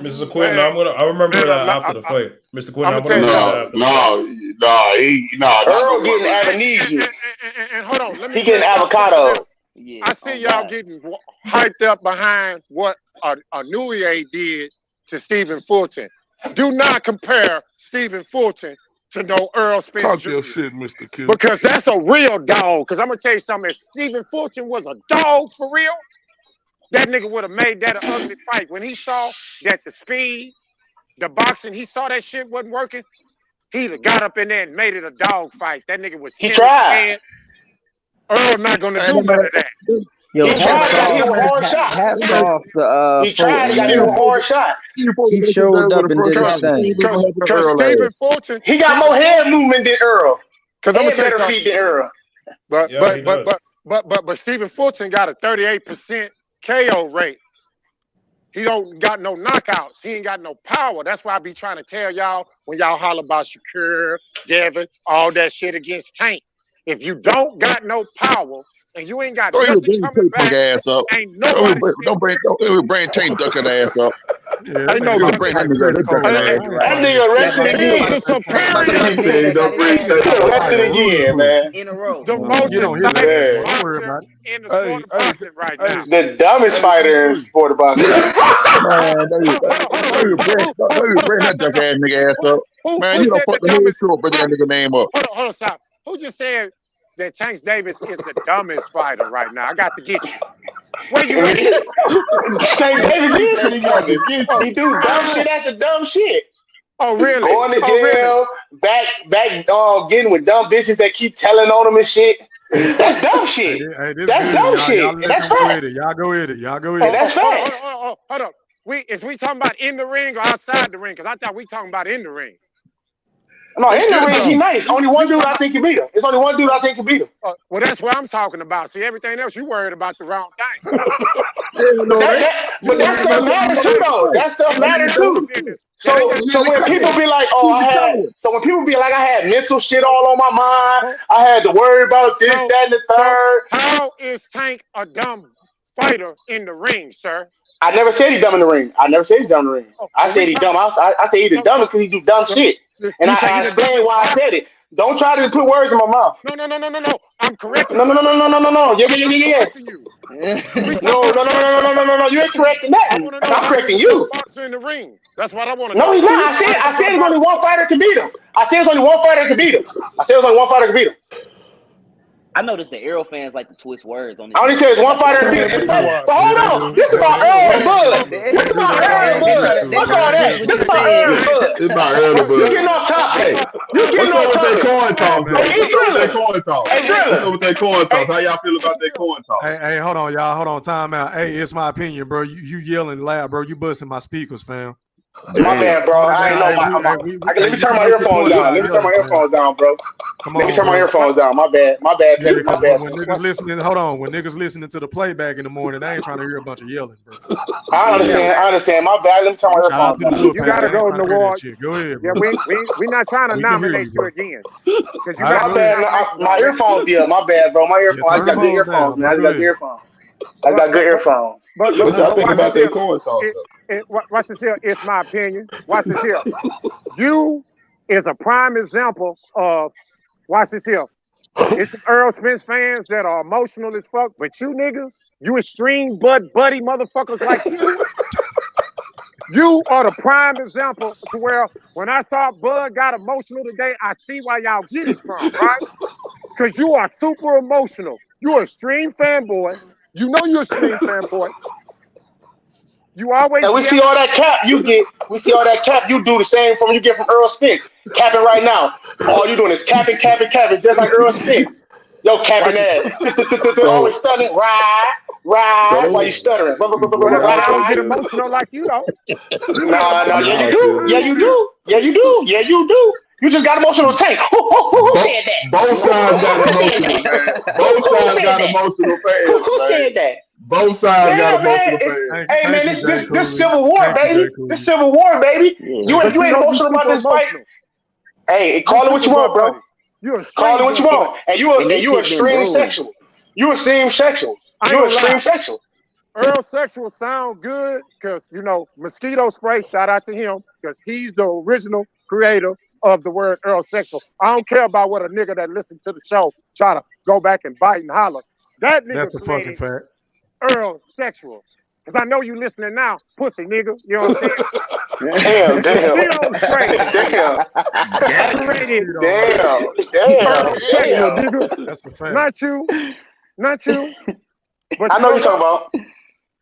Mr. Quinn, I remember that after the fight. Mr. Quinn, I'm gonna take that after the fight. Earl getting amnesia. And hold on, let me He getting avocado. I see y'all getting hyped up behind what Anuye did to Stephen Fulton. Do not compare Stephen Fulton to no Errol Spence Talk Jr. your shit, Mr. Q. Because that's a real dog. Because I'm gonna tell you something. If Stephen Fulton was a dog for real, that nigga would have made that an ugly fight. When he saw that the speed, the boxing, he saw that shit wasn't working, he'd have got up in there and made it a dog fight. That nigga was He tried. Earl not gonna do none of that. Yo, He tried. Got hit with hard shots. hats off to He tried. He got hit with hard shots. He showed up and did his thing. Because Stephen Fulton, He got more head movement than Earl. Because I'm And gonna tell you better feet than Earl. But Stephen Fulton got a 38% KO rate. He don't got no knockouts. He ain't got no power. That's why I be trying to tell y'all when y'all holler about Shakur, Devin, all that shit against Tank. If you don't got no power and you ain't got nothing coming back, ass up. ain't nobody. Don't bring Tank ducking ass up. Ain't nobody. Bring that nigga arrested again. Arrested again, man. In a row. The most exciting boxer in the sport of boxing right now. The dumbest fighter in sport of boxing. Bring that duck ass nigga ass up. Man, you don't fuck the head short, bring that nigga name up. Hold on, stop. Who just said that Tank Davis is the dumbest fighter right now? I got to get you. Where you at? Tank Davis is the dumbest. He do dumb shit after dumb shit. Oh, really? Going to jail, back, getting with dumb bitches that keep telling on him and shit. That's dumb shit. That's dumb shit. That's facts. Y'all go with it. Y'all go with it. That's facts. Hold up. Is we talking about in the ring or outside the ring? Because I thought we talking about in the ring. No, in the ring, he nice. Only one dude I think can beat him. It's only one dude I think can beat him. Well, that's what I'm talking about. See, everything else you worried about the wrong thing. But that stuff matter too, though. That stuff matter too. So when people be like, I had mental shit all on my mind. I had to worry about this, that, and the third. How is Tank a dumb fighter in the ring, sir? I never said he's dumb in the ring. I said he's dumb. I say he's the dumbest because he do dumb shit. And I explained why I said it. Don't try to put words in my mouth. No. I'm correct. No. Yes. No. You ain't correcting nothing. I'm correcting you. In the ring. That's what I want to know. No, he's not. I said there's only one fighter can beat him. I said there's only one fighter can beat him. I noticed the Errol fans like to twist words on this. I only said there's one fighter can beat him. But hold on. This is about Earl and Bud. This is about Earl and Bud. Fuck all that. This is about Earl and Bud. It's about Earl and Bud. You getting off topic. Hey, Driller. With that coin toss. How y'all feel about that coin toss? Hey, hold on, y'all. Hold on. Time out. Hey, it's my opinion, bro. You yelling loud, bro. You busting my speakers, fam. My bad, bro. I ain't know let me turn my earphones down. Bro. Let me turn my earphones down. My bad. My bad. When niggas listening, hold on. When niggas listening to the playback in the morning, they ain't trying to hear a bunch of yelling, bro. I understand. My bad. Let me turn my earphones down. You gotta go in the award. Go ahead, bro. Yeah, we not trying to nominate you again. My bad. My earphones, my bad, bro. My earphones. I just got good earphones, man. I just got good earphones. But what y'all think about that coin toss? Watch this here. It's my opinion. Watch this here. You is a prime example of. Watch this here. It's some Errol Spence fans that are emotional as fuck, but you niggas, you extreme buddy motherfuckers like you. You are the prime example to where when I saw Bud got emotional today, I see why y'all get it from, right? Because you are super emotional. You're a extreme fanboy. You know you're a extreme fanboy. You always and we see all that cap you get. We see all that cap you do the same from you get from Errol Spence. Capping right now. All you doing is capping, just like Errol Spence. Yo, capping ass. Always stuttering. Ride. Why you stuttering? I don't get emotional like you though. No. Yeah, you do. You just got emotional Tank. Who said that? Both sides got emotional. Both sides got emotional fans. Who said that? Both sides got emotional fans. Hey man, this Civil War, baby. This Civil War, baby. You ain't emotional about this fight. Hey, call it what you want, bro. Call it what you want. And you extreme sexual. You extreme sexual. Earl Sexual sound good because mosquito spray. Shout out to him because he's the original creator of the word Earl Sexual. I don't care about what a nigga that listens to the show try to go back and bite and holler. That nigga that's a fucking fact. Earl Sexual. Because I know you listening now, pussy nigga. You know what I'm saying? Damn. That's a fact. Not you. But I know what you're talking about.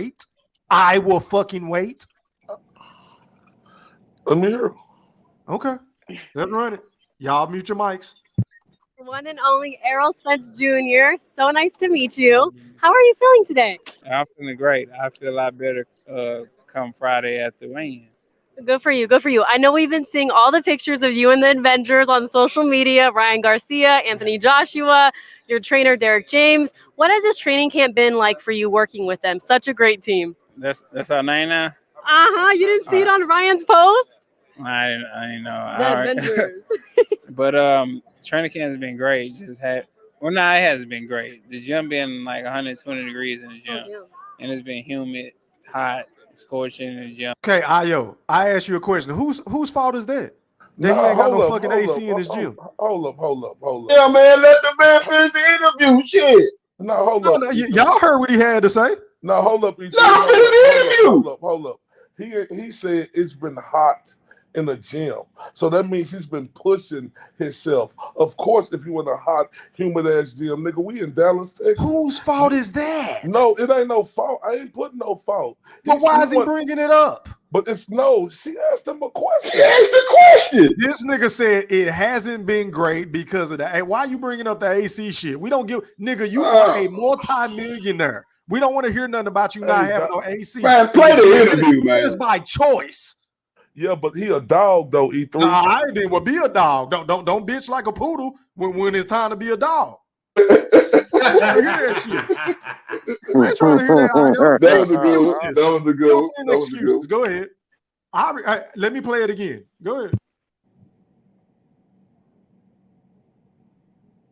great. I will fucking wait. Let me hear. Okay. Let's run it. Y'all mute your mics. One and only Errol Spence Jr. So nice to meet you. How are you feeling today? I'm feeling great. I feel a lot better come Friday after win. Good for you. Good for you. I know we've been seeing all the pictures of you and the Avengers on social media. Ryan Garcia, Anthony Joshua, your trainer Derek James. What has this training camp been like for you working with them? Such a great team. That's our name now. You didn't see it on Ryan's post? I didn't know. The All right. Avengers. But training camp has been great. It hasn't been great. The gym been like 120 degrees in the gym, and it's been humid, hot, scorching in the gym. Okay, Ayo, I asked you a question. Whose fault is that? That he ain't got no fucking AC in his gym. Hold up. Yeah, man, let the man finish the interview. Shit. No, hold No, up. no, y'all heard what he had to say. No, hold up. Hold up. He said it's been hot in the gym. So that means he's been pushing himself. Of course, if you in a hot, humid ass gym, nigga, we in Dallas, Texas. Whose fault is that? No, it ain't no fault. I ain't putting no fault. But why is he bringing it up? But she asked him a question. She asked a question. This nigga said it hasn't been great because of that. Hey, why you bringing up the AC shit? We don't give, nigga, you are a multi-millionaire. We don't want to hear nothing about you not having no AC. Man, play the interview, man. It's by choice. Yeah, but he a dog though, E3. Nah, I ain't been. Well, be a dog. Don't bitch like a poodle when it's time to be a dog. I ain't trying to hear that shit. I ain't trying to hear that. That was a good one. That was a good one. Excuses. Go ahead. Let me play it again. Go ahead.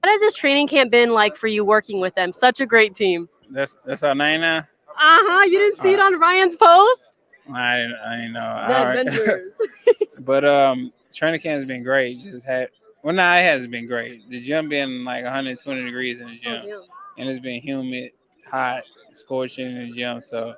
What has this training camp been like for you working with them? Such a great team. That's our name now. You didn't see it on Ryan's post? I didn't know. The All right. Avengers. But training camp has been great. It hasn't been great. The gym been like 120 degrees in the gym, and it's been humid, hot, scorching in the gym. So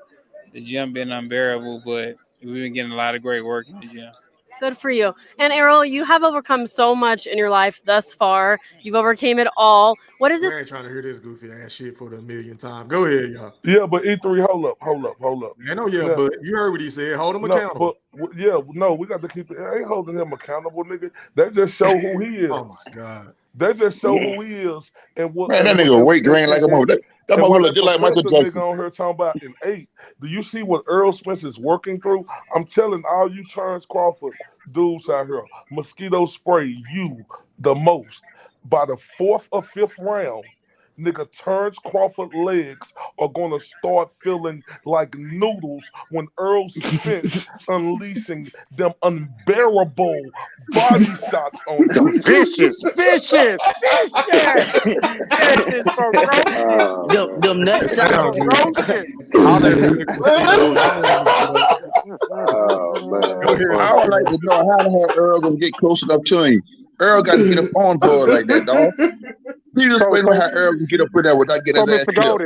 the gym been unbearable, but we've been getting a lot of great work in the gym. Good for you. And Errol, you have overcome so much in your life thus far. You've overcame it all. What is it? I ain't trying to hear this goofy ass shit for the 1,000,000th time. Go ahead, y'all. Yeah, but E3, hold up. I know, but you heard what he said. Hold him accountable. But we got to keep it. I ain't holding him accountable, nigga. That just show who he is. Oh my God. That just show who he is and what. Man, that nigga weight drain like a mother. That motherfucker just like Michael Jackson. Nigga on here talking about in 8. Do you see what Errol Spence is working through? I'm telling all you Terence Crawford dudes out here, mosquito spray you the most. By the 4th or 5th round, nigga, Terence Crawford legs are gonna start feeling like noodles when Errol Spence unleashing them unbearable body shots on you. Vicious for Them nuts sound roasted. I would like to know how the hell Earl gonna get close enough to him. Earl got to get up on board like that, dog. He just wait for how Earl can get up in there without getting his ass killed.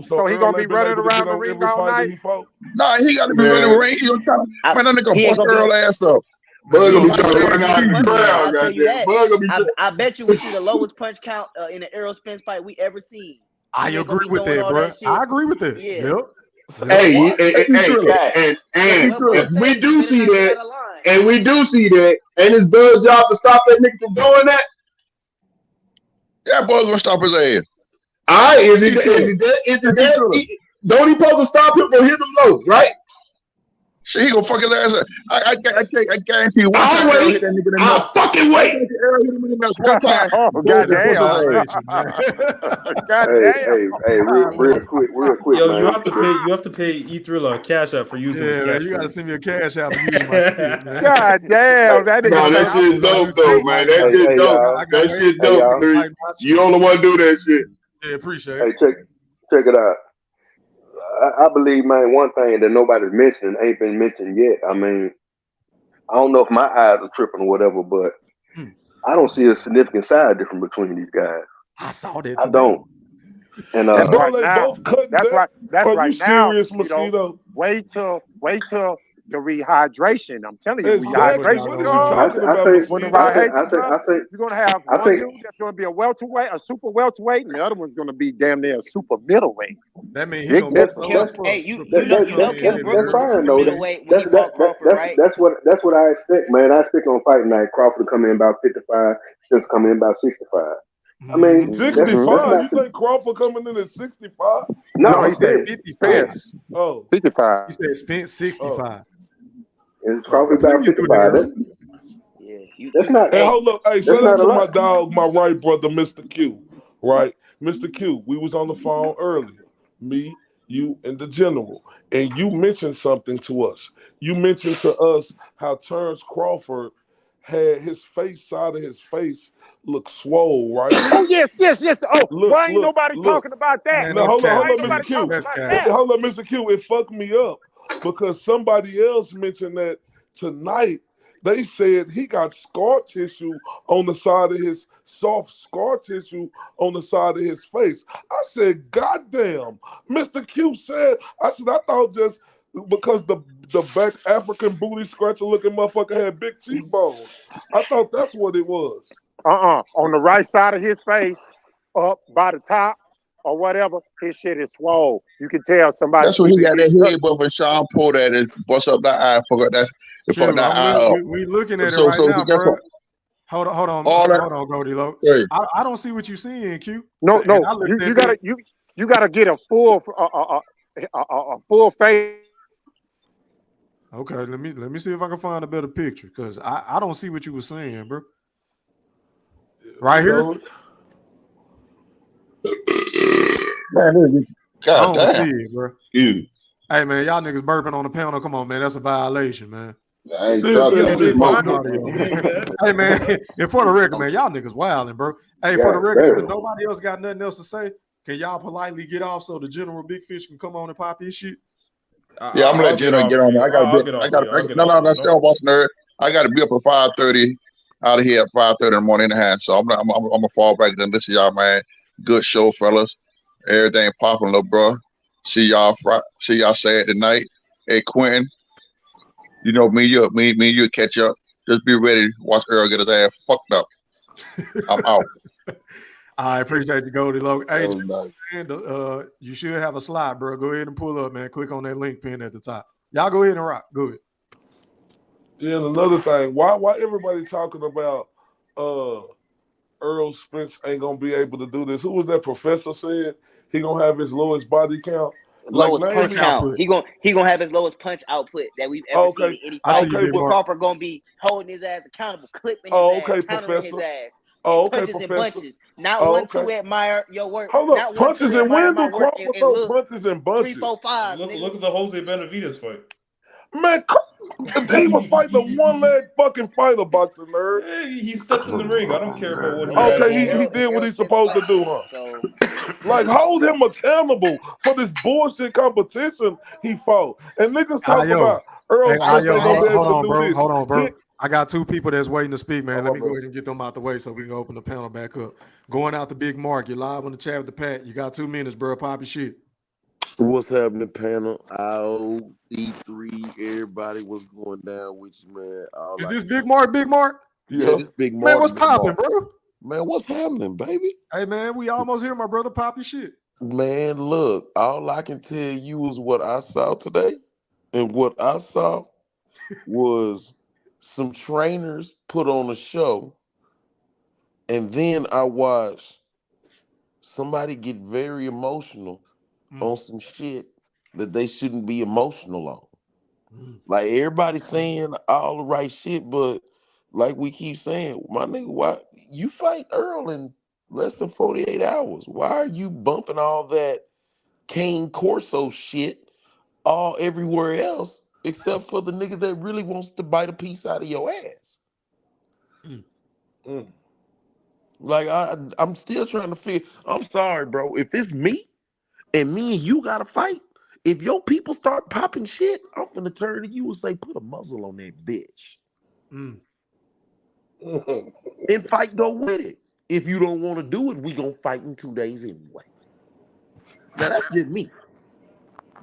So he gonna be running around the ring all night? Nah, he got to be running the ring. He gonna try. Man, that nigga bust Earl ass up. Bug gonna be trying to run out the crowd, goddamn. I bet you we see the lowest punch count in an Errol Spence fight we ever seen. I agree with that, bro. I agree with that. Yeah. Yep. Hey, and if we do see that, and it's Doug's job to stop that nigga from doing that. Yeah, boy, gonna stop his ass. All right, is it don't he supposed to stop him from hitting him low, right? Shit, he gonna fuck his ass up. I guarantee you. I'll fucking wait. Hey, real quick. Yo, man. you have to pay E-Thriller a cash app for using his cash. You gotta send me a cash app for using my shit, man. God damn, that nigga. No, that shit dope though, man. That shit dope. That shit dope. You don't want to do that shit. Yeah, appreciate Hey, it. check it out. I believe, man, one thing that nobody's mentioned ain't been mentioned yet. I mean, I don't know if my eyes are tripping or whatever, but I don't see a significant size difference between these guys. I saw that. I don't. And that's right now. That's Are right you now. serious, Mosquito? Wait till the rehydration. I'm telling you, Exactly. rehydration. What are you talking about, When the Mosquito? rehydration, you're gonna have one dude that's gonna be a welterweight, a super welterweight, and the other one's gonna be damn near a super middleweight. That means he's gonna that's fine though. That's what I expect, man. I expect on fight night Crawford to come in about 55, Spence come in about 65. I mean, that's 65. You not. think Crawford coming in at 65? No, No, he he said said 55. Spence Oh, 55. He said Spence 65. and oh. Crawford about Please do, 55. nigga. Yeah, That's not. Hey, hold up. Hey, That's shout out not a to my lot. dog, my right brother, Mr. Q. Right? Mr. Q, we was on the phone earlier. Me, you, and the general. And you mentioned something to us. You mentioned to us how Terence Crawford had his side of his face look swole, right? Oh yes. Oh, Look, why ain't look, nobody look. talking about that? Man, Now that's hold cap, on, Why ain't Mr. nobody Q. Q. talking That's about cap. that? Hold on, Mr. Q. It fucked me up because somebody else mentioned that tonight. They said he got scar tissue on the side of his soft scar tissue on the side of his face. I said, God damn. Mr. Q said, I said, I thought just because the back African booty scratcher looking motherfucker had big cheekbones. I thought that's what it was. On the right side of his face, up by the top or whatever, his shit is swole. You can tell somebody That's what he either got he that took. head buff and Sean Porter at it bust up that eye, fuck Q, that eye up. we looking at it So right so now, guess what? bro. Hold All that on, Goldie Low. hey, I don't see what you seeing, Q. No, And no, I you looked you at gotta that. you gotta get a full face. Okay, let me see if I can find a better picture because I don't see what you were saying, bro. Right here, man, I God don't see damn. it, bro. Excuse me. Hey man, y'all niggas burping on the panel. Come on, man, that's a violation, man. I ain't Yo, talking. they I'm just Fucking smoking. audio, man. Hey man, and for the record, man, y'all niggas wilding, bro. Hey, for the God record, if damn. nobody else got nothing else to say, can y'all politely get off so the general big fish can come on and pop his shit? Yeah, I'm gonna I'll let get Jenna off get for on there. you. I'll get off for you. I'll get No, off for you. that's still boss nerd. I gotta be up at 5:30 out of here at 5:30 in the morning and a half. So I'm gonna fall back and listen to y'all, man. Good show, fellas. Everything popping, little bro. See y'all Saturday night. Hey Quentin, you know me and you catch up. Just be ready to watch Earl get his ass fucked up. I'm out. I appreciate you, Goldie Low. Hey, That was nice. you should have a slide, bro. Go ahead and pull up, man. Click on that link pin at the top. Y'all go ahead and rock. Go ahead. Yeah, and another thing, why everybody talking about Errol Spence ain't gonna be able to do this? Who was that professor said he gonna have his lowest body count? Like Lowest Punch punch name me. count. output. He gonna have his lowest punch output that we've ever seen Okay, in any I see fight. you, okay, Big but Mark. Crawford gonna be holding his ass accountable, clipping his oh, ass, okay, countering his professor. ass, Oh, okay, punches and professor. bunches. Not Oh, one, okay. two, admire your work. Hold up, Not one, two, punches and admire when my do work Crawford and throw look. punches and 3, bunches? 4, 5, Look nigga. at the Jose Benavidez fight. Man, he was fighting a one-leg fucking fighter, boxing nerd. Yeah, he stepped in the ring. I don't care about what he Yeah, had Okay, going he on. did what Errol he's Spence supposed to fight, do, man. huh? So Like, hold him accountable for this bullshit competition he fought. And niggas talk Ayo. about Earl Hey, Spence Ayo, ain't gonna be hold able to on, do bro. this. Hold on, bro. Hit. I got two people that's waiting to speak, man. Oh, Let my me go bad. ahead and get them out the way so we can open the panel back up. Going out to Big Mark. You're live on the chat with the Pat. You got 2 minutes, bro. Pop your shit. What's happening, panel? IO, E3, everybody, what's going down with you, man? All Is I this can Big say, Mark? Big Mark? yeah, Yeah. this Big Man, Mark, what's Big popping, Mark. bro? Man, what's happening, baby? Hey, man, we almost here, my brother. Pop your shit. Man, look, all I can tell you is what I saw today. And what I saw was some trainers put on a show. And then I watched somebody get very emotional on some shit that they shouldn't be emotional on. Like everybody's saying all the right shit, but like we keep saying, my nigga, why you fight Earl in less than 48 hours? Why are you bumping all that Kane Corso shit all everywhere else except for the nigga that really wants to bite a piece out of your ass? Like I'm still trying to figure. I'm sorry, bro. If it's me and you gotta fight, if your people start popping shit, I'm gonna turn to you and say, put a muzzle on that bitch. And fight go with it. If you don't want to do it, we gonna fight in 2 days anyway. Now that's just me.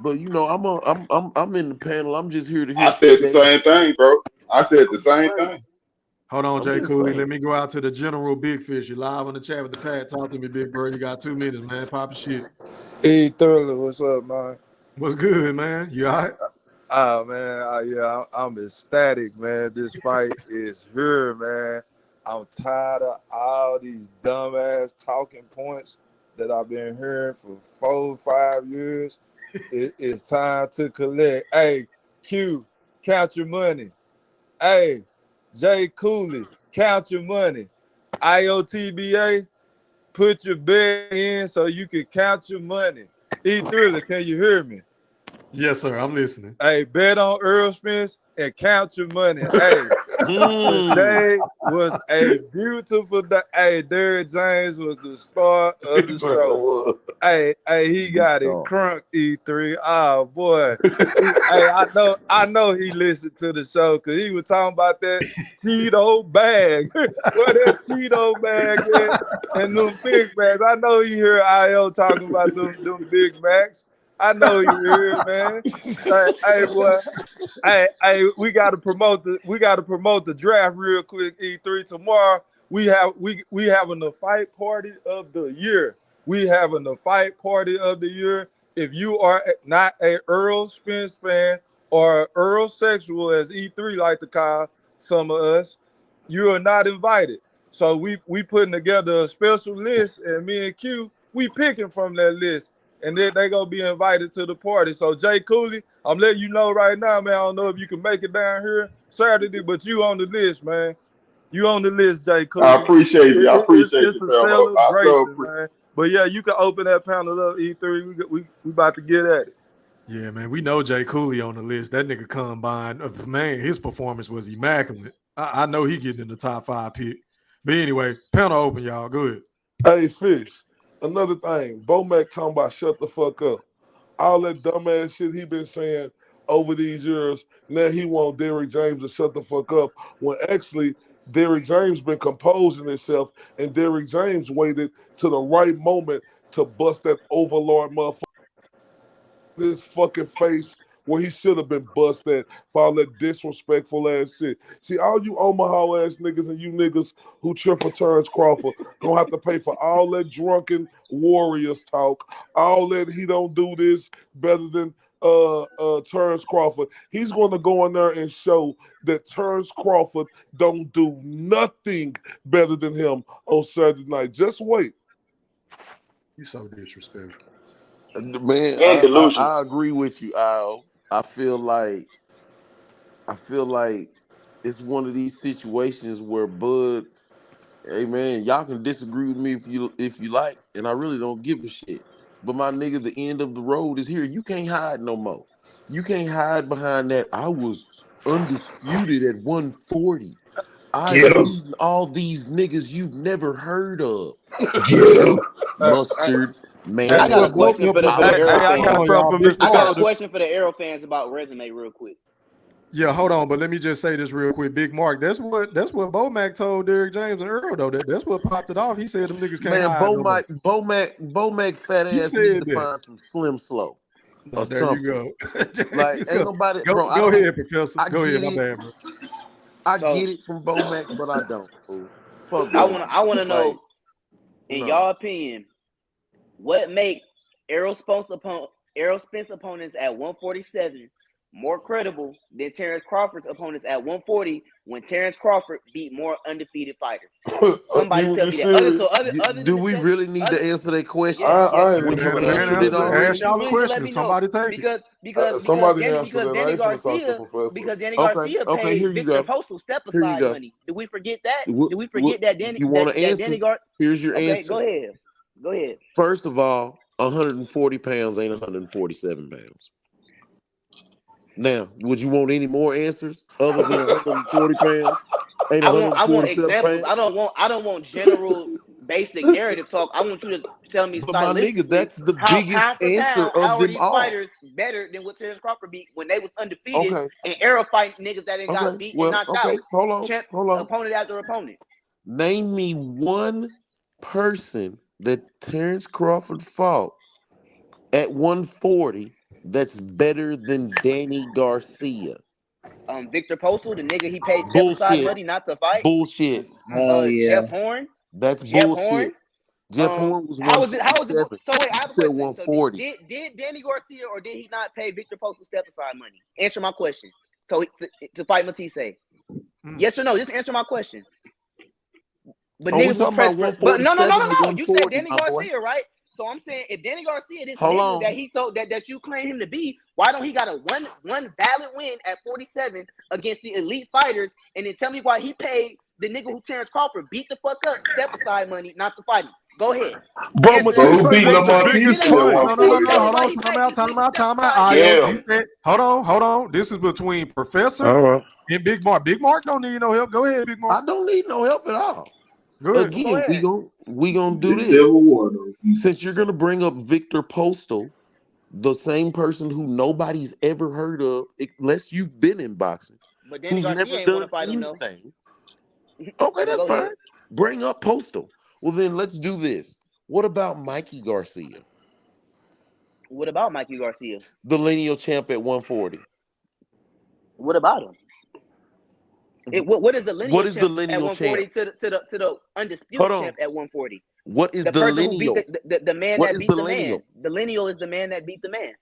But you know, I'm in the panel. I'm just here to I hear said the Jay. same thing, bro. I said the same thing. Hold on, I'm Jay just Cooley. saying. Let me go out to the General Big Fish. You're live on the chat with the Pat. Talk to me, big bro. You got 2 minutes, man. Pop your shit. Hey, Thoroughly, what's up, man? What's good, man? You all right? Oh, man, yeah, I'm ecstatic, man. This fight is here, man. I'm tired of all these dumbass talking points that I've been hearing for 4 or 5 years. It's time to collect. Hey, Q, count your money. Hey, Jay Cooley, count your money. IOTBA, put your bet in so you can count your money. E-Thriller, can you hear me? Yes, sir. I'm listening. Hey, bet on Errol Spence and count your money. Hey, today was a beautiful day. Hey, Derrick James was the star of the show. Hey, he got it crunk, E3. Oh boy. I know he listened to the show because he was talking about that Cheeto bag. Where that Cheeto bag at? And them Big Macs. I know he heard IO talking about them Big Macs. I know you heard, man. Hey, boy. Hey, we gotta promote the draft real quick. E3 tomorrow. We having the fight party of the year. We having the fight party of the year. If you are not a Errol Spence fan or Earl sexual, as E3 like to call some of us, you are not invited. So we putting together a special list, and me and Q, we picking from that list. And then they gonna be invited to the party. So Jay Cooley, I'm letting you know right now, man. I don't know if you can make it down here Saturday, but you on the list, man. You on the list, Jay Cooley. I appreciate you. It's a fam. I celebration, man. But yeah, you can open that panel up, E3. We about to get at it. Yeah, man. We know Jay Cooley on the list. That nigga combined, man, his performance was immaculate. I know he getting in the top 5 pick. But anyway, panel open, y'all. Go ahead. Hey, Fish. Another thing, Bo Mac talking about shut the fuck up. All that dumbass shit he been saying over these years. Now he want Derrick James to shut the fuck up. When actually Derrick James been composing himself, and Derrick James waited to the right moment to bust that overlord motherfucker in his fucking face where he should have been busted for all that disrespectful ass shit. See, all you Omaha ass niggas and you niggas who cheer for Terence Crawford gonna have to pay for all that drunken Warriors talk, all that he don't do this better than Terence Crawford. He's gonna go in there and show that Terence Crawford don't do nothing better than him on Saturday night. Just wait. You so disrespectful. Man, And delusional. I agree with you, Al. I feel like it's one of these situations where Bud, hey man, y'all can disagree with me if you like, and I really don't give a shit. But my nigga, the end of the road is here. You can't hide no more. You can't hide behind that. I was undisputed at 140. I've beaten all these niggas you've never heard of. Ketchup, mustard, mayonnaise. I got a question for the Arrow I got fans. something for Mr. I got a Golden. question for the Arrow fans about resume real quick. Yeah, hold on, but let me just say this real quick. Big Mark, that's what Bo Mac told Derrick James and Earl, though. That's what popped it off. He said them niggas can't Man, hide no more. Bo Mac fat He ass need said to that. find some Slim Slow No, or there something. you go. There Like you ain't go. nobody, Go, bro. go ahead, Professor. I Go ahead, get my it. bad, bro. I So get it from Bo Mac, but I don't. Fool. Fuck I Bo want Mac. I want to Like, know, in no. y'all opinion, what make Errol Spence opponents at 147 more credible than Terence Crawford's opponents at 140 when Terence Crawford beat more undefeated fighters? Somebody You tell me that. serious? Other Do than we the really need to answer that question? I ain't When even you finna Man, answered it answer that. ask already? y'all you a need to let question. me know Somebody take it. Somebody answer that. I ain't finna talk to Professor. because Danny Okay, Garcia okay. paid Here you Victor go. Postal step Here you aside go. money. Do we forget that? What, Do we forget that Danny you want to that answer? Danny Gar? Here's your Okay, answer. go ahead. First of all, 140 pounds ain't 147 pounds. Now, would you want any more answers other than 140 pounds? Ain't I want 147 examples. pounds? I don't want general basic narrative talk. I want you to tell me But my nigga, stylistically that's the how biggest pound for answer pound, of how are them these all. fighters better than what Terence Crawford beat when they was undefeated Okay. and Arrow fighting niggas that ain't got Okay. beat and Well, knocked okay. out. Hold on. Opponent after opponent. Name me one person that Terence Crawford fought at 140 that's better than Danny Garcia. Victor Postal, the nigga he paid step aside Bullshit. money not to fight. Bullshit. Oh yeah. Jeff Horn. That's Jeff bullshit. Horn. Jeff Horn was How was it? 147. So wait, I have You a said question. So 140. did Danny Garcia or did he not pay Victor Postal step aside money? Answer my question. So to fight Matisse. Yes or no? Just answer my question. But Oh, we niggas was talking about pressed. But no. 147 to You said 140, Danny my boy. Garcia, right? So I'm saying if Danny Garcia, this Hold nigga on. that he so that you claim him to be, why don't he got a one valid win at 47 against the elite fighters? And then tell me why he paid the nigga who Terence Crawford beat the fuck up step aside money not to fight him. Go ahead. Bro, but So this who ain't beat no Lamarcus debate. at No, no, no, 140 no. though? Hold on. Time out. Ayo, you said, hold on. This is between Professor All right. and Big Mark. Big Mark don't need no help. Go ahead, Big Mark. I don't need no help at all. Go ahead. Again, we gonna do This this. Civil War though. Since you're gonna bring up Victor Postal, the same person who nobody's ever heard of, unless you've been in boxing, But Danny who's Garcia never ain't want to done fight him though. anything. Okay, that's Go fine. ahead. Bring up Postal. Well, then let's do this. What about Mikey Garcia, What about Mikey Garcia? the lineal champ at 140? What about him? What is the lineal What is the champ at lineal 140 champ? to the undisputed Hold on. champ at 140? What is The the person who lineal? beat the man What that is beat the the man. lineal? The lineal is the man that beat the man.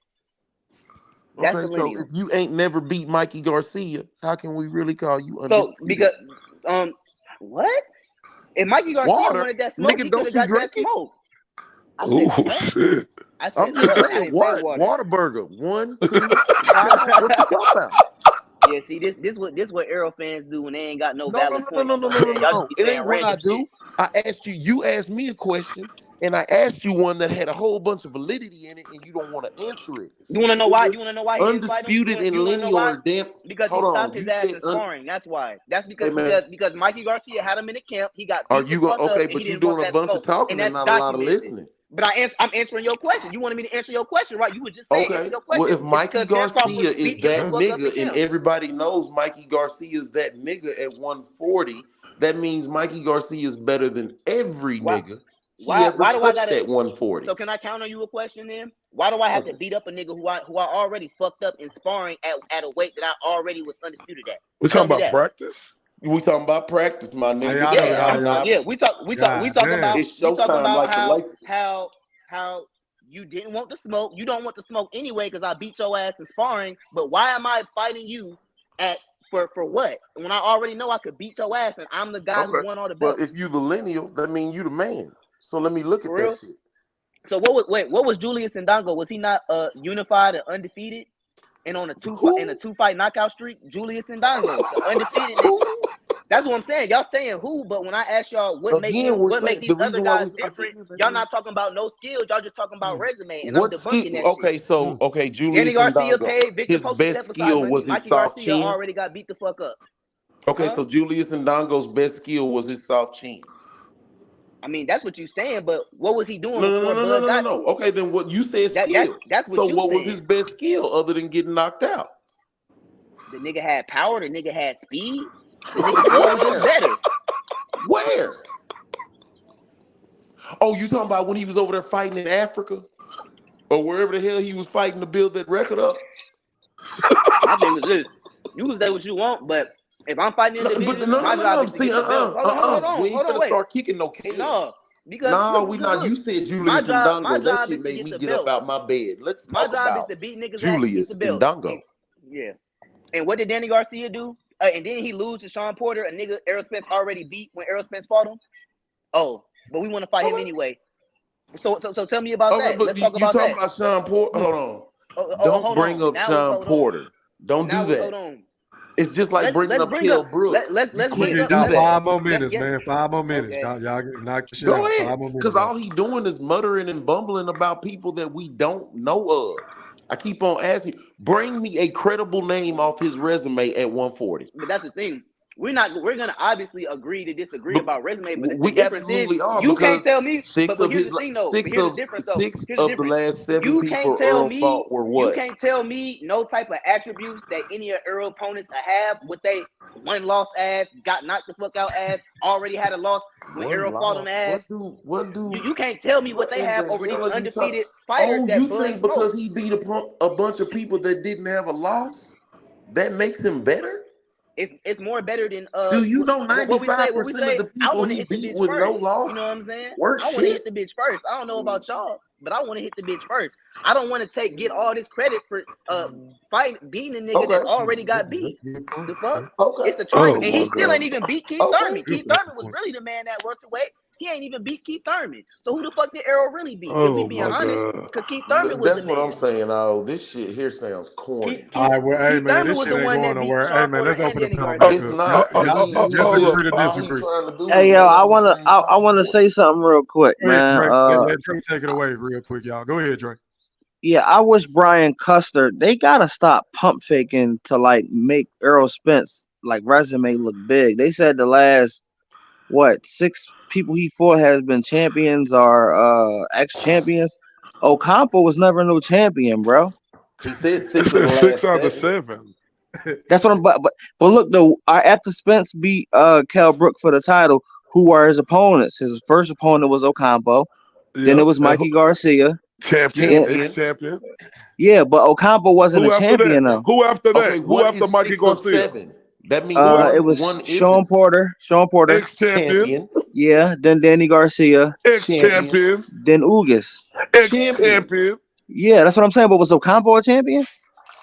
That's Okay, the so lineal. if you ain't never beat Mikey Garcia, how can we really call you So undisputed? because what? If Mikey Garcia Water, wanted that smoke, nigga, he could don't have you got drink that it? smoke. I said Oh what? shit. I I'm said just what? I saying, didn't say what? water. Whataburger. 1, 2, 5. What you talking about? Yeah, see this what Errol fans do when they ain't got no No. valid points. You know what I'm saying? Y'all just be It saying ain't what I random shit. do. I asked you. You asked me a question, and I asked you one that had a whole bunch of validity in it, and you don't want to answer it. You want to know why? You want to know why he didn't fight him? Undisputed and You want to know lineal why? are damn. Because he Hold stopped on. his You ass said in sparring. That's why. That's Hey man, because Mikey Garcia had him in the camp. He got are beat the you going? fuck up, Okay, and he but you're didn't want doing a that bunch of smoke, talking and and that's not a lot of documented. listening. But I'm answering your question. You wanted me to answer your question, right? You would just say answer Okay. your Well, question. if It's Mikey because Terence Crawford Garcia is beat him the that fuck up in nigga and camp. everybody knows Mikey Garcia is that nigga at 140, that means Mikey Garcia is better than every Why? nigga he ever Why do I touched gotta? at 140. So can I counter you a question then? Why do I have to Okay. beat up a nigga who I already fucked up in sparring at a weight that I already was undisputed at? We Tell talking me about that. practice? We talking about practice, my nigga. Hey, This y'all know, ain't y'all, I'm y'all. not. Yeah, we talking about It's showtime like the Lakers. how you didn't want to smoke. You don't want to smoke anyway because I beat your ass in sparring. But why am I fighting you for what? When I already know I could beat your ass and I'm the guy who Okay. won all the Well, belts. if you the lineal, that means you the man. So let me look For at real? that shit. So what was Julius Ndongo? Was he not unified and undefeated and on a two fight knockout streak? Julius Ndongo, the undefeated nigga. That's what I'm saying. Y'all saying who, but when I ask y'all what make Again, we're make saying these the other reason why guys we different, y'all not talking about no skills. Y'all just talking about resume, and I'm what debunking skill? that shit. Okay, so Danny Julius Garcia Ndongo, paid Victor his Postal best step aside skill money. was his Mikey soft Garcia chin. already got beat the fuck up. Okay, Huh? so Julius Ndongo's best skill was his soft chin. I mean, that's what you saying, but what was he doing before Bud got to him? Okay, then what you said skill. That's what So you what was saying. his best skill other than getting knocked out? The nigga had power. The nigga had speed. The nigga Bud was just better. Where? Oh, you talking about when he was over there fighting in Africa? Or wherever the hell he was fighting to build that record up? My thing is this: you can say what you want, but if I'm fighting in the division, my job is to See, get the belt. Hold We on, ain't finna wait. start kicking no cans. No, because No, look, we not. You said Julius my Ndongo. That job shit is to made get me the get up belt. out my bed. Let's My talk job is about to beat niggas' ass and get Julius the belt. Ndongo. Yeah. And what did Danny Garcia do? And then he lose to Sean Porter, a nigga Errol Spence already beat when Errol Spence fought him. Oh, but we want to fight him anyway. So tell me about that. But Let's talk you about talking that. about Sean Porter? Hold on. Don't Hold bring on. up Now Sean Porter. Don't do that. hold on. It's just like bringing Let's up bring up Kell Brook. let's You bring can't up do Y'all that. 5 more minutes, man. 5 more minutes. Okay. Y'all knock your shit Go out. ahead. 5 more minutes. Because all he doing is muttering and bumbling about people that we don't know of. I keep on asking, bring me a credible name off his resume at 140. But that's the thing. We're gonna obviously agree to disagree about resume, but the We difference is absolutely are, you can't because tell me. six But of here's his the thing though. six But here's the of difference though. six Here's the of the difference. last 7 You people can't tell Earl me. fought were You what? can't tell me no type of attributes that any of Earl opponents have. What they one loss ass, got knocked the fuck out ass, already had a loss when One Earl fought him loss. ass. What do? You can't tell me what What they in have the over these hell are you talking? undefeated fighters Oh, that you Bud think because smoked. he beat a bunch of people that didn't have a loss, that makes him better? it's more better than Do you know what we say? 95% of the I people want to he hit the beat bitch with no first. loss? You know what I'm saying? Worse I want to hit shit. the bitch first. I don't know about y'all, but I want to hit the bitch first. I don't want to get all this credit for beating a nigga that already got beat. The fuck? Okay. It's the trying, Oh and he my still God. ain't even beat Keith Thurman. Keith Thurman was really the man that welterweight. He ain't even beat Keith Thurman. So who the fuck did Errol really beat? If we Oh being my honest, God. because Keith Thurman was the That's what I'm man. saying. Oh, this shit here sounds corny. All right, well, hey Keith man, Thurman this was shit the ain't one going that beat nowhere. Hey Sean man, Porter let's and open the Danny panel Garcia. back It's up. not. Y'all just See, agree to all he disagree. trying to do Hey is yo, lay I on the wanna same I wanna topic. say something real quick, Go ahead, man. Drake. Let Drake take it away real quick, y'all. Go ahead, Drake. Yeah, I wish Brian Custer, they gotta stop pump faking to like make Errol Spence like resume look big. They said the last 6 people he fought has been champions or ex champions. Ocampo was never no champion, bro. He said It 6 of the said 6 last out of 7. 7. That's what I'm. But look though, after Spence beat Kell Brook for the title, who were his opponents? His first opponent was Ocampo. Then it Yep. was Mikey Garcia. Champion, Then ex-champion. yeah, but Ocampo wasn't a Who after that? champion though. Who after Okay, that? Who what after is Mikey 6 of Garcia? 7? That means It was one Sean isn't Porter. Ex-champion. champion. Yeah. Then Danny Garcia. Champion. Ex-champion. Then Ugas. Champion. Ex-champion. Yeah, that's what I'm saying. But was Ocampo a champion?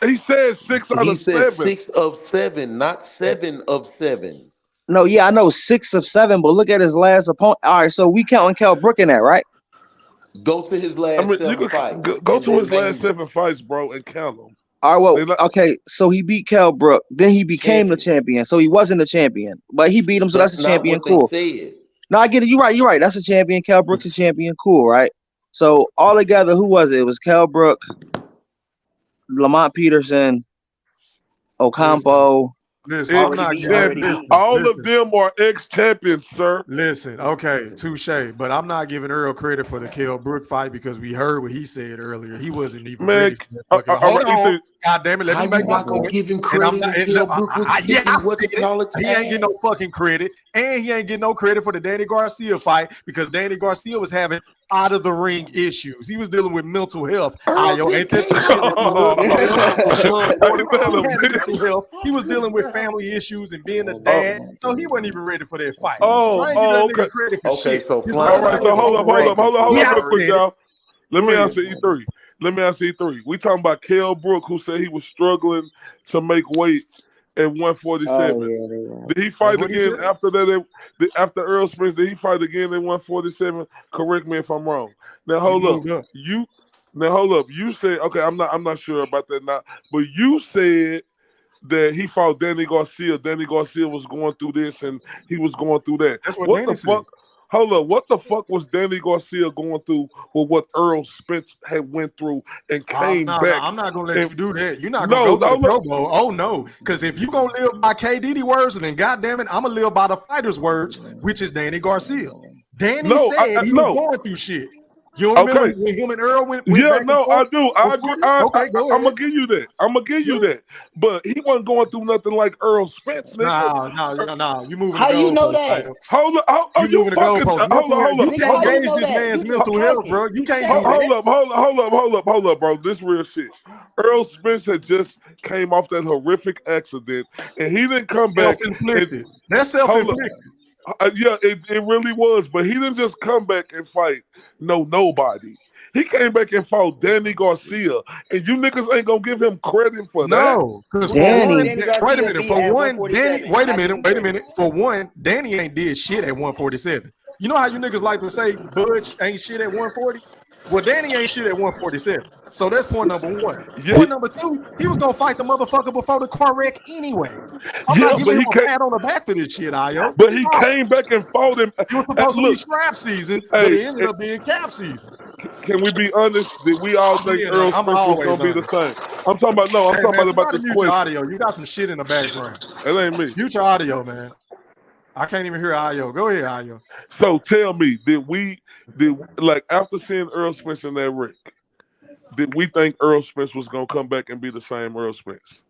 He said 6 out He of said 7. 6 of 7, not 7 of 7. No, yeah, I know 6 of 7. But look at his last opponent. All right, so we counting Kell Brook in that, right? Go to his I last mean, you 7 could fights go and to then his last name them. 7 fights, bro, and count them. All right, well, They not, okay, so he beat Kell Brook, then he became the Champion. champion. So he wasn't a champion, but he beat him, so that's That's a not champion. what they Cool. said. No, I get it. You're right. That's a champion. Kell Brook's a champion. Cool, right? So all together, who was it? It was Kell Brook, Lamont Peterson, Ocampo. Listen, I'm not ex-champion. All of them are ex-champions, sir. Listen, okay, touche. But I'm not giving Earl credit for the Kell Brook fight because we heard what he said earlier. He wasn't even ready Man, for that fucking. all Hold right, he on, said, God damn it, let How me make you my not gonna point. give him And I'm credit not. and Kell Brook was Yeah, I kicking said it. whatchamacallit's He ain't getting no ass? fucking credit, and he ain't getting no credit for the Danny Garcia fight because Danny Garcia was having out of the ring issues. He was dealing with mental health. Earl Ayo, just ain't that some came shit out that you of would the tell ring. Sean Porter? ain't that He a had bitch? mental health. He was dealing with family issues and being a Oh, dad, so he wasn't even ready for that fight. So oh, I ain't giving that okay. nigga credit for Okay, shit. so His flying last All fight right, out was so of hold up overrated. hold Yeah, up I real quick, said it. y'all. Let Go me ahead. answer E3. Let me answer E3. We talking about Kell Brook, who said he was struggling to make weight at 147. Oh yeah, they were. Did he That's fight what he again said. after that? After Earl Spence, did he fight again at 147? Correct me if I'm wrong. Now He hold up. moved up. You said, okay, I'm not sure about that now, but you said that he fought Danny Garcia. Danny Garcia was going through this and he was going through that. That's what What Danny the said. fuck? Hold up. What the fuck was Danny Garcia going through with what Earl Spence had went through and came No, back? I'm not gonna let And you do that. You're not gonna no, go to the hold Pro up. Bowl. Oh no, because if you gonna live by KDD words, then goddamn it, I'm gonna live by the fighter's words, which is Danny Garcia. Danny No, said he was no. going through shit. You don't remember Okay. when him and Earl went Yeah, back and no, I forth? do. I agree. Okay, go I'm ahead. gonna give you that. I'm gonna give you Yeah. that. But he wasn't going through nothing like Earl Spence, nigga. No. You moving the How you know goalpost, that? Tyler. Hold up. You You moving the fucking. goalpost. Hold up. Nigga, how You you gauge know this that? man's You just mental health, talking. bro. You You can't saying do that. Hold up, bro. This real shit. Earl Spence had just came off that horrific accident, and he didn't come back and Self-inflicted. That's hold up. self-inflicted. Yeah, it really was, but he didn't just come back and fight nobody. He came back and fought Danny Garcia, and you niggas ain't gonna give him credit for that. No, because for Who one, did Danny wait a Garcia minute. beat For at one, Danny, 147? How did he do it? For one, Danny ain't did shit at 147. You know how you niggas like to say Budge ain't shit at 140? Well, Danny ain't shit at 147. So that's point number one. Yeah, Point number two, he was gonna fight the motherfucker before the car wreck anyway. So I'm not yeah, giving him a pat on the back for this shit, Ayo. but he Stop. came back and fought him. It was supposed to be Look, scrap season, but hey, it ended up being cap season. can we be honest? Did we all think Earl I'm Spence was gonna always be the honest. same? I'm talking about no. I'm Hey talking man, about somebody this mute your question. audio. You got some shit in the background. It ain't me. Mute your audio, man. I can't even hear Ayo. Go ahead, Ayo. So tell me, did like after seeing Earl Spence in that wreck, did we think Earl Spence was gonna come back and be the same Earl Spence?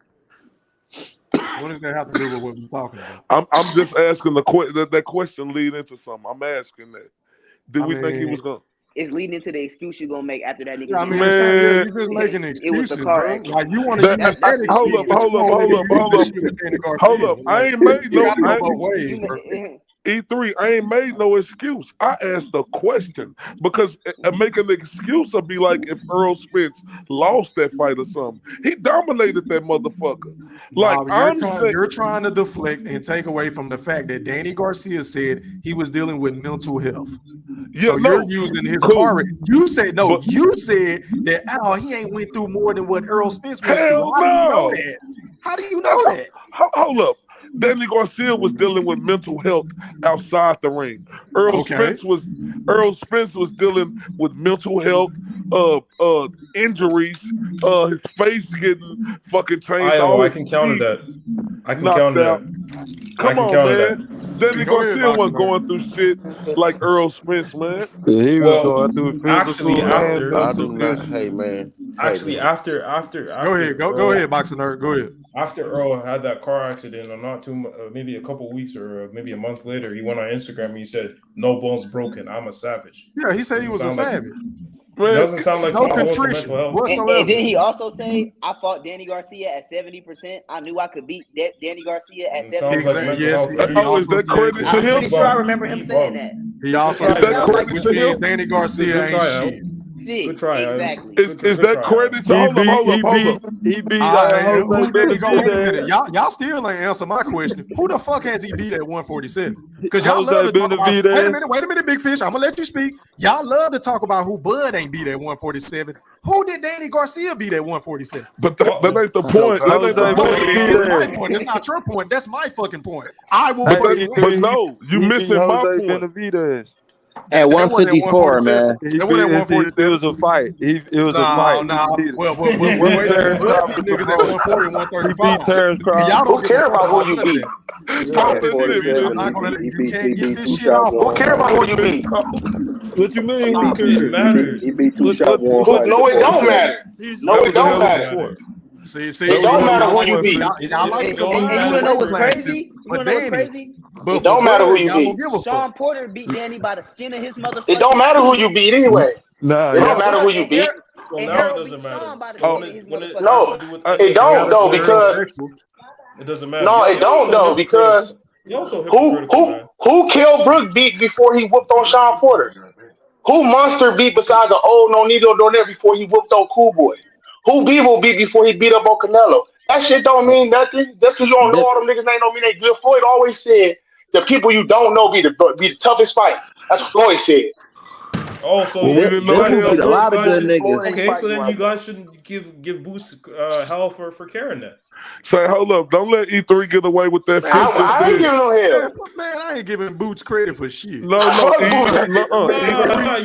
What does that have to do with what we're talking about? I'm just asking that question lead into something. I'm asking that. Did we think he was gonna? it's leading into the excuse you're gonna make after that nigga. Yeah, I mean, Man, you're just making It was the excuses, car bro. accident. Like you want to use That's that the excuse, excuse. but you won't let me use the shit with Danny hold Garcia. up. I ain't made You no. gotta go both ways, bro. E3, I ain't made no excuse. I asked a question because make an excuse would be like if Errol Spence lost that fight or something. He dominated that motherfucker. Like No, you're trying to deflect and take away from the fact that Danny Garcia said he was dealing with mental health. Yeah, So no, you're using his cool. car. You said no. You said that he ain't went through more than what Errol Spence went Hell through. How do you know no. that? How do you know that? Hold up. Danny Garcia was dealing with mental health outside the ring. Errol Spence was dealing with mental health, injuries, his face getting fucking changed. I can counter that. I can counter that. Come on, counter man. Danny Go ahead, Garcia wasn't Boxer. going through shit like Earl Spence, man. He was Well, going through actually, physical and after mental I do not. issues. Hey man. Actually, after Go ahead, go ahead, Boxer Nerd. Go ahead. After Earl had that car accident, or not too maybe a couple weeks or maybe a month later, he went on Instagram and he said, "No bones broken. I'm a savage." Yeah, he said he was a savage. It doesn't sound like no someone going through contrition mental health. whatsoever. And didn't he also say, "I fought Danny Garcia at 70%. I knew I could beat Danny Garcia at 70%." Yes, he is also that said credit that. to I'm him? pretty sure I remember him saying that. He also Is said that that, credit which to means him? Danny Garcia ain't shit. Shit, exactly. Is that credit to hold up? He beat Who Jose did go? Wait a Benavidez. minute, y'all still ain't answer my question. Who the fuck has he beat at 147? Because y'all Jose love to talk about. Benavidez. Wait a minute, Big Fish. I'm gonna let you speak. Y'all love to talk about who Bud ain't beat at 147. Who did Danny Garcia beat at 147? But that ain't the point. That ain't the That's my point. point. It's not your point. That's my fucking point. I will. But no, you He missing beat my Jose point. Benavidez. At 154, man. It was a fight. It was a fight. Well, He beat Terence Crawford. niggas at 140 and 135. He beat Terence Crawford. Y'all don't Who care about who you beat? Stop it, Yeah. I'm not gonna. He You beat can't get this shit two off. shots Who care about who you beat? What you mean? Who It cares? matters. He beat two shots one fight. No, it don't matter. No, it don't matter. See, It don't matter who you beat. Y'all like And to you combine wanna know what's weight crazy? classes, You but wanna know what's Danny. crazy? But It don't matter who you y'all beat. don't give a fuck. Sean Porter beat Danny by the skin of his motherfucking It don't matter who you beat anyway. Nah, It don't matter who you beat. So And now it Errol doesn't beat matter. Sean by the So skin of his when it motherfucking No, has to do with it don't though because it doesn't matter. no, it You're don't also though because You're also who hypocritical, man. who killed Brook beat before he whooped on Sean Porter? Who Monster beat besides an old Nonito Donaire before he whooped on Cool Boy? Who Beeble beat before he beat up on Canelo? That shit don't mean nothing. Just because you don't know all them niggas ain't don't mean they good. Floyd always said the people you don't know be the toughest fights. That's what Floyd said. Oh, so Well, we didn't know Bivol beat a lot of guys good niggas. Okay, so then you guys shouldn't give Boots hell for carrying that. Say, hold up. Don't let E3 get away with that. Man, I ain't giving no hell. Man, I ain't giving Boots credit for shit. No, Fuck Boots.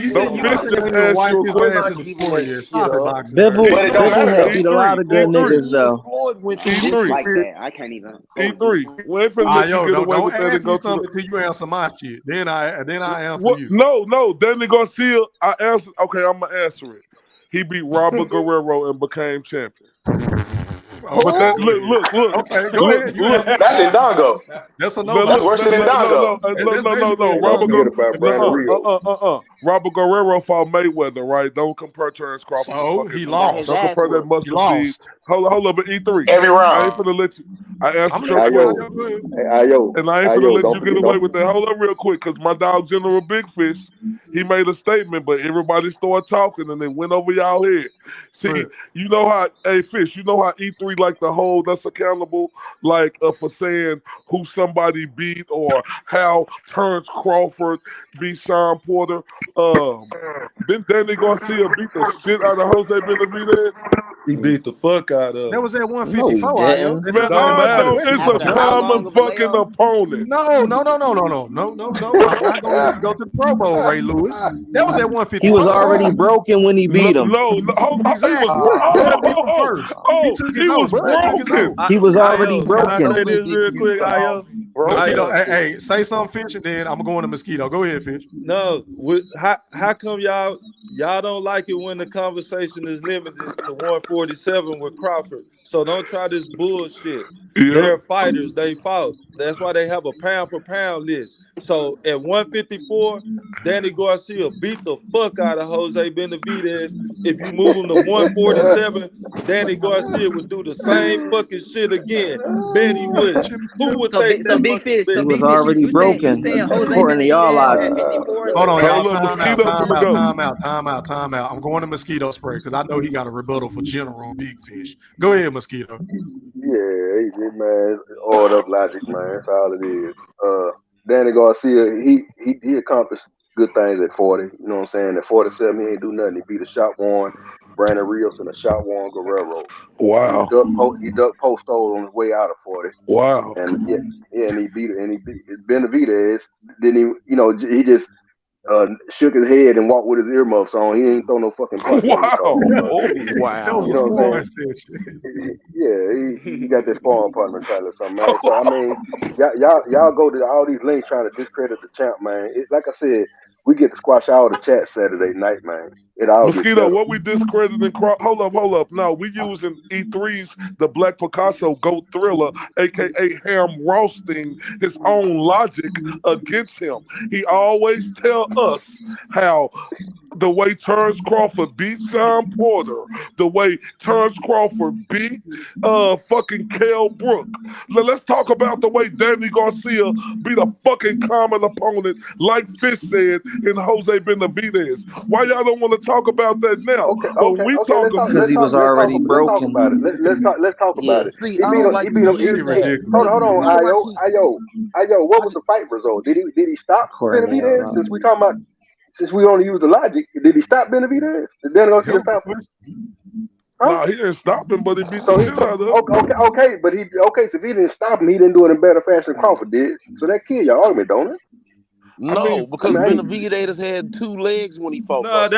You said you Fish just gonna asked wipe you a his question. ass in the sport yet. Stop it, Boxer. Bivol But it don't matter had though. beat a lot of good niggas though. E3. like that. I can't even. E3. We ain't finna let you get away don't with that ask and go me to something until you answer my shit. Then I answer what? you. No. Danny Garcia, I answered. Okay, I'm going to answer it. He beat Robert Guerrero and became champion. But that, look. Okay, go ahead. Look. That's Indongo. That's a no. That's worse than Indongo. No. Robert Guerrero fought Mayweather, right? Don't compare Terence Crawford. So he lost. Don't compare that mustard seed. Hold up, but E3. Every round. I ain't finna let you. I answered your question. And I ain't finna let you get away with that. Hold up real quick, because my dog General Big Fish, he made a statement, but everybody started talking and they went over y'all head. See, you know how, hey Fish, you know how E3 like to hold us accountable, like for saying who somebody beat or how Terence Crawford beat Sean Porter. Then Danny Garcia beat the shit out of Jose Benavidez. He beat the fuck out of him. That was at 154. No, It's a common fucking opponent. No. I'm not gonna let you go to the Pro Bowl, Ray Lewis. That was at 150. He was already broken when he beat him. Exactly. He was broken. He was already Can I broken. say this real quick, Ayo? bro. Mosquito, hey, say something, Fish, and then I'm going to Mosquito. Go ahead, Fish. No, how come y'all don't like it when the conversation is limited to 147 with Crawford? So don't try this bullshit. Yeah. They're fighters. They fought. That's why they have a pound for pound list. So at 154, Danny Garcia beat the fuck out of Jose Benavidez. If you move him to 147, Danny Garcia would do the same fucking shit again. Bet he would. Who would take that Big fucking Fish, bet? so He was Big Fish, already you broken, saying Jose according to y'all Benavidez logic. at 54 is Hold on, a y'all. Hold up, Time Mosquito out. Time out. I'm going to Mosquito spray because I know he got a rebuttal for General Big Fish. Go ahead, Mosquito. Yeah, man, all up logic, man. That's all it is. Danny Garcia, he accomplished good things at 40. You know what I'm saying? At 47, he ain't do nothing. He beat a shot worn Brandon Rios and a shot worn Guerrero. Wow. He ducked post on his way out of 40. Wow. And and he beat Benavidez. Then he just shook his head and walked with his earmuffs on. He ain't throw no fucking punch. Wow. Wow. You know what I'm saying? Yeah, he got this sparring partner title or something, man. So I mean, y'all go to all these links trying to discredit the champ, man. Like I said, we get to squash all the chat Saturday night, man. It all gets Mosquito, settled. what we discrediting? Hold up. No, we using E3's The Black Picasso GOAT Thriller, aka hamrothstein, his own logic against him. He always tell us how the way Terence Crawford beat Sean Porter, the way Terence Crawford beat fucking Kell Brook. Let's talk about the way Danny Garcia beat a fucking common opponent, like Fish said, in Jose Benavidez. Why y'all don't want to talk about that now? Because he was already broken. Let's talk about it. See, He I beat don't him. like He beat him. Hold on, Ayo. What was the fight result? Did he stop Benavidez? Since we only use the logic, did he stop Benavidez? Did Danny Garcia stop him? Nah, he didn't stop him, but he beat the shit out of him. So if he didn't stop him, he didn't do it in better fashion than Crawford did. So that killed your argument, don't it? No, because Benavidez had 2 legs when he fought. No,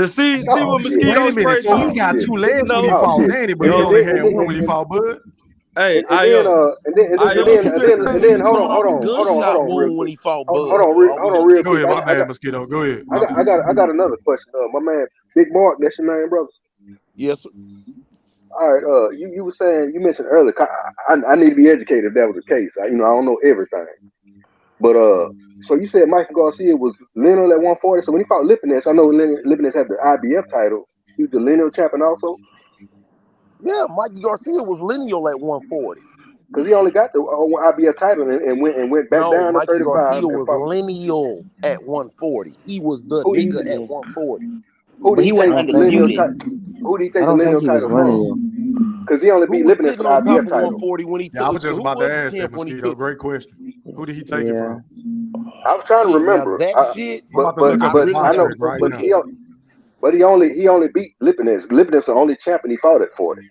see what Mosquito Wait a minute. So he got 2 legs when he fought Danny, but he only had one when he fought Bud. Hey, and then hold on, real quick. Hold on, real quick. Go ahead, my bad, Mosquito. Go ahead. I got another question. My man, Big Mark, that's your name, brother. Yes. All right. You were saying, you mentioned earlier. I need to be educated if that was the case. I don't know everything. But so you said Michael Garcia was lineal at 140. So when he fought Lipinets, I know Lipinets had the IBF title. He was the lineal champion also. Yeah, Mikey Garcia was lineal at 140. Because he only got the IBF title and went back down to 35. Garcia was lineal at 140. He was the nigga at 140. Who did he take the lineal title? Who did he take the lineal title from? Because he only beat Lipinets for the IBF title. 140 when he I was just about to ask that, Mosquito. Great question. Who did he take it from? I was trying to remember. But he only beat Lipinets. Lipinets the only champion he fought at 40.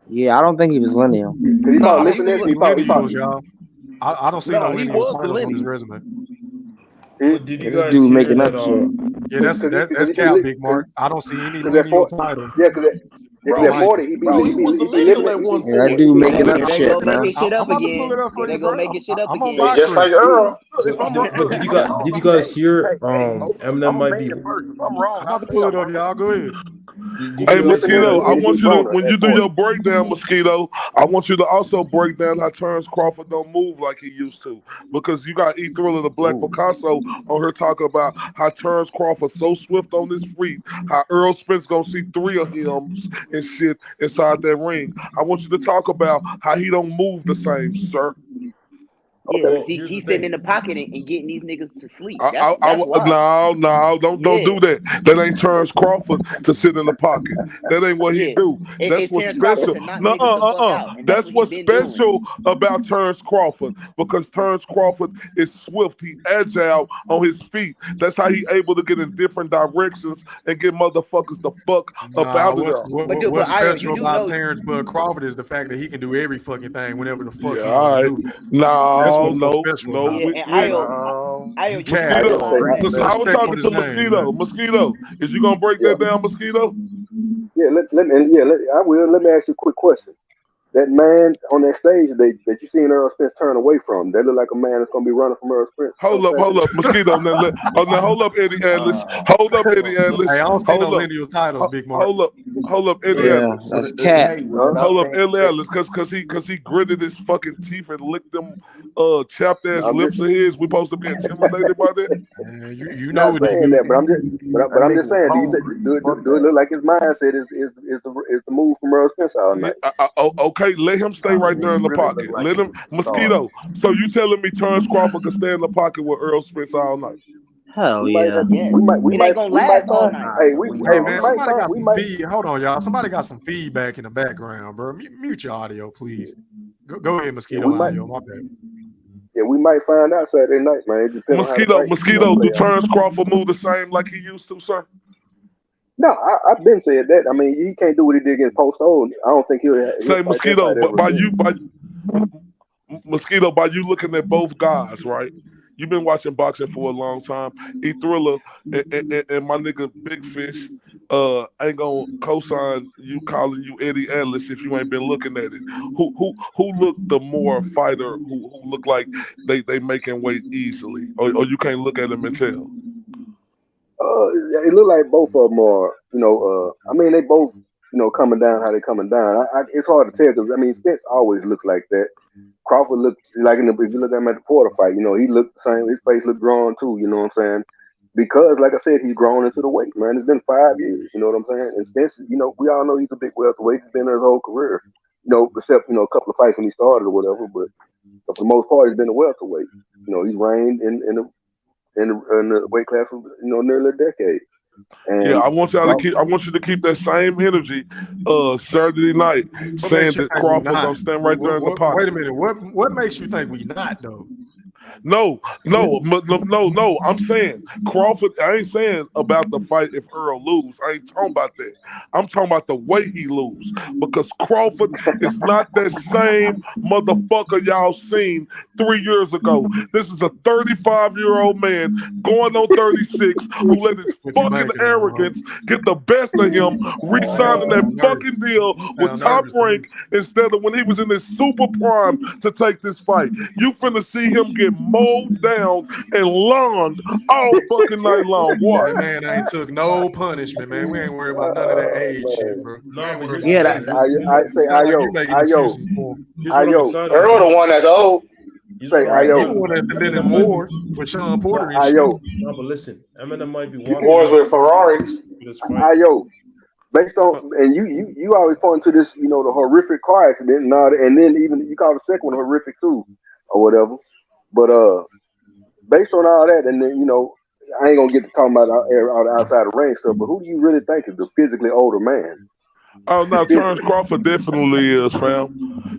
Yeah, I don't think he was lineal. He fought y'all. I don't see no lineal titles on his resume. Did you guys dude hear making that, up shit? Yeah, that's cap, Big Mark. I don't see any lineal titles. Yeah, because at 40, he was the lineal at 140. Yeah, that dude making up shit, man. I'm about to pull it up for you, bro. I'm on box just like Earl. But did you guys hear Eminem might be? I'm wrong. I'm about to pull it up, y'all. Go ahead. Hey, Mosquito, I want you to, when you do your breakdown, Mosquito, I want you to also break down how Terence Crawford don't move like he used to. Because you got E Thriller, the Black Picasso, on her talking about how Terence Crawford so swift on his feet, how Errol Spence gonna see 3 of him and shit inside that ring. I want you to talk about how he don't move the same, sir. He's sitting in the pocket and getting these niggas to sleep. That's No, don't do that. That ain't Terence Crawford to sit in the pocket. That ain't what he do. That's what's special. That's what's special about Terence Crawford, because Terence Crawford is swift. He agile on his feet. That's how he able to get in different directions and get motherfuckers the fuck up out of there. What's special about Terence Bud Crawford is the fact that he can do every fucking thing whenever the fuck he wants to do. No. I was talking to Mosquito. Mosquito, is you gonna break that down, Mosquito? Yeah, I will. Let me ask you a quick question. that man on that stage that you seen Errol Spence turn away from, that look like a man that's gonna be running from Errol Spence. Hold up, Mosquito. Now, hold up, Eddie Atlas. Hold up, Eddie Atlas. Hey, I don't see no Hold up. lineal titles, Big Mark. Hold up, Eddie Yeah, Atlas. that's cat. Hold up, Eddie Atlas, cause he gritted his fucking teeth and licked them chapped ass I'm lips just of his. We supposed to be intimidated by that? Man, you know not what he saying do. that, but I'm just saying. Do it look like his mindset is the move from Errol Spence all Yeah, night? okay, let him stay right there in the pocket. Let him, Mosquito. So you telling me Terence Crawford can stay in the pocket with Errol Spence all night? Hell We might yeah. we It ain't gonna last all find. night. Hey, Hey man, might somebody find. got We some might. feed. Hold on, y'all. Somebody got some feedback in the background, bro. Mute your audio, please. Go ahead, Yeah, Mosquito we might. Audio. My bad. Yeah, we might find out Saturday night, man. It depends on how the fight Mosquito, play do out. Terence Crawford move the same like he used to, sir? No, I've been said that. I mean, he can't do what he did against Post Old. I don't think he'll Say fight that Mosquito, fight but ever again. Mosquito, by you looking at both guys, right? You've been watching boxing for a long time. E Thriller and my nigga Big Fish ain't gonna co-sign you calling you Eddie Atlas if you ain't been looking at it. Who looked the more fighter who look like they making weight easily, or you can't look at them and tell? It looked like both of them are, I mean, they both, coming down how they coming down. It's hard to tell because I mean, Spence always looks like that. Crawford looked like if you look at him at the Porter fight, he looked the same. His face looked drawn too. You know what I'm saying? Because, like I said, he's grown into the weight, man. It's been 5 years. You know what I'm saying? And Spence, we all know he's a big welterweight. He's been there his whole career. Except a couple of fights when he started or whatever. But for the most part, he's been a welterweight. He's reigned in the weight class for nearly a decade. Yeah, And I want you to keep that same energy Saturday night, What saying makes you that think we Crawford not? gonna stand right there in the pocket. Wait a minute. What makes you think we not though? No. I'm saying Crawford. I ain't saying about the fight if Earl lose. I ain't talking about that. I'm talking about the way he lose because Crawford is not that same motherfucker y'all seen 3 years ago. This is a 35-year-old man going on 36 who let his What you fucking making of, bro? arrogance get the best of him, re-signing that fucking deal with Top Rank instead of when he was in his super prime to take this fight. You finna see him get mowed down and lunged all fucking night long. What? That man ain't took no punishment, man. We ain't worried about none of that age shit, bro. No, but here's Yeah, the thing. I say, Sound like you making excuses for him. Here's what I'm excited Earl about. the one that's old. Here's Say, what I'm He Ayo, the one that's been in Eminem might be. wars with Sean Porter and shit. Ayo, No, but listen, Eminem might be walking Wars out with Ferraris. for this fight. Ayo. Based on, and you always point to this, the horrific car accident and all that, and then even you call the second one horrific too, or whatever. But based on all that, and then I ain't gonna get to talking about all the outside of ring stuff. But who do you really think is the physically older man? Oh no, Terence Crawford definitely is, fam.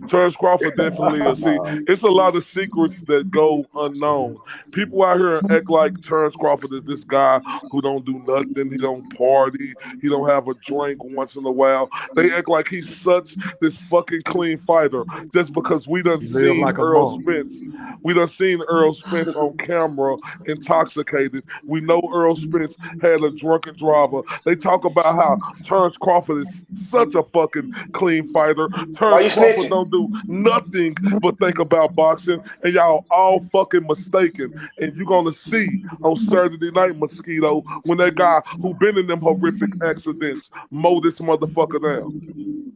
Terence Crawford definitely is. See, it's a lot of secrets that go unknown. People out here act like Terence Crawford is this guy who don't do nothing. He don't party. He don't have a drink once in a while. They act like he's such this fucking clean fighter just because we done He live seen like a Errol monk. Spence. We done seen Errol Spence on camera intoxicated. We know Errol Spence had a drunken driver. They talk about how Terence Crawford is such a fucking clean fighter. Why Terence you Crawford snitching? don't do nothing but think about boxing, and y'all all fucking mistaken. And you're gonna see on Saturday Night, Mosquito, when that guy who been in them horrific accidents mow this motherfucker down.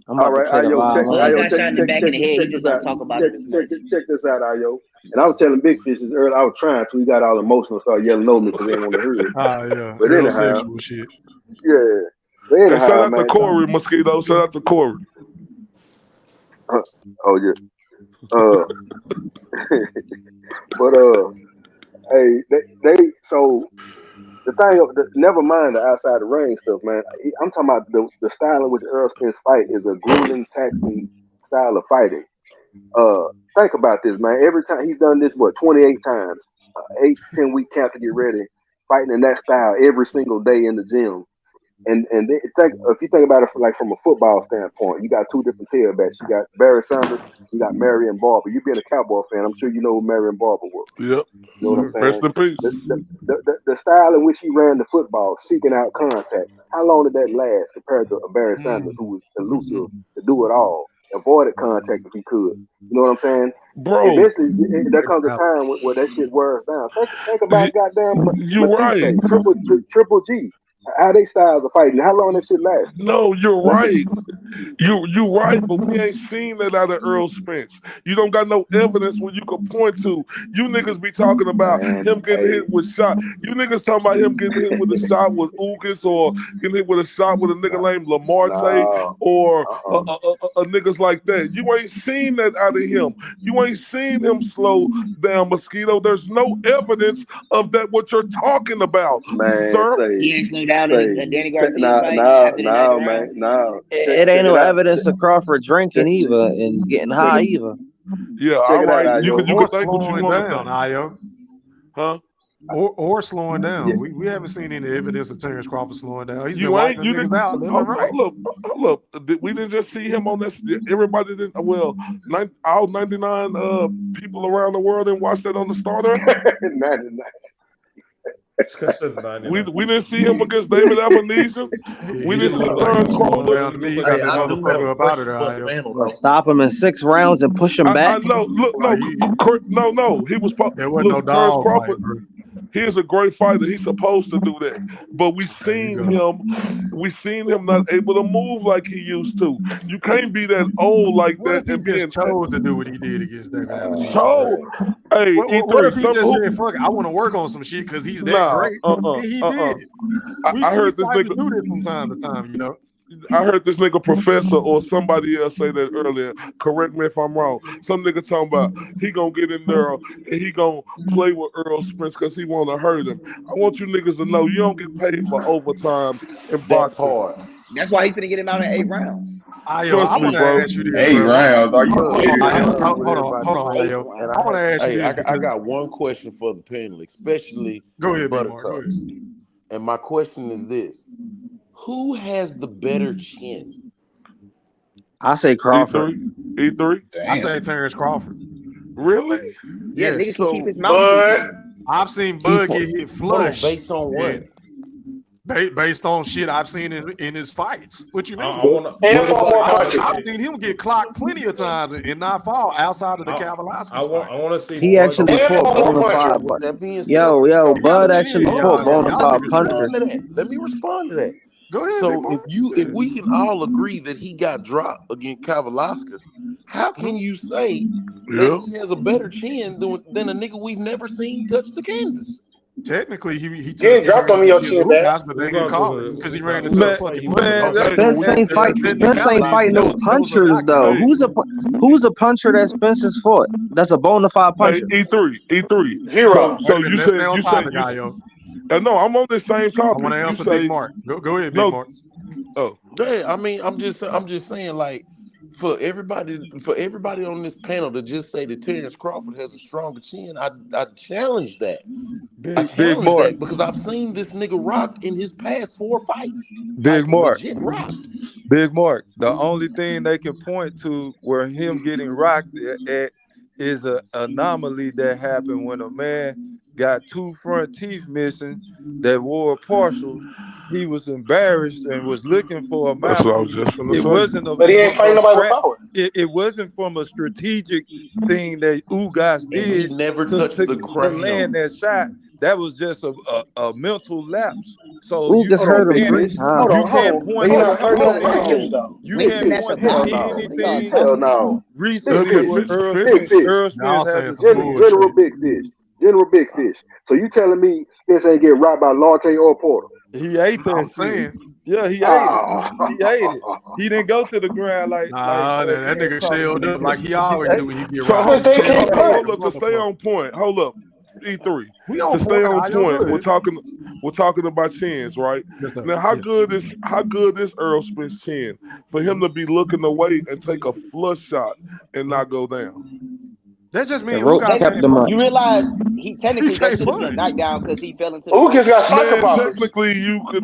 I'm All about to right, play the Ayo, check, violin. Bud Ayo, got shot in the back in the head. He check just this don't out. talk about it as much. Check this out, Ayo. And I was telling Big Fish this earlier. I was trying to. He got all emotional, started yelling over me because they didn't want to hear it. Ah, yeah. But Earl anyhow, sexual shit. yeah. But Hey, shout anyhow, out to man. Corey, Mosquito. Shout out to Corey. Oh yeah. But hey, so the thing, never mind the outside the ring stuff, man. I'm talking about the style in which Errol Spence fight is a grueling, taxing style of fighting. Think about this, man. Every time he's done this, 28 times, 8 to 10 week camp to get ready, fighting in that style every single day in the gym. And if you think about it from a football standpoint, you got two different tailbacks. You got Barry Sanders, you got Marion Barber. You being a Cowboy fan, I'm sure you know who Marion Barber was. Yep. You know what I'm Rest saying? in peace. The style in which he ran the football, seeking out contact, how long did that last compared to Barry Sanders, who was elusive to do it all? avoided contact if he could. You know what I'm saying? Bro, Eventually, there comes a time where that shit wears down. Think about goddamn you're right. Matisse, Triple G, how they styles of fighting, how long that shit lasts. No, you're right. You right, but we ain't seen that out of Errol Spence. You don't got no evidence when you can point to. You niggas be talking about him getting hit with shot. You niggas talking about him getting hit with a shot with Ugas or getting hit with a shot with a nigga named Lamarte or a niggas like that. You ain't seen that out of him. You ain't seen him slow down Mosquito. There's no evidence of that what you're talking about, sir. He ain't slowed down in Danny Garcia fight after the ninth round. It ain't no evidence of Crawford drinking either and getting high either. Yeah, all right. You can think what you slowing want down, to Ayo. Huh? Or slowing down. We haven't seen any evidence of Terence Crawford slowing down. He's been You wiping ain't. You niggas didn't. out left and right. Hold up. We didn't just see him on that. Everybody didn't. Well, all 99 people around the world didn't watch that on the starter. 99. We didn't see him against David Ebenezer. We didn't see Terence Crawford. He got that motherfucker up out of there. Well, stop him in 6 rounds and push him back. I know. Look, no. He was. There wasn't no Terence dog Crawford. fight, bro. He's a great fighter. He's supposed to do that. But we seen him not able to move like he used to. You can't be that old like What that if he just chose to do what he did against David Ebenezer? Hey, what if he just said, "Fuck it, I want to work on some shit because he's that great"? And he did. We I see heard this fighters nigga do this from time to time, you know. I heard this nigga Professor or somebody else say that earlier. Correct me if I'm wrong. Some nigga talking about he gonna get in there and he gonna play with Errol Spence because he wanna hurt him. I want you niggas to know you don't get paid for overtime in boxing. That's why he's gonna get him out in 8 rounds. Trust me, bro. Ask you this, 8 bro. Rounds? Are you Hold on, Ayo. I want to ask you this. I got one question for the panel, especially Go ahead, Buttercup. Go ahead. And my question is this: who has the better chin? I say Crawford. E3? I say Terence Crawford. Really? Yeah, niggas can keep his mouth. Bud, I've seen Bud get hit flush. Based on what? Based on shit I've seen in his fights. What you mean? I've seen him get clocked plenty of times and not fall outside of the Kavaliauskas. I want to see. He actually fought Bonafide. Yo, Bud actually fought Bonafide puncher. Let me respond to that. Go ahead. So if we can all agree that he got dropped against Kavaliauskas, how can you say that he has a better chin than a nigga we've never seen touch the canvas? Technically, he ain't dropped on me your chin, man. but they didn't call it because he ran into a fucking Spence ain't fighting no punchers though. Who's a puncher that Spence has fought? That's a bona fide puncher. E3. Zero. So you said no, I'm on this same topic. I want to answer Big Mark. Go ahead, Big Mark. Oh, yeah. I mean, I'm just saying, like, for everybody on this panel to just say that Terence Crawford has a stronger chin, I challenge that. Big Mark, because I've seen this nigga rock in his past 4 fights. Big Mark. Legit rocked. Big Mark. The only thing they can point to where him getting rocked at is an anomaly that happened when a man got 2 front teeth missing that wore a partial. He was embarrassed and was looking for a mouth. That's what I was just gonna say. Wasn't but he ain't fighting nobody with power. It wasn't from a strategic thing that Ugas did. He never touched the ground to land that shot. That was just a mental lapse. So Ugas hurt him 3 times. You can't point to anything. Hell no. Recently, with Errol Spence has General Big Fish. So you telling me Spence ain't get robbed by Latte or Porter? He ate that shit. Yeah, he ate it. He ate it. He didn't go to the ground like that nigga shelled up like he always do when he get robbed. Hold up, to stay on point. Hold up. E3. To stay on point, we're talking about chins, right? Now, how good is Errol Spence chin for him to be looking away and take a flush shot and not go down? That just means you realize he technically that should have been knocked down because he fell into. Ugas got soccer problems. Technically, you could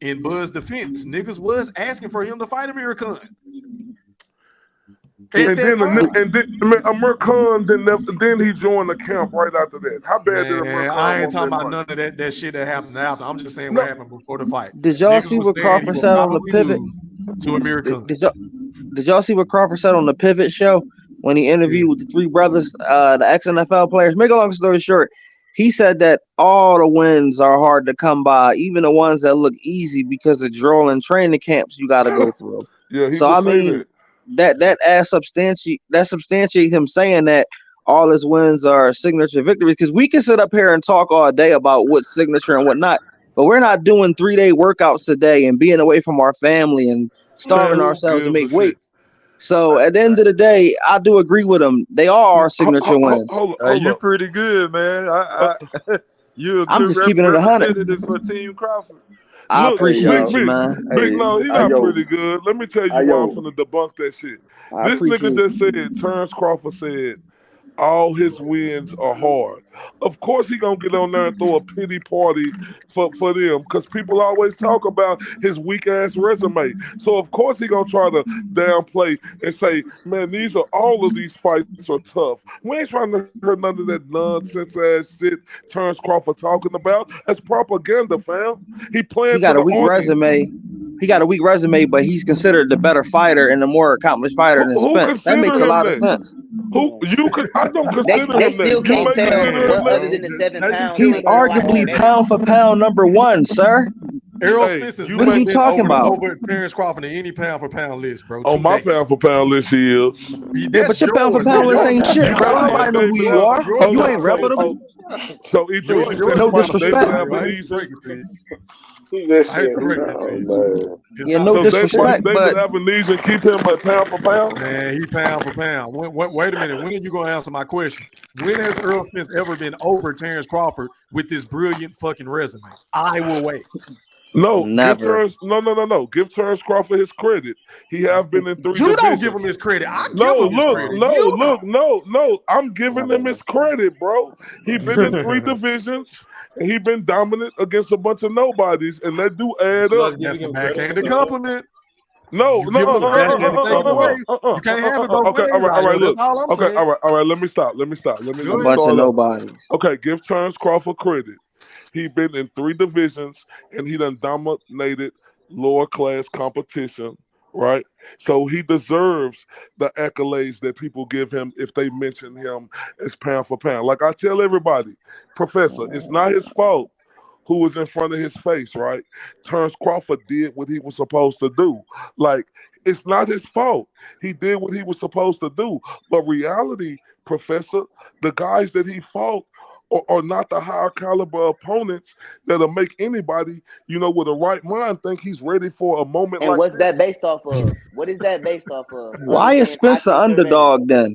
in Bud's defense, niggas was asking for him to fight Amir Khan. And then Amir Khan, then he joined the camp right after that. How bad did Amir Man, Khan I ain't want talking that about money? none of that shit that happened after. I'm just saying what happened before the fight. Did y'all Niggas see was what saying he Crawford would said on the probably pivot? lose to Amir Khan. Did y'all see what Crawford said on the Pivot show when he interviewed with the three brothers, the ex-NFL players? Make a long story short, he said that all the wins are hard to come by, even the ones that look easy because of drill and training camps you got to go through. Yeah, he So would I say mean, that. that substantiates him saying that all his wins are signature victories. Because we can sit up here and talk all day about what's signature and whatnot, but we're not doing 3-day workouts a day and being away from our family and Man, starving who ourselves to gives a make weight. shit? So at the end of the day, I do agree with him. They are our signature wins. Hold You up. pretty good, man. You a I'm good just keeping it 100. representative for Team Crawford. I Look, appreciate you, big, man. big. No, he not Ayo, pretty good. Let me tell you why I'm Ayo, finna debunk that shit. I This nigga appreciate just you. said, Terence Crawford said, all his wins are hard. Of course he gonna get on there and throw a pity party for them, because people always talk about his weak ass resume. So of course he gonna try to downplay and say, man, all of these fights are tough. We ain't trying to hear none of that nonsense ass shit Terence Crawford talking about. That's propaganda, fam. He He playing to got a the weak audience. resume. He got a weak resume, but he's considered the better fighter and the more accomplished fighter than Who Spence. That makes consider a him lot of that? sense. Who you could? I don't consider They him that. still You can't may tell me consider him what that. other than the 7 They be pounds He's killing make Errol somebody arguably Spence. better. pound for pound number one, sir. Errol Hey, Spence has you What are never we may. been talking about? over Terence Crawford in any pound for pound list, bro. On To my date. pound for pound list, he is. Yeah, That's but your pound for yours, bro. pound list Yours ain't is shit, You bro. may pound for Nobody pound. know name who it you Yours, are. yours You is ain't so reputable. either yours, he yours just No is fights pound for disrespect. David pound, bro. I hate to Ebenezer. break it to you. He just I hate said, to break it to oh you. man. It's Yeah, not no So fair. they fight disrespect, David but Ebenezer and keep him at pound for pound. Man, he pound for pound. Wait a minute. When are you going to answer my question? When has Earl Spence ever been over Terence Crawford with this brilliant fucking resume? I will wait. No, never. no. Give Terence Crawford his credit. He have been in 3 You don't give him divisions. his credit. I give No, him his look, credit. You don't. no. I'm giving him his credit, bro. He been in 3 divisions and he been dominant against a bunch of nobodies, and that do add So up. that's That's giving a him credit. backhanded compliment. No, You no, give him the credit and take him away. You can't have it both Okay, all ways, right, Ayo. That's look. all I'm Okay, saying. all right. Let me stop. Let me A Go ahead. bunch of start over. nobodies. Okay, give Terence Crawford credit. He been in 3 divisions and he done dominated lower class competition, right? So he deserves the accolades that people give him if they mention him as pound for pound. Like I tell everybody, Professor, it's not his fault who was in front of his face, right? Terence Crawford did what he was supposed to do. Like, it's not his fault. He did what he was supposed to do. But reality, Professor, the guys that he fought are not the higher caliber opponents that'll make anybody, with a right mind think he's ready for a moment And like what's that this. based off of? What is that based off of? Other Why is than I Spence an think they're better. underdog then?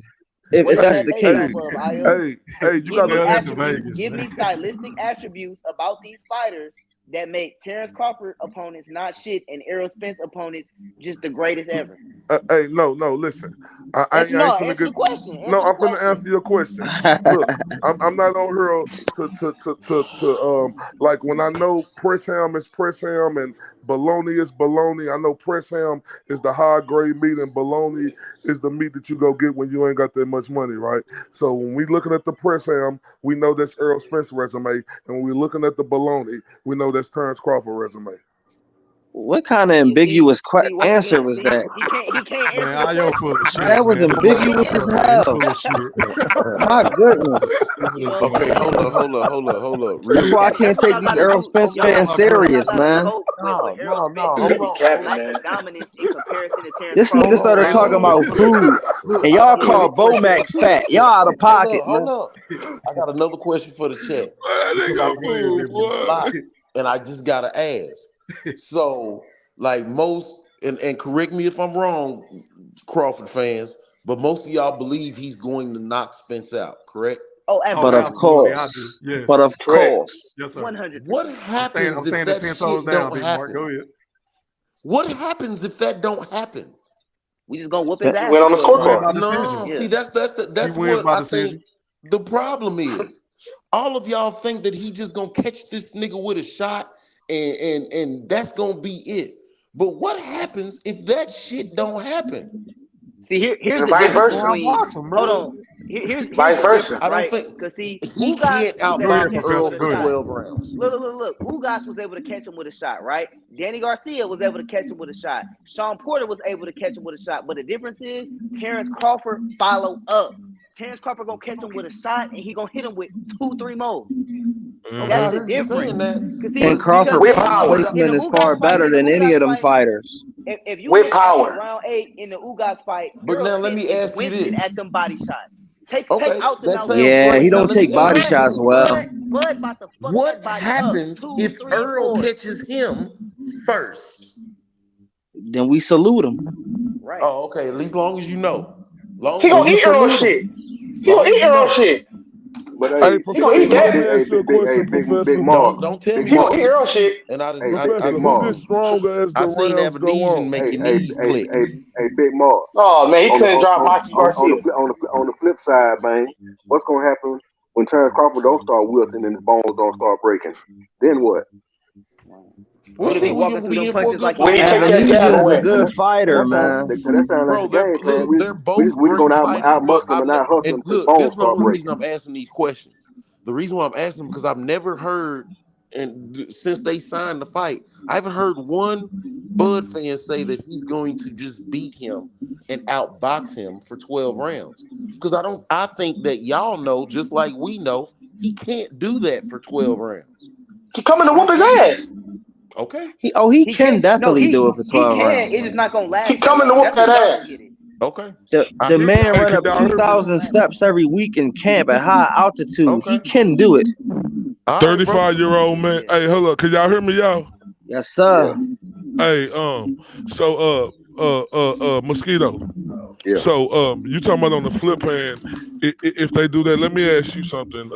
What If is that's that the based off case. of, Io? You Give got me to. Hell into attributes. Vegas, Give man. me stylistic attributes about these fighters that make Terence Crawford opponents not shit and Errol Spence opponents just the greatest ever. Hey, no, listen. I ain't finna Answer get. the question. No, Answer the I'm finna question. answer your question. Look, I'm not on here to like when I know press ham is press ham and bologna is bologna. I know press ham is the high grade meat and bologna is the meat that you go get when you ain't got that much money, right? So when we looking at the press ham, we know that's Errol Spence resume, and when we looking at the bologna, we know that's Terence Crawford resume. What kind of See, ambiguous once answer again, was see, that? he can't Man, answer the Ayo question. full of shit, That was man. That boy ambiguous as full, man. He hell. full of shit. My goodness. You know what I'm Okay, saying? hold up. That's Real why I quick. can't That's what take I'm these about to Errol do. Spence Y'all fans about serious, to man. vote with Errol Spence he and be his capping, lack of man. dominance in comparison to Terence This nigga Crawford. started talking about food, and I y'all got call another question. Bomac fat. Y'all out of pocket, Hold man. up. I got another question for the chat That because I nigga listen Go ahead, to fool, big this bro. a boy. lot, and I just gotta ask. So, like most, and correct me if I'm wrong, Crawford fans, but most of y'all believe he's going to knock Spence out, correct? Oh, Oh, But of absolutely. absolutely, I do. course, but Yes. of Correct. course, Yes, sir. 100%. What I'm happens if standing that 10 toes shit down, don't big Mark. happen? Go ahead. What happens if that don't happen? We just gonna whoop his Spence, He ass went for on the 12 Win rounds. by scorecard. decision. No, Yeah. see, He that's wins what by I think decision. the problem is. All of y'all think that he just gonna catch this nigga with a shot and that's gonna be it. But what happens if that shit don't happen? See, here's And the vice difference Go versa. between. outbox him, Hold bro. on. Here's Vice the difference, versa. I don't right? think Because see, he Ugas can't was Go able to ahead, outbox catch him Earl with Professor. a Go for ahead. shot. 12 rounds. Look. Ugas was able to catch him with a shot, right? Danny Garcia was able to catch him with a shot. Sean Porter was able to catch him with a shot. But the difference is Terence Crawford follow up. Terence Crawford gonna catch him with a shot, and he gonna hit him with 2-3 more. I That's the didn't be saying difference. that. And Crawford With punch power. placement is far better than any of them fighters. If you With hit after power. round 8 in the Ugas fight, But Errol now let Spence me is ask you winching this. at them body shots. Take Okay, out the that mouth. sounds Yeah, great. he Now don't let me take body ask you shots this. well. Bud about to fuck What that body happens up. 2, if 3, Earl 4. catches him first? Then we salute him. Right. Oh, okay. At least long as you know. He Long gonna We eat Earl salute shit. him. He gonna as eat you Earl know. shit. But Hey, He gonna hey, eat Professor, let that. me ask you a question, Big Professor. Mark. Don't tell Big me He what gonna Mark. eat to do. Earl shit. And I didn't Hey, Professor, Big who Mark. gets stronger as the I seen rounds go Avenesian on? make your knees click. Big Mark. Oh man, he On the couldn't drop Mikey Garcia. on the flip side, man, what's gonna happen when Terence Crawford don't start wilting and his bones don't start breaking? Then what? What if he walking through them punches like When he take that Avenesia jab is a away. good fighter, That man. sounds like Bro, the game plan. they're We both just great gonna fighters, out but muscle him and out hustle him and till his look, this bones is the start only reason breaking. I'm asking these questions. The reason why I'm asking them because I've never heard, and since they signed the fight, I haven't heard one Bud fan say that he's going to just beat him and outbox him for 12 rounds. Because I think that y'all know, just like we know, he can't do that for 12 rounds. He coming to whoop his ass. Okay. He can definitely do it for He 12 can. rounds. It's just not gonna last He that coming to long. whoop That's that where y'all don't ass. get it. Okay. The man Hey, run can up y'all hear me? 2,000 steps every week in camp at high altitude. Okay. He can do it. All right, bro. 35-year-old man. Hey, hold up. Can y'all hear me, y'all? Yes, sir. Hey, so Mosquito. Yeah. So you talking about on the flip hand, if they do that, let me ask you something,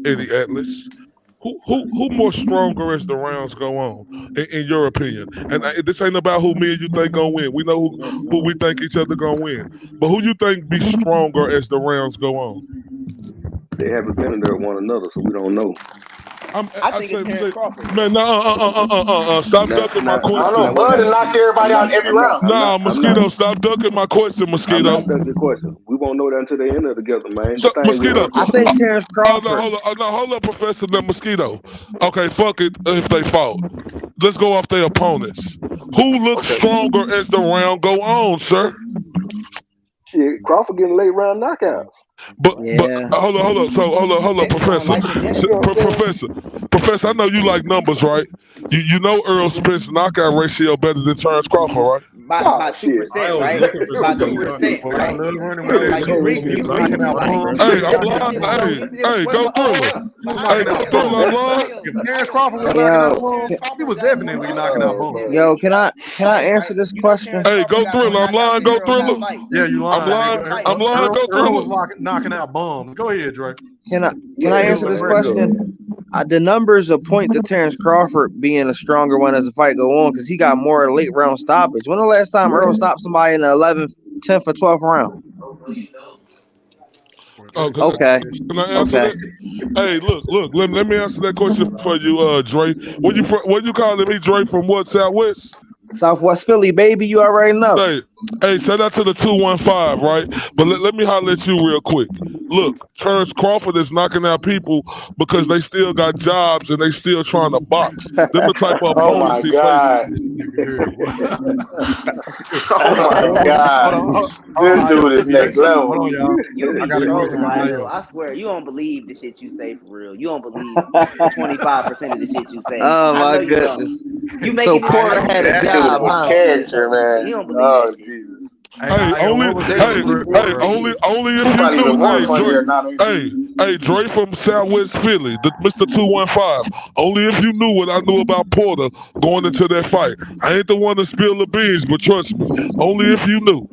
Eddie Atlas. Who more stronger as the rounds go on, in your opinion? And this ain't about who me and you think gonna win. We know who we think each other gonna win. But who you think be stronger as the rounds go on? They haven't been in there with one another, so we don't know. I think it's Terence Crawford. Man, stop ducking my I don't question. know. Bud has knocked everybody out every round. Nah, Mosquito, stop ducking my question, I'm Mosquito. not ducking your question. We won't know that until they end it together, man. So, The thing Mosquito. is, I think Terence Crawford. Hold up, Professor. The Mosquito. Okay, fuck it if they fought. Let's go off their opponents. Who looks stronger as the round go on, sir? shit, Crawford getting late round knockouts. But Yeah. hold up. So hold up, Professor. Professor, I know you like numbers, right? You know Errol Spence knockout ratio better than Terence Crawford, right? By 2%, right? By 2%, Boy, right? y'all love running with that Like shit. you We be knocking out bombs. Hey, I'm lying. Hey, go Thriller. Hey, go Thriller. I'm lying. If Terence Crawford was Hey, knocking out yo, bombs, he was definitely knocking out bombs. yo, can I answer this question? Hey, go Thriller. I'm lying. Go Thriller. Yeah, you I'm lying. lying. I'm lying. Go Earl Thriller. was knocking out bombs. Go ahead, Dre. Can I answer this question? The numbers will point to Terence Crawford being a stronger one as the fight go on because he got more late round stoppage. When the last time Earl stopped somebody in the 11th, 10th, or 12th round? Okay. Can I answer that? Hey, look. Let me answer that question for you, Dre. What you calling me, Dre? From what? Southwest? Southwest Philly, baby. You already know. Hey, shout out to the 215, right? But let me holler at you real quick. Look, Terence Crawford is knocking out people because they still got jobs and they still trying to box. Them the type of Oh my opponents he God. Oh my God. This dude is next level. You be trolling, Io. I swear, you don't believe the shit you say for real. You don't believe 25% of the shit you say. Oh I my know you don't. goodness. You So making this Porter shit up. had a That dude job, is a huh? character, man. You don't believe Oh that shit. Jesus. Hey, only if He you probably even knew. more Hey, funnier Dre. now than me. Hey, Dre from Southwest Philly, Mr. 215. Only if you knew what I knew about Porter going into that fight. I ain't the one to spill the beans, but trust me, only if you knew.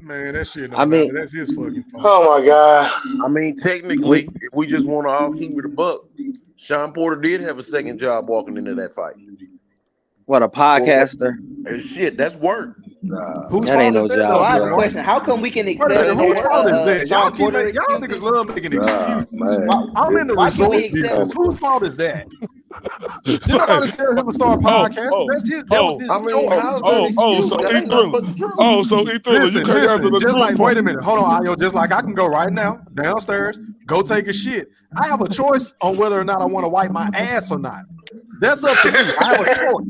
Man, that shit don't matter. That's his fucking fault. Oh my God. I mean, technically, if we just want to all keep it a buck, Sean Porter did have a second job walking into that fight. What, a podcaster? Shit, that's work. That ain't no So job, I have a bro. question. How come we can accept Whose fault is that? Y'all Sean Porter y'all excuses? niggas love making excuses. Man. I'm in the Why can't we resorts accept? business. Whose fault is that? Did nobody tell him to start podcasting? That was his I mean, choice. how's that an excuse? So That ain't nothing but the truth. so E-Thriller, you can't handle the Just truth. like, wait a minute, hold on, Ayo. Just like I can go right now downstairs, go take a shit. I have a choice on whether or not I want to wipe my ass or not. That's up to me. I have a choice.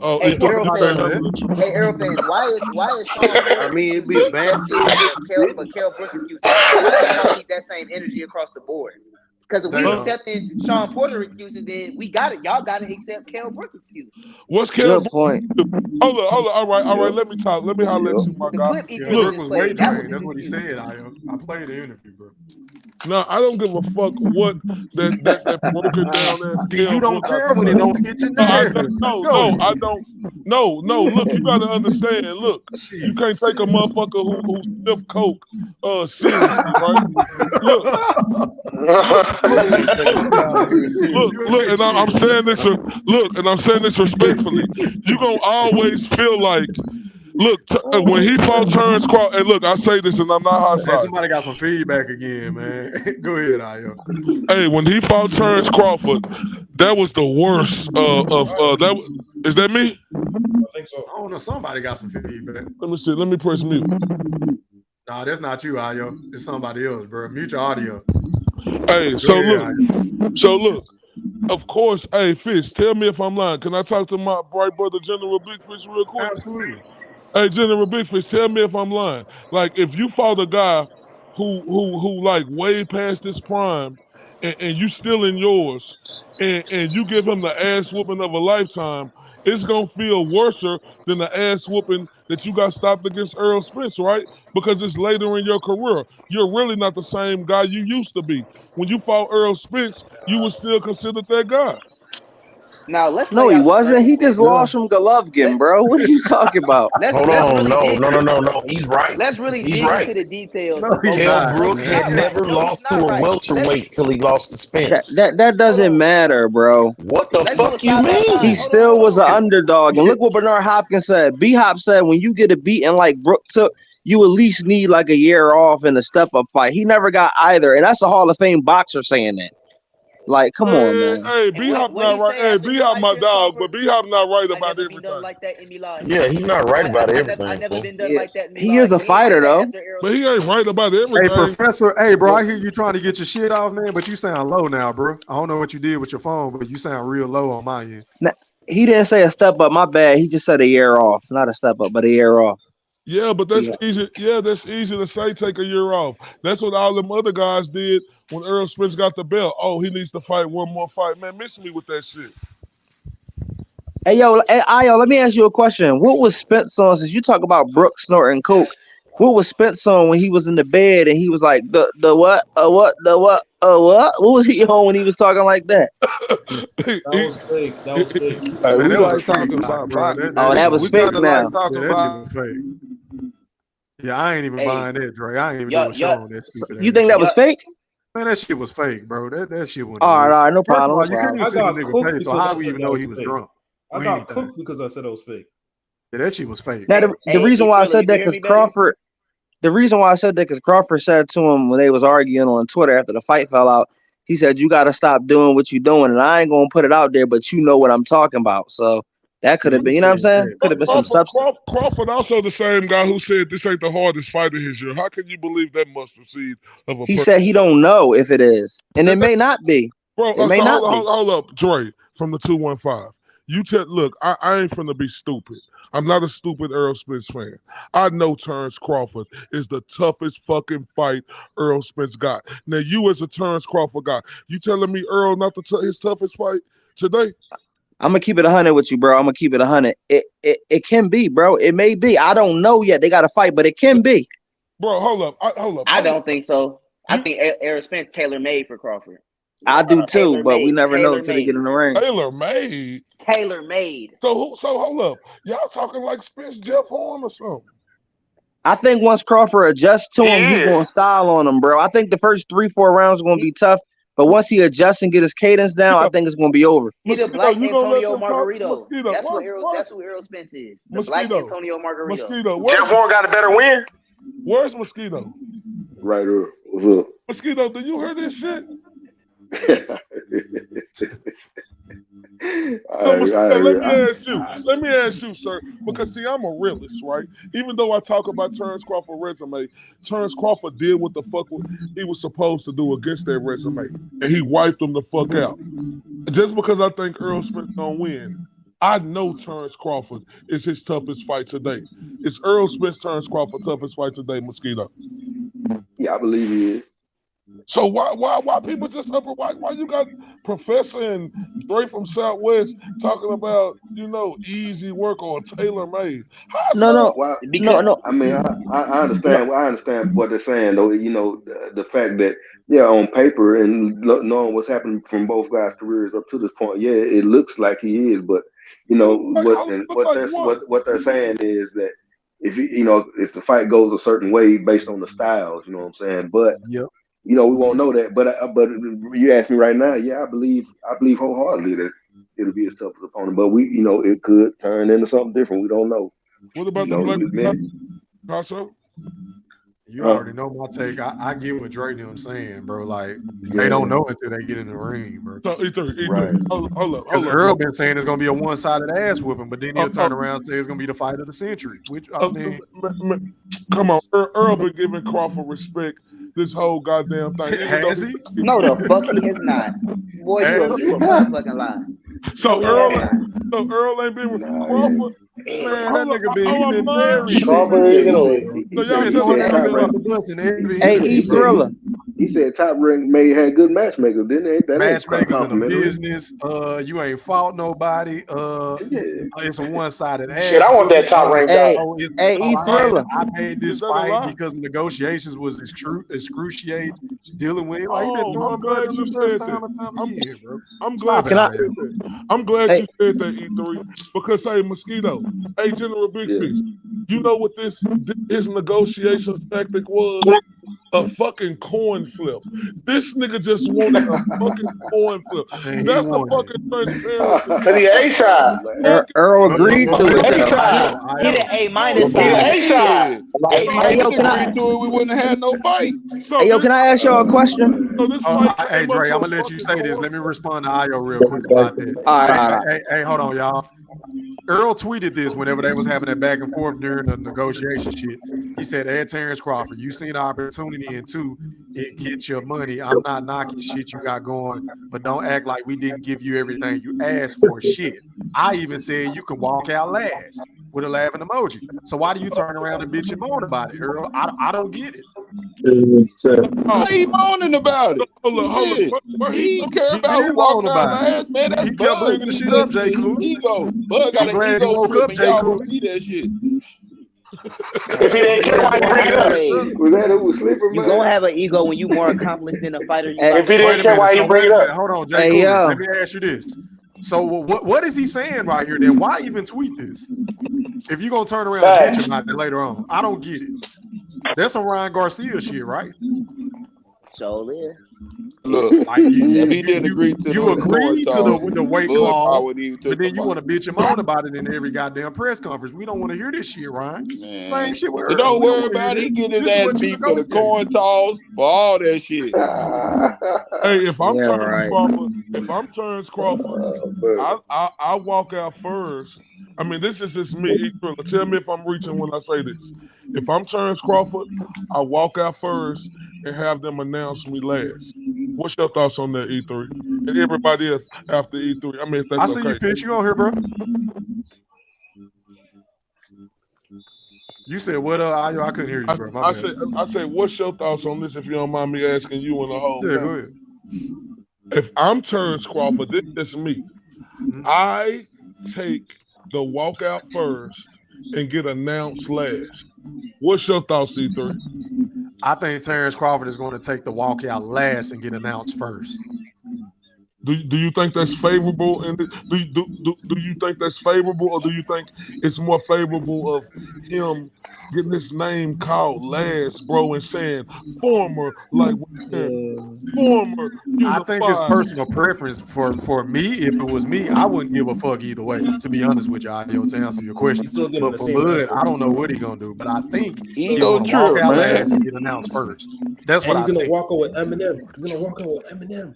Oh, Hey, it's the Errol only thing fans. that's the truth. Hey, Errol fans. Why is Sean Porter I mean, it'd be a excusing bad some shit but Kell Brook excuses? Why can't y'all keep that same energy across the board? Because if we accepting Sean Porter excuses, then we got it. Y'all got to accept Kell Brook excuse. What's Kell? Good point. Hold on. All right. Let me talk. Let me holler at you, my The guy. clip he Yeah, could have Brooke just was way played. That was trained. his That's what he excuse. said, Io. I played the interview, bro. No, I don't give a fuck what that broken down ass See, Kell you don't Brook got care to when say. it don't hit your narrative. No, I don't. No. Look, you gotta understand. Look, you can't take a motherfucker who sniff coke seriously, right? Look, and I'm saying this. Look, and I'm saying this respectfully. You gonna always feel like. Look, when he fought Terence Crawford, and look, I say this, and I'm not hostile. Hey, somebody got some feedback again, man. Go ahead, Io. Hey, when he fought Terence Crawford, that was the worst of that. Is that me? I think so. I don't know. Somebody got some feedback. Let me see. Let me press mute. Nah, that's not you, Io. It's somebody else, bro. Mute your audio. Hey, so look. Of course, hey, Fish, tell me if I'm lying. Can I talk to my bright brother, General Big Fish, real quick? Absolutely. Hey, General Big Fish, tell me if I'm lying. Like, if you fought a guy who like way past his prime, and you still in yours, and you give him the ass whooping of a lifetime, it's gonna feel worse than the ass whooping that you got stopped against Errol Spence, right? Because it's later in your career. You're really not the same guy you used to be. When you fought Errol Spence, you were still considered that guy. Now let's No, lay he out the wasn't. He just circumstances. lost from Golovkin, bro. What are you talking about? Hold Let's on, really dig. no. He's right. Let's really He's dig right. into the details No, of he's both. Kell not. Brook He's had not never right. No, he's lost to not a right. welterweight till he lost to Spence. That doesn't matter, bro. What the Let's go fuck you side by side. mean? He still was an underdog. And look what Bernard Hopkins said. B-Hop said when you get a beating like Brook took, you at least need like a year off in a step-up fight. He never got either. And that's a Hall of Fame boxer saying that. Like, come on, man. Hey, B-Hop not right. Hey, B-Hop my dog, but B-Hop not right about everything. Like that in Milan. Yeah, he's not right about everything. I never been done Yeah, like that in he Milan. is a He ain't fighter, say that though. after Errol But he Spence. ain't right about Hey, everything. Professor. Hey, bro, I hear you trying to get your shit off, man, but you sound low now, bro. I don't know what you did with your phone, but you sound real low on my end. He didn't say a step up. My bad. He just said a year off. Not a step up, but a year off. Yeah, but that's Yeah. easy. Yeah, that's easy to say. Take a year off. That's what all them other guys did when Errol Spence got the belt. Oh, he needs to fight one more fight. Man, miss me with that shit. Hey, Io, let me ask you a question. What was Spence on, since you talk about Brook snorting coke, what was Spence on when he was in the bed and he was like, the what? What? What was he on when he was talking like that? That was fake. That was fake. Hey, Man, we that was a like talking fake, about bro. boxing. Oh, that was We fake kind of now. like talking Yeah, that shit about. was fake. Yeah, I ain't even Hey, buying that, Dre. I ain't even y'all- doing a show on that stupid You ass think that shit. was fake? Man, that shit was fake, bro. That shit wasn't All real. right, no First of problem. all, No you couldn't problem. even I see the got nigga cooked face, so because how I we said even that know was he was fake. drunk I or got anything? cooked because I said it was fake. Yeah, that shit was fake. Now, hey, the reason why I Thriller, said you that can hear because me, baby? Crawford, the reason why I said that because Crawford said to him when they was arguing on Twitter after the fight fell out, he said, you got to stop doing what you're doing. And I ain't going to put it out there, but you know what I'm talking about. So that could Yeah, have been, he you know what I'm said saying? that, Could have been bro. some substance. Crawford also the same guy who said this ain't the hardest fight of his year. How can you believe that must proceed of a He person? said he don't know if it is. And it may not be. Bro, It may so not be. hold up, Dre, from the 215. Look, I ain't finna be stupid. I'm not a stupid Errol Spence fan. I know Terence Crawford is the toughest fucking fight Errol Spence got. Now, you as a Terence Crawford guy, you telling me Errol not his toughest fight today? I'm gonna keep it 100 with you, bro. I'm gonna keep it 100. It can be, bro. It may be. I don't know yet. They got to fight, but it can be. Bro, hold up. I don't think so. I think Errol Spence tailor made for Crawford. I do too, but we Tailor-made. never know until they get in the ring. Tailor made. Tailor made. So hold up. Y'all talking like Spence Jeff Horn or something? I think once Crawford adjusts to him, He he's going to is. style on him, bro. I think the first 3-4 rounds are going to be tough, but once he adjusts and get his cadence down, I think it's going to be over. He's the Mosquito, black you gonna let Antonio them talk? Margarito. Mosquito, That's where's who Errol Spence is. The black Mosquito? Antonio Margarito. Mosquito, Jeff Horn got a better win. Where's Mosquito? Right here. What's up? Mosquito, do you hear this shit? So, Mosquito, let me ask you, sir, because see, I'm a realist, right? Even though I talk about Terence Crawford's resume, Terence Crawford did what the fuck he was supposed to do against that resume, and he wiped him the fuck out. Just because I think Errol Spence gonna win, I know Terence Crawford is his toughest fight today. Is Errol Spence Terence Crawford toughest fight today, Mosquito? Yeah, I believe he is. So why people just up? Why you got Professor and Dre from Southwest talking about easy work or tailor made? How's No. Because I mean, I understand. I understand what they're saying, though. The fact that on paper and knowing what's happened from both guys' careers up to this point, it looks like he is. But what they're saying is that if the fight goes a certain way based on the styles, you know what I'm saying. But we won't know that. But you ask me right now, I believe wholeheartedly that it'll be his toughest opponent. But it could turn into something different. We don't know. What about the black Paso? You already know my take. I get what Dre them saying, bro. Like they don't know until they get in the ring, bro. So E3. Hold up. Because Earl been saying it's gonna be a one-sided ass whooping, but then he'll turn around and say it's gonna be the fight of the century. Which I mean, come on, Earl been giving Crawford respect this whole goddamn thing. Has he? No, the fuck he has not. Boy, you a motherfucking lie. So Earl ain't been with Crawford. Man, that nigga been married. Crawford ain't Hey, E Thriller. He said Top Rank had good matchmakers, didn't they? That matchmakers ain't in the business. You ain't fought nobody. It's a one-sided ass. Shit, I want that Top Rank guy. E Thriller. I made this fight because negotiations was excruciating. Dealing with it, like he been throwing blood in the first time and time again, bro. I'm glad you said that, E3, because hey, Mosquito, hey, General Big Fish, you know what his negotiation tactic was? A fucking coin flip. This nigga just wanted a fucking coin flip. That's the fucking transparency. Cause he A-side. Earl agreed to it. A-side. He the A- He A-side. Hey, yo, can I? We wouldn't have had no fight. Hey, yo, can I ask y'all a question? Hey, Dre, I'm gonna let you say this. Let me respond to Ayo real quick about that. All right. Hey, hold on, y'all. Earl tweeted this whenever they was having that back and forth during the negotiation shit. He said, "Hey, Terence Crawford, you seen the opportunity and two, it gets your money. I'm not knocking shit you got going, but don't act like we didn't give you everything you asked for. Shit. I even said you can walk out last with a laughing emoji. So why do you turn around and bitch and moan about it, Earl? I don't get it. Why he moaning about it? He care about who walked out last, man. That's he kept bringing the shit up, J. Cool. Ego. Bud got an ego trip, and y'all don't see that shit. If he didn't care why he bring it up. Was that who was sleeping, man? You gonna have an ego when you more accomplished than a fighter. If he didn't care why he bring it up. Hold on, J. Cool. Let me ask you this. So what is he saying right here then? Why even tweet this? If you're gonna turn around and bitch about it later on, I don't get it. That's some Ryan Garcia shit, right? So there. Look, like you didn't agree to the weight clause, but then you want to bitch him on about it in every goddamn press conference. We don't want to hear this shit, Ryan. Man. Same shit with But don't worry about it. He get his ass beat for the coin toss, for all that shit. Hey, if I'm Terence Crawford, I walk out first. I mean, this is just me. Tell me if I'm reaching when I say this. If I'm Terence Crawford, I walk out first and have them announce me last. What's your thoughts on that, E3? And everybody else after E3. I mean, if that's I see you, Pitch. You on here, bro? You said what? I couldn't hear you, bro. I said, what's your thoughts on this? If you don't mind me asking you and the whole. Yeah, go ahead. If I'm Terence Crawford, this is me. I take the walkout first and get announced last. What's your thoughts, E3? I think Terence Crawford is going to take the walkout last and get announced first. Do you think that's favorable? And do you think that's favorable, or do you think it's more favorable of him getting his name called last, bro, and saying former, like former? I think it's personal preference. For me, if it was me, I wouldn't give a fuck either way. To be honest with you, to answer your question. But for Bud, I don't know what he's gonna do. But I think he's gonna walk out last and get announced first. That's what I think. He's gonna walk out with Eminem. He's gonna walk out with Eminem.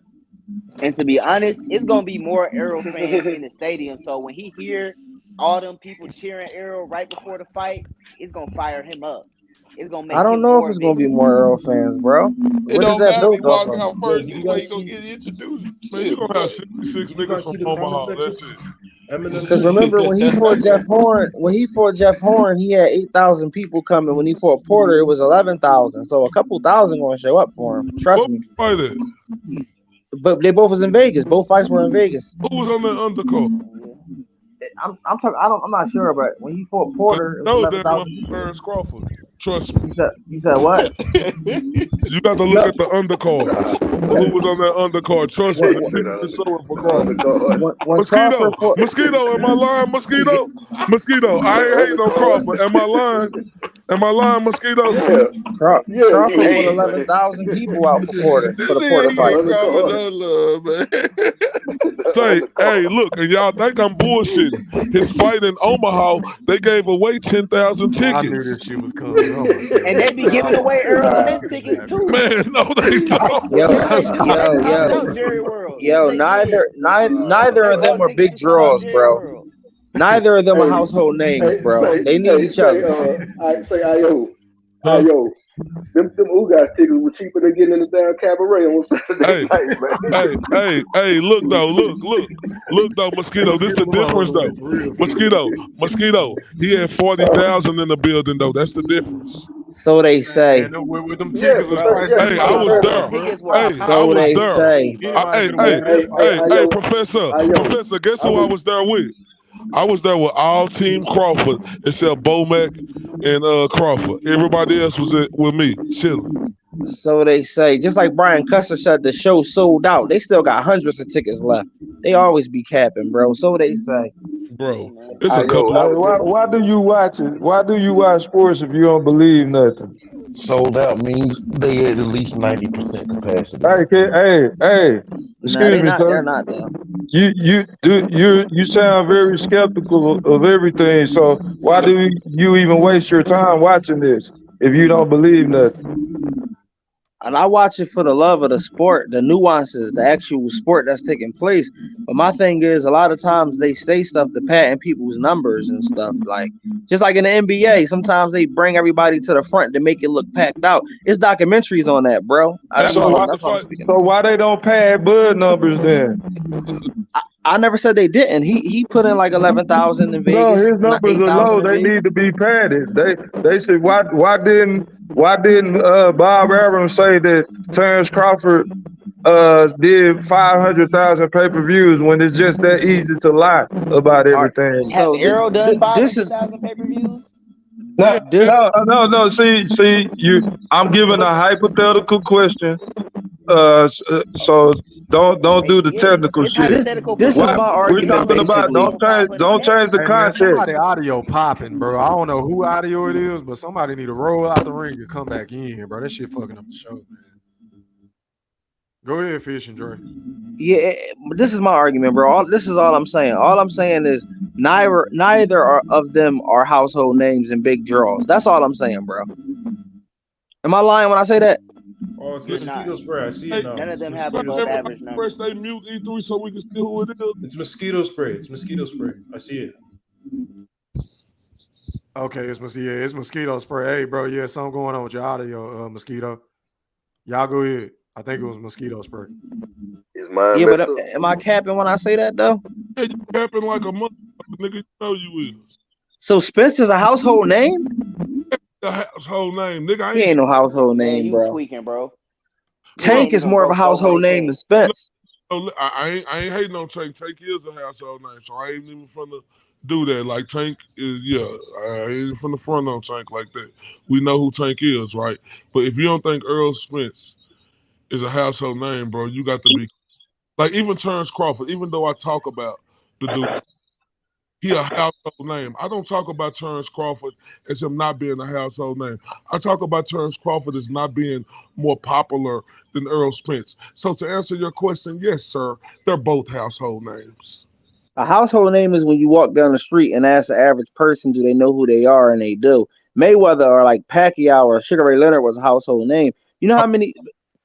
And to be honest, it's gonna be more Errol fans in the stadium. So when he hear all them people cheering Errol right before the fight, it's gonna fire him up. It's gonna make. I don't know if it's gonna be more Errol fans, bro. It don't matter. He walking out first. Anyway, he gonna get introduced. Man, you gonna have 66 niggas from Omaha. That's it. Eminem. remember when he fought Jeff Horn, he had 8,000 people coming. When he fought Porter, it was 11,000. So a couple thousand gonna show up for him. Trust me. Fight it. But they both was in Vegas. Both fights were in Vegas. Who was on the undercard? I'm talking. I'm not sure, but when he fought Porter, it was No, 11,000. Terence Crawford. Trust me. You said what? You got to look at the undercard. Who was on that undercard? Trust me. Mosquito, am I lying? Mosquito, I ain't hating on Crawford. Am I lying, Mosquito? Crawford put 11,000 people out for Porter for the Porter fight. Say, hey, look, and y'all think I'm bullshitting. His fight in Omaha, they gave away 10,000 tickets. I knew this shit was coming. And they be giving away Errol Spence tickets too. Man, no, they don't. Yo, neither of them are big draws, bro. Neither of them are household names, bro. They need each other. I say, Ayo. Them Ugas tickets were cheaper than getting in the damn cabaret on Saturday night, man. Hey, look though, Mosquito. This the difference though. Mosquito. He had 40,000 in the building though. That's the difference. So they say. With them tickets was priced. Hey, I was there. So they say. Hey, Professor. Guess who I was there with? I was there with all Team Crawford except Bomac and Crawford. Everybody else was with me, chilling. So they say. Just like Brian Custer said, the show sold out. They still got hundreds of tickets left. They always be capping, bro. So they say. Bro, it's a couple. Why do you watch it? Why do you watch sports if you don't believe nothing? Sold out means they at least 90% capacity. Hey. Excuse me, They're not though. You sound very skeptical of everything. So why do you even waste your time watching this if you don't believe nothing? And I watch it for the love of the sport, the nuances, the actual sport that's taking place. But my thing is, a lot of times they say stuff to patent people's numbers and stuff. Like, just like in the NBA, sometimes they bring everybody to the front to make it look packed out. It's documentaries on that, bro. So why they don't pad Bud numbers then? I never said they didn't. He put in like 11,000 in Vegas. No, his numbers are low. They need to be padded. They said why didn't Bob Arum say that Terence Crawford did 500,000 pay-per-views when it's just that easy to lie about everything? Has Errol done 500,000 pay-per-views? No. See, I'm giving a hypothetical question. So don't do the technical shit. This is my argument. We're talking about don't change the concept. Somebody audio popping, bro. I don't know who audio it is, but somebody need to roll out the ring and come back in, bro. That shit fucking up the show, man. Go ahead, Fish and Dre. Yeah, this is my argument, bro. This is all I'm saying. All I'm saying is neither of them are household names and big draws. That's all I'm saying, bro. Am I lying when I say that? Oh, it's mosquito spray. I see it now. None of them have above average numbers. Press they mute E3 so we can see who it is. It's mosquito spray. I see it. Okay, it's mosquito spray. Hey, bro, yeah, something going on with your audio, Mosquito. Y'all go ahead. I think it was mosquito spray. Yeah, but am I capping when I say that though? Yeah, you capping like a mother, nigga. You know you is. So Spence is a household name? The household name, nigga. He ain't no household name, you bro. tweaking, bro. Tank is more of a household name than Spence. I ain't hating on Tank. Tank is a household name, so I ain't even finna do that. Like Tank is, I ain't from the front on Tank like that. We know who Tank is, right? But if you don't think Errol Spence is a household name, bro, you got to be like even Terence Crawford. Even though I talk about the dude, he a household name. I don't talk about Terence Crawford as him not being a household name. I talk about Terence Crawford as not being more popular than Errol Spence. So to answer your question, yes, sir, they're both household names. A household name is when you walk down the street and ask the average person, do they know who they are? And they do. Mayweather or like Pacquiao or Sugar Ray Leonard was a household name. You know how many...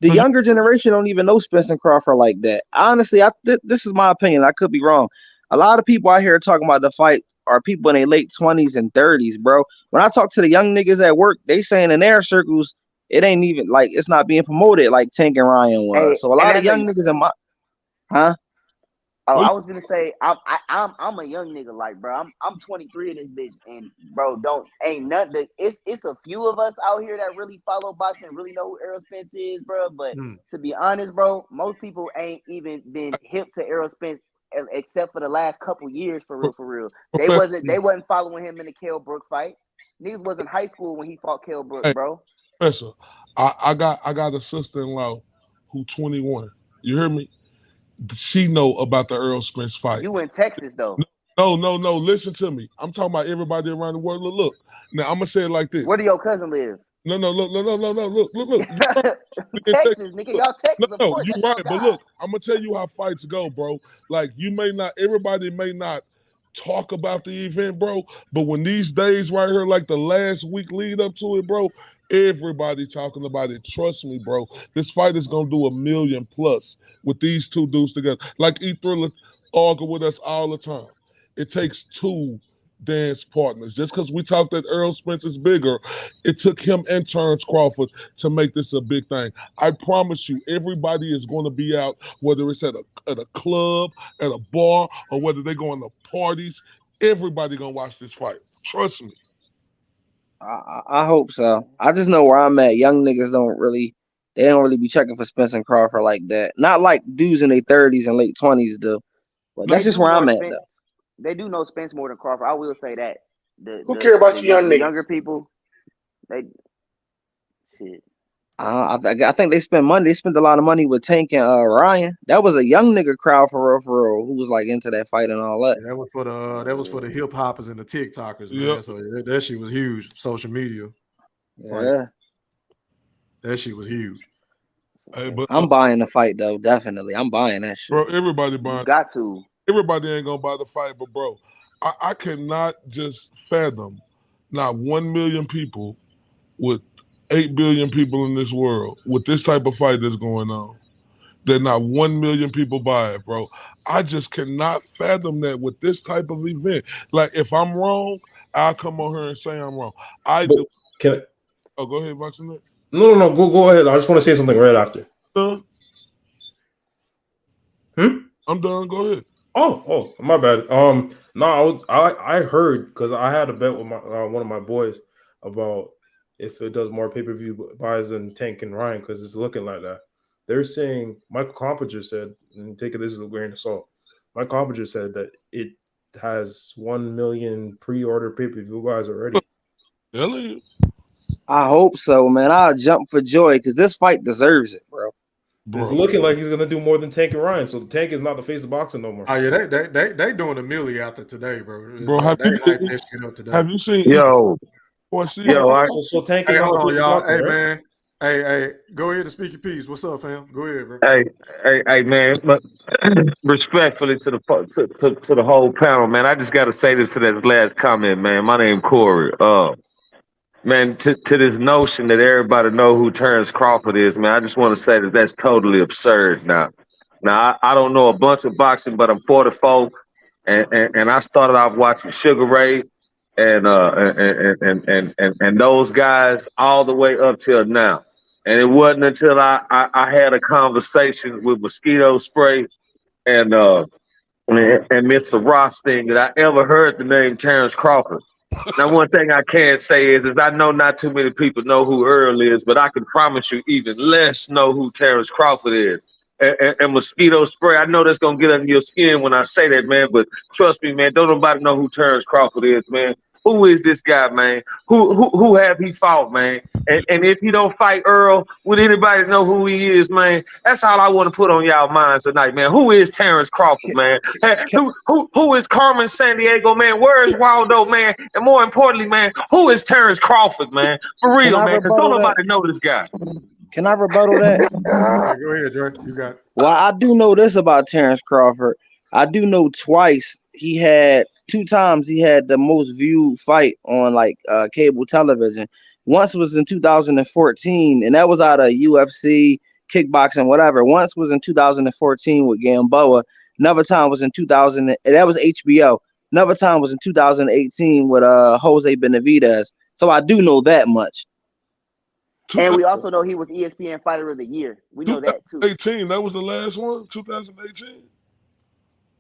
The younger generation don't even know Spence and Crawford like that. Honestly, this is my opinion. I could be wrong. A lot of people out here talking about the fight are people in their late 20s and 30s, bro. When I talk to the young niggas at work, they saying in their circles, it ain't even like it's not being promoted like Tank and Ryan was. So a lot of young niggas in my Oh, What? I was gonna say I'm a young nigga, like, bro. I'm 23 in this bitch, and bro, ain't nothing. It's a few of us out here that really follow boxing, really know who Errol Spence is, bro. But to be honest, bro, most people ain't even been hip to Errol Spence except for the last couple years, for real, for real. They wasn't following him in the Kell Brook fight. Niggas was in high school when he fought Kell Brook, Hey, bro. Professor, I got a sister-in-law who 21. You hear me? She know about the Errol Spence fight. You in Texas though? No. Listen to me. I'm talking about everybody around the world. Look. Now I'm gonna say it like this. Where do your cousin live? No. Look. Texas, nigga. Y'all Texas, of course. You're That's right. your But guy. look, I'm gonna tell you how fights go, bro. Like everybody may not talk about the event, bro. But when these days right here, like the last week lead up to it, bro, everybody talking about it. Trust me, bro. This fight is gonna do 1 million plus with these two dudes together. Like E Thriller argue with us all the time. It takes two dance partners. Just because we talk that Errol Spence is bigger, it took him and Terence Crawford to make this a big thing. I promise you, everybody is going to be out, whether it's at a club, at a bar, or whether they're going to parties. Everybody gonna watch this fight. Trust me. I hope so. I just know where I'm at. Young niggas don't really be checking for Spence and Crawford like that. Not like dudes in their 30s and late 20s do. But that's just where I'm at though. They do know Spence more than Crawford. I will say that. Who care about you young the niggas? younger people, they shit. I think they spent money. They spent a lot of money with Tank and Ryan. That was a young nigga crowd for real, who was like into that fight and all that. That was for the hip hoppers and the TikTokers, man. Yep. So that shit was huge. Social media. Yeah. That shit was huge. Hey, but I'm buying the fight though, definitely. I'm buying that shit. bro, everybody buying. You got to. Everybody ain't gonna buy the fight, but bro, I cannot just fathom not 1 million people with 8 billion people in this world with this type of fight that's going on. That not 1 million people buy it, bro. I just cannot fathom that with this type of event. Like, if I'm wrong, I'll come on here and say I'm wrong. Oh, go ahead, Boxing. No. Go ahead. I just want to say something right after. I'm done. Go ahead. Oh, my bad. No, I heard, because I had a bet with my one of my boys about if it does more pay-per-view buys than Tank and Ryan, because it's looking like that. They're saying, Michael Compinger said, and take this with a grain of salt, Michael Compinger said that it has 1 million pre-order pay-per-view buys already. Really? I hope so, man. I'll jump for joy because this fight deserves it, bro. It's looking like he's gonna do more than Tank and Ryan. So Tank is not the face of boxing no more. Oh yeah, they doing a milli after today, bro. Bro, have they you hyped seen- that shit up today. Have you seen? Yo, So Tank is Hey, not hold the on, face of y'all. boxing, Hey, right? man. Hey, go ahead and speak your piece. What's up, fam? Go ahead, bro. Hey, man. But respectfully to the whole panel, man. I just got to say this to that last comment, man. My name Corey. Man, to this notion that everybody know who Terence Crawford is, man. I just want to say that that's totally absurd. Now, I don't know a bunch of boxing, but I'm 44, and I started off watching Sugar Ray and those guys all the way up till now. And it wasn't until I had a conversation with Mosquito Spray and Mr. Rothstein that I ever heard the name Terence Crawford. Now, one thing I can say is I know not too many people know who Earl is, but I can promise you even less know who Terence Crawford is. And Mosquito Spray, I know that's going to get under your skin when I say that, man, but trust me, man, don't nobody know who Terence Crawford is, man. Who is this guy, man? Who have he fought, man? And if he don't fight Earl, would anybody know who he is, man? That's all I want to put on y'all minds tonight, man. Who is Terence Crawford, man? Hey, who is Carmen Sandiego, man? Where is Waldo, man? And more importantly, man, who is Terence Crawford, man? For real, man, because don't nobody know this guy. Can I rebuttal that? Yeah, go ahead, Dre. You got it. Well, I do know this about Terence Crawford. I do know two times he had the most viewed fight on like cable television. Once was in 2014, and that was out of UFC, kickboxing, whatever. Once was in 2014 with Gamboa. Another time was in 2000, and that was HBO. Another time was in 2018 with Jose Benavidez. So I do know that much. And we also know he was ESPN Fighter of the Year. We know that too. 2018, that was the last one. 2018.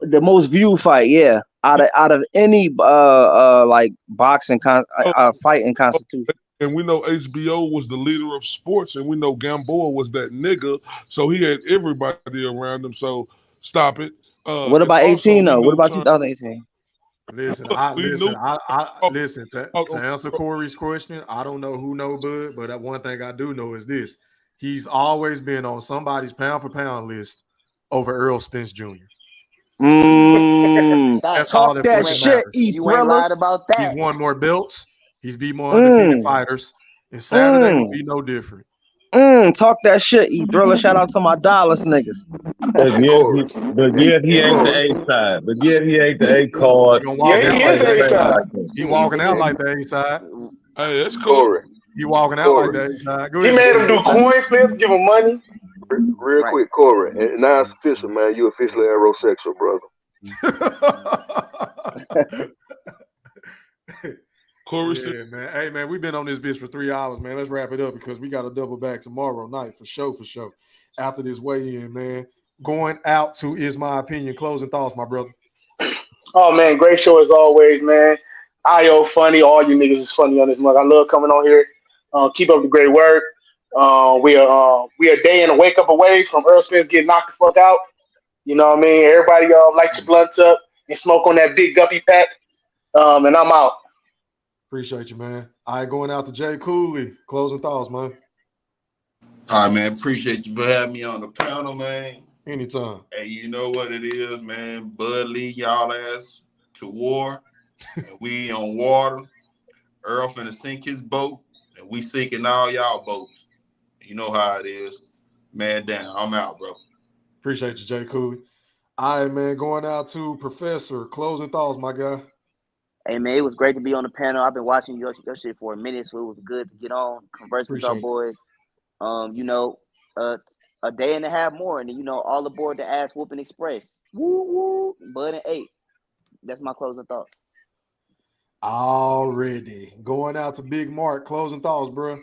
The most viewed fight, yeah. Out of any like boxing fight in Constitution. And we know HBO was the leader of sports, and we know Gamboa was that nigga, so he had everybody around him. So stop it. What And about also 18 we though? What know about Turner. 2018? Listen, We knew. listen to answer Corey's question. I don't know who know Bud, but one thing I do know is this: he's always been on somebody's pound for pound list over Errol Spence Jr. That's all Talk that that fucking shit, matters. E You ain't Thriller. lied about He's that. won more belts. He's beat more undefeated fighters. And Saturday will be no different. Talk that shit, E Thriller. Shout out to my Dallas niggas. But yet he ain't the A side. But yet he ain't the A card. He gonna walk He out ain't like the the A same side. like him. He walking out like the A side. Hey, that's cool. He walking out like the A side. Go He ahead, made him Steve. do coin flips, give him money. Real quick, Corey, and now it's official, man. You officially aerosexual, brother. Corey, yeah, man. Hey, man, we've been on this bitch for 3 hours, man. Let's wrap it up because we got to double back tomorrow night for sure. After this weigh-in, man. Going out to Is My Opinion. Closing thoughts, my brother. Oh man, great show as always, man. IO funny, all you niggas is funny on this mug. I love coming on here. Keep up the great work. We are a day and a wake up away from Errol Spence getting knocked the fuck out. You know what I mean? Everybody light your blunts up and smoke on that big guppy pack. And I'm out. Appreciate you, man. All right, going out to Jay Cooley. Closing thoughts, man. All right, man. Appreciate you for having me on the panel, man. Anytime. Hey, you know what it is, man. Bud Lee, y'all ass to war. And we on water. Earl finna sink his boat, and we sinking all y'all boats. You know how it is. Man down. I'm out, bro. Appreciate you, Jay Cooley. All right, man. Going out to Professor. Closing thoughts, my guy. Hey man, it was great to be on the panel. I've been watching your shit for a minute, so it was good to get on, converse with y'all boys. A day and a half more, and then all aboard the Ass Whooping Express. Woo woo, Bud and 8. That's my closing thought. Already going out to Big Mark. Closing thoughts, bro.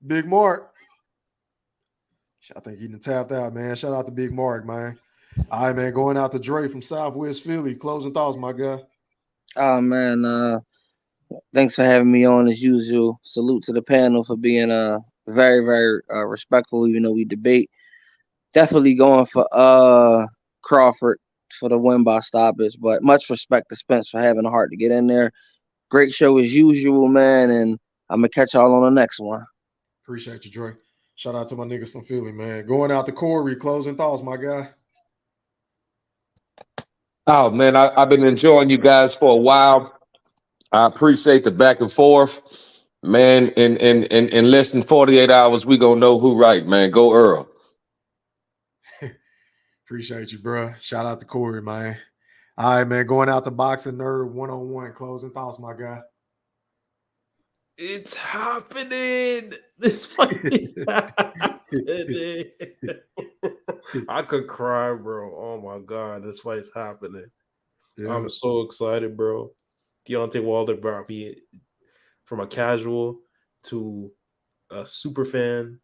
Big Mark. I think he done tapped out, man. Shout out to Big Mark, man. All right, man. Going out to Dre from Southwest Philly. Closing thoughts, my guy. Oh man, thanks for having me on as usual. Salute to the panel for being very, very respectful, even though we debate. Definitely going for Crawford for the win by stoppage, but much respect to Spence for having the heart to get in there. Great show as usual, man, and I'm gonna catch y'all on the next one. Appreciate you, Dre. Shout out to my niggas from Philly, man. Going out to Corey. Closing thoughts, my guy. Oh man, I've been enjoying you guys for a while. I appreciate the back and forth. Man, in less than 48 hours, we gonna know who right, man. Go Earl. Appreciate you, bro. Shout out to Corey, man. All right, man. Going out to Boxing Nerd 101. Closing thoughts, my guy. It's happening. This fight is happening. I could cry, bro. Oh my God, this fight's happening. Yeah. I'm so excited, bro. Deontay Wilder brought me from a casual to a super fan,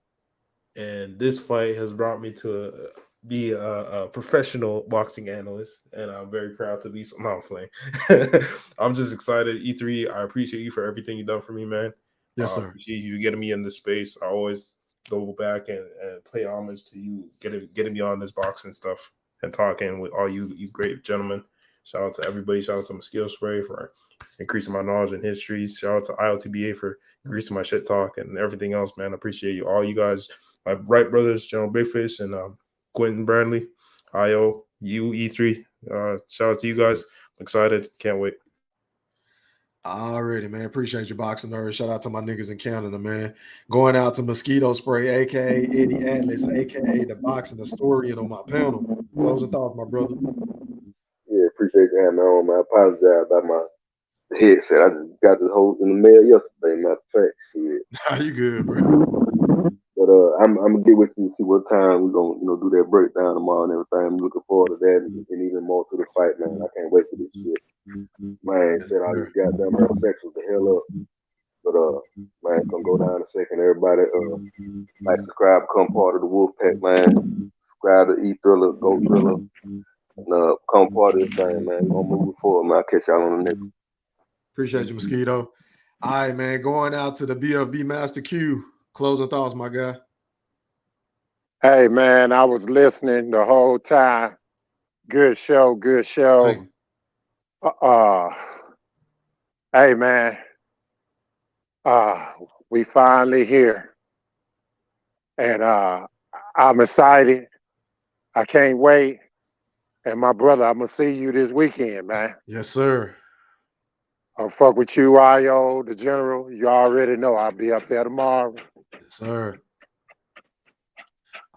and this fight has brought me to be a professional boxing analyst, and I'm very proud to be. No, I'm playing. I'm just excited. E3, I appreciate you for everything you've done for me, man. Yes, sir. I appreciate you getting me in this space. I always go back and pay homage to you, getting me on this boxing stuff and talking with all you great gentlemen. Shout out to everybody. Shout out to Mosquito Spray for increasing my knowledge and histories. Shout out to ILTBA for increasing my shit talk and everything else, man. I appreciate you. All you guys, my right brothers, General Big Fish and Quentin Bradley, IO, you, E3. Shout out to you guys. I'm excited. Can't wait. Already, man. Appreciate you, Boxing Nerd. Shout out to my niggas in Canada, man. Going out to Mosquito Spray, a.k.a. Eddie Atlas, a.k.a. the Boxing Historian on my panel. Closing thoughts, my brother. Yeah, appreciate you having me on, man. I apologize about my headset. I just got this whole in the mail yesterday, matter of fact. Shit. You good, bro. But I'm gonna get with you and see what time we're gonna do that breakdown tomorrow and everything. I'm looking forward to that and even more to the fight, man. I can't wait for this shit. Man, said all these goddamn homosexuals the hell up. But man, it's gonna go down in a second. Everybody like, subscribe, become part of the Wolf Pack, man. subscribe to E Thriller, Go Thriller. Come part of this thing, man. Gonna move it forward, man. I'll catch y'all on the next one. Appreciate you, Mosquito. All right, man. Going out to the BFB Master Q. Closing thoughts, my guy. Hey, man, I was listening the whole time. Good show, good show. Hey, man. We finally here. And I'm excited. I can't wait. And my brother, I'm going to see you this weekend, man. Yes, sir. I'll fuck with you, Io, the general. You already know I'll be up there tomorrow. Yes, sir.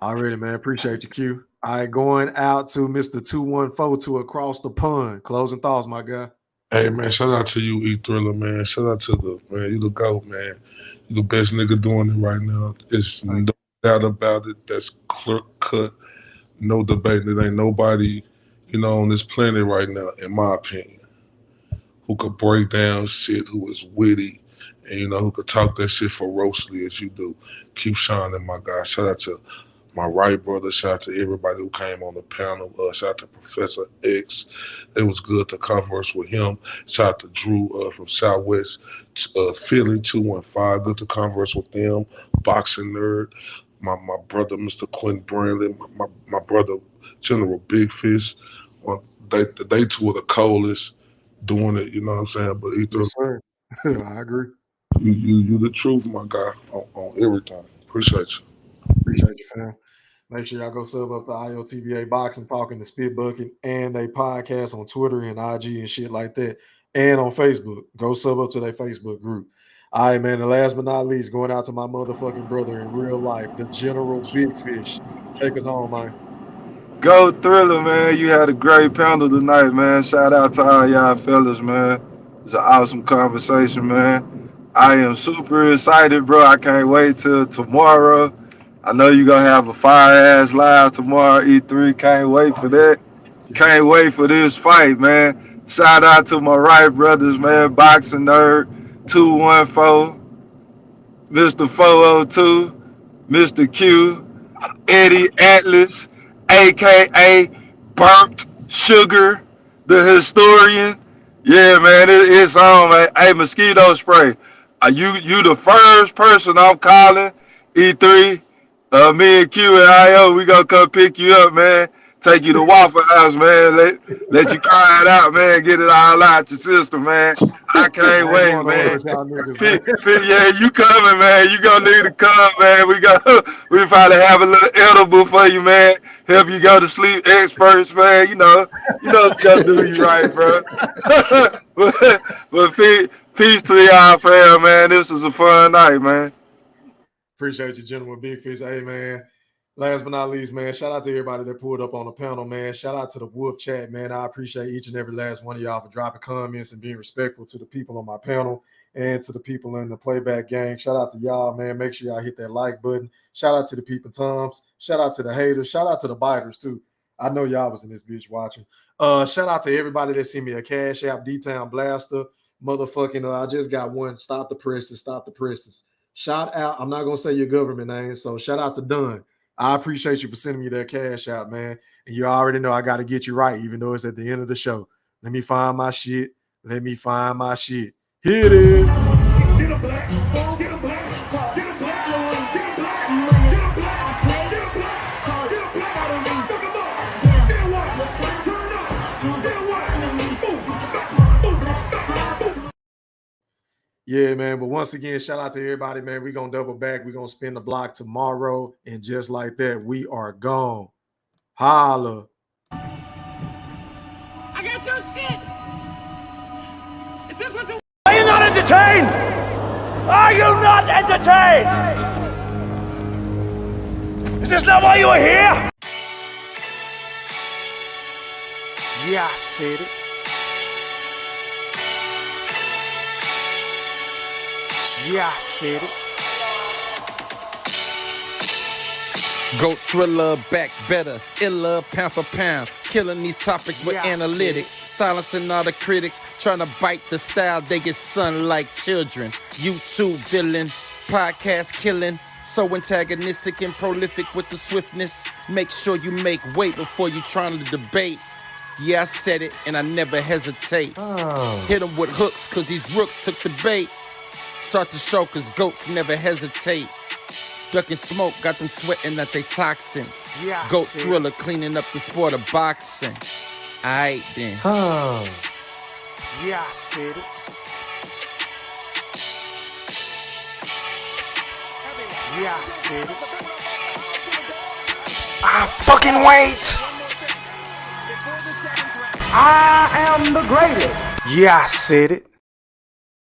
Already, man. Appreciate you, Q. All right, going out to Mr. 214 to Across the Pond. Closing thoughts, my guy. Hey man, shout out to you, E Thriller, man. Shout out to the man, you the GOAT, man. You the best nigga doing it right now. It's no doubt about it. That's clear cut. No debate. There ain't nobody, on this planet right now, in my opinion, who could break down shit, who is witty, and who could talk that shit ferociously as you do. Keep shining, my guy. Shout out to my right brother. Shout out to everybody who came on the panel. Shout out to Professor X. It was good to converse with him. Shout out to Drew from Southwest Philly 215. Good to converse with them. Boxing Nerd. My brother, Mr. Quentin Brandley. My brother, General Big Fish. They two are the coldest doing it, you know what I'm saying? But either yes, sir. I agree. You the truth, my guy, on everything. Appreciate you. Appreciate you, fam. Make sure y'all go sub up the IOTBA Boxing Talking, the Spit Bucket, and they podcast on Twitter and IG and shit like that, and on Facebook. Go sub up to their Facebook group. All right, man. And last but not least, going out to my motherfucking brother in real life, the General Big Fish. Take us home, man. Go Thriller, man. You had a great panel tonight, man. Shout out to all y'all fellas, man. It was an awesome conversation, man. I am super excited, bro. I can't wait till tomorrow. I know you're going to have a fire-ass live tomorrow, E3. Can't wait for that. Can't wait for this fight, man. Shout out to my right brothers, man. Boxing Nerd 214, Mr. 402, Mr. Q, Eddie Atlas, a.k.a. Burnt Sugar, the historian. Yeah, man, it's on, man. Hey, mosquito spray. You the first person I'm calling, E3. Me and Q and IO, we gonna come pick you up, man. Take you to Waffle House, man. Let you cry it out, man. Get it all out your system, man. I can't wait, man. Yeah, you coming, man. You gonna need to come, man. We probably have a little edible for you, man. Help you go to sleep experts, man. You know, just do you right, bro. but peace to y'all, fam, man. This was a fun night, man. Appreciate you, gentlemen. Big Fish. Hey, man. Last but not least, man, shout out to everybody that pulled up on the panel, man. Shout out to the Wolf Chat, man. I appreciate each and every last one of y'all for dropping comments and being respectful to the people on my panel and to the people in the playback gang. Shout out to y'all, man. Make sure y'all hit that like button. Shout out to the peeping toms. Shout out to the haters. Shout out to the biters, too. I know y'all was in this bitch watching. Shout out to everybody that sent me a Cash App, D-Town Blaster. Motherfucking, I just got one. Stop the presses. Stop the presses. Shout out. I'm not going to say your government name, so shout out to Dunn. I appreciate you for sending me that cash out, man. And you already know I got to get you right, even though it's at the end of the show. Let me find my shit. Let me find my shit. Here it is. Get a black, get a black, get a black, get a black, get a black, get a black, get a black, fuck 'em up. Then what? Turn up. Then what? Yeah, man. But once again, shout out to everybody, man. We're going to double back. We're going to spin the block tomorrow. And just like that, we are gone. Holla. I got your shit. Is this what's Are you not entertained? Are you not entertained? Is this not why you are here? Yeah, I said it. Yeah, I said it. Goat Thriller, back better, iller, pound for pound, killing these topics with analytics, silencing all the critics, trying to bite the style, they get sun like children. YouTube villain, podcast killing, so antagonistic and prolific with the swiftness. Make sure you make weight before you trying to debate. Yeah, I said it, and I never hesitate. Hit them with hooks, cause these rooks took the bait. Start the show, cause goats never hesitate. Ducking smoke, got them sweating at they toxins. Yeah, I Goat see. thriller, cleaning up the sport of boxing. Aight then. Yeah, I said it. Yeah, I said it. I fucking wait. I am the greatest. Yeah, I said it.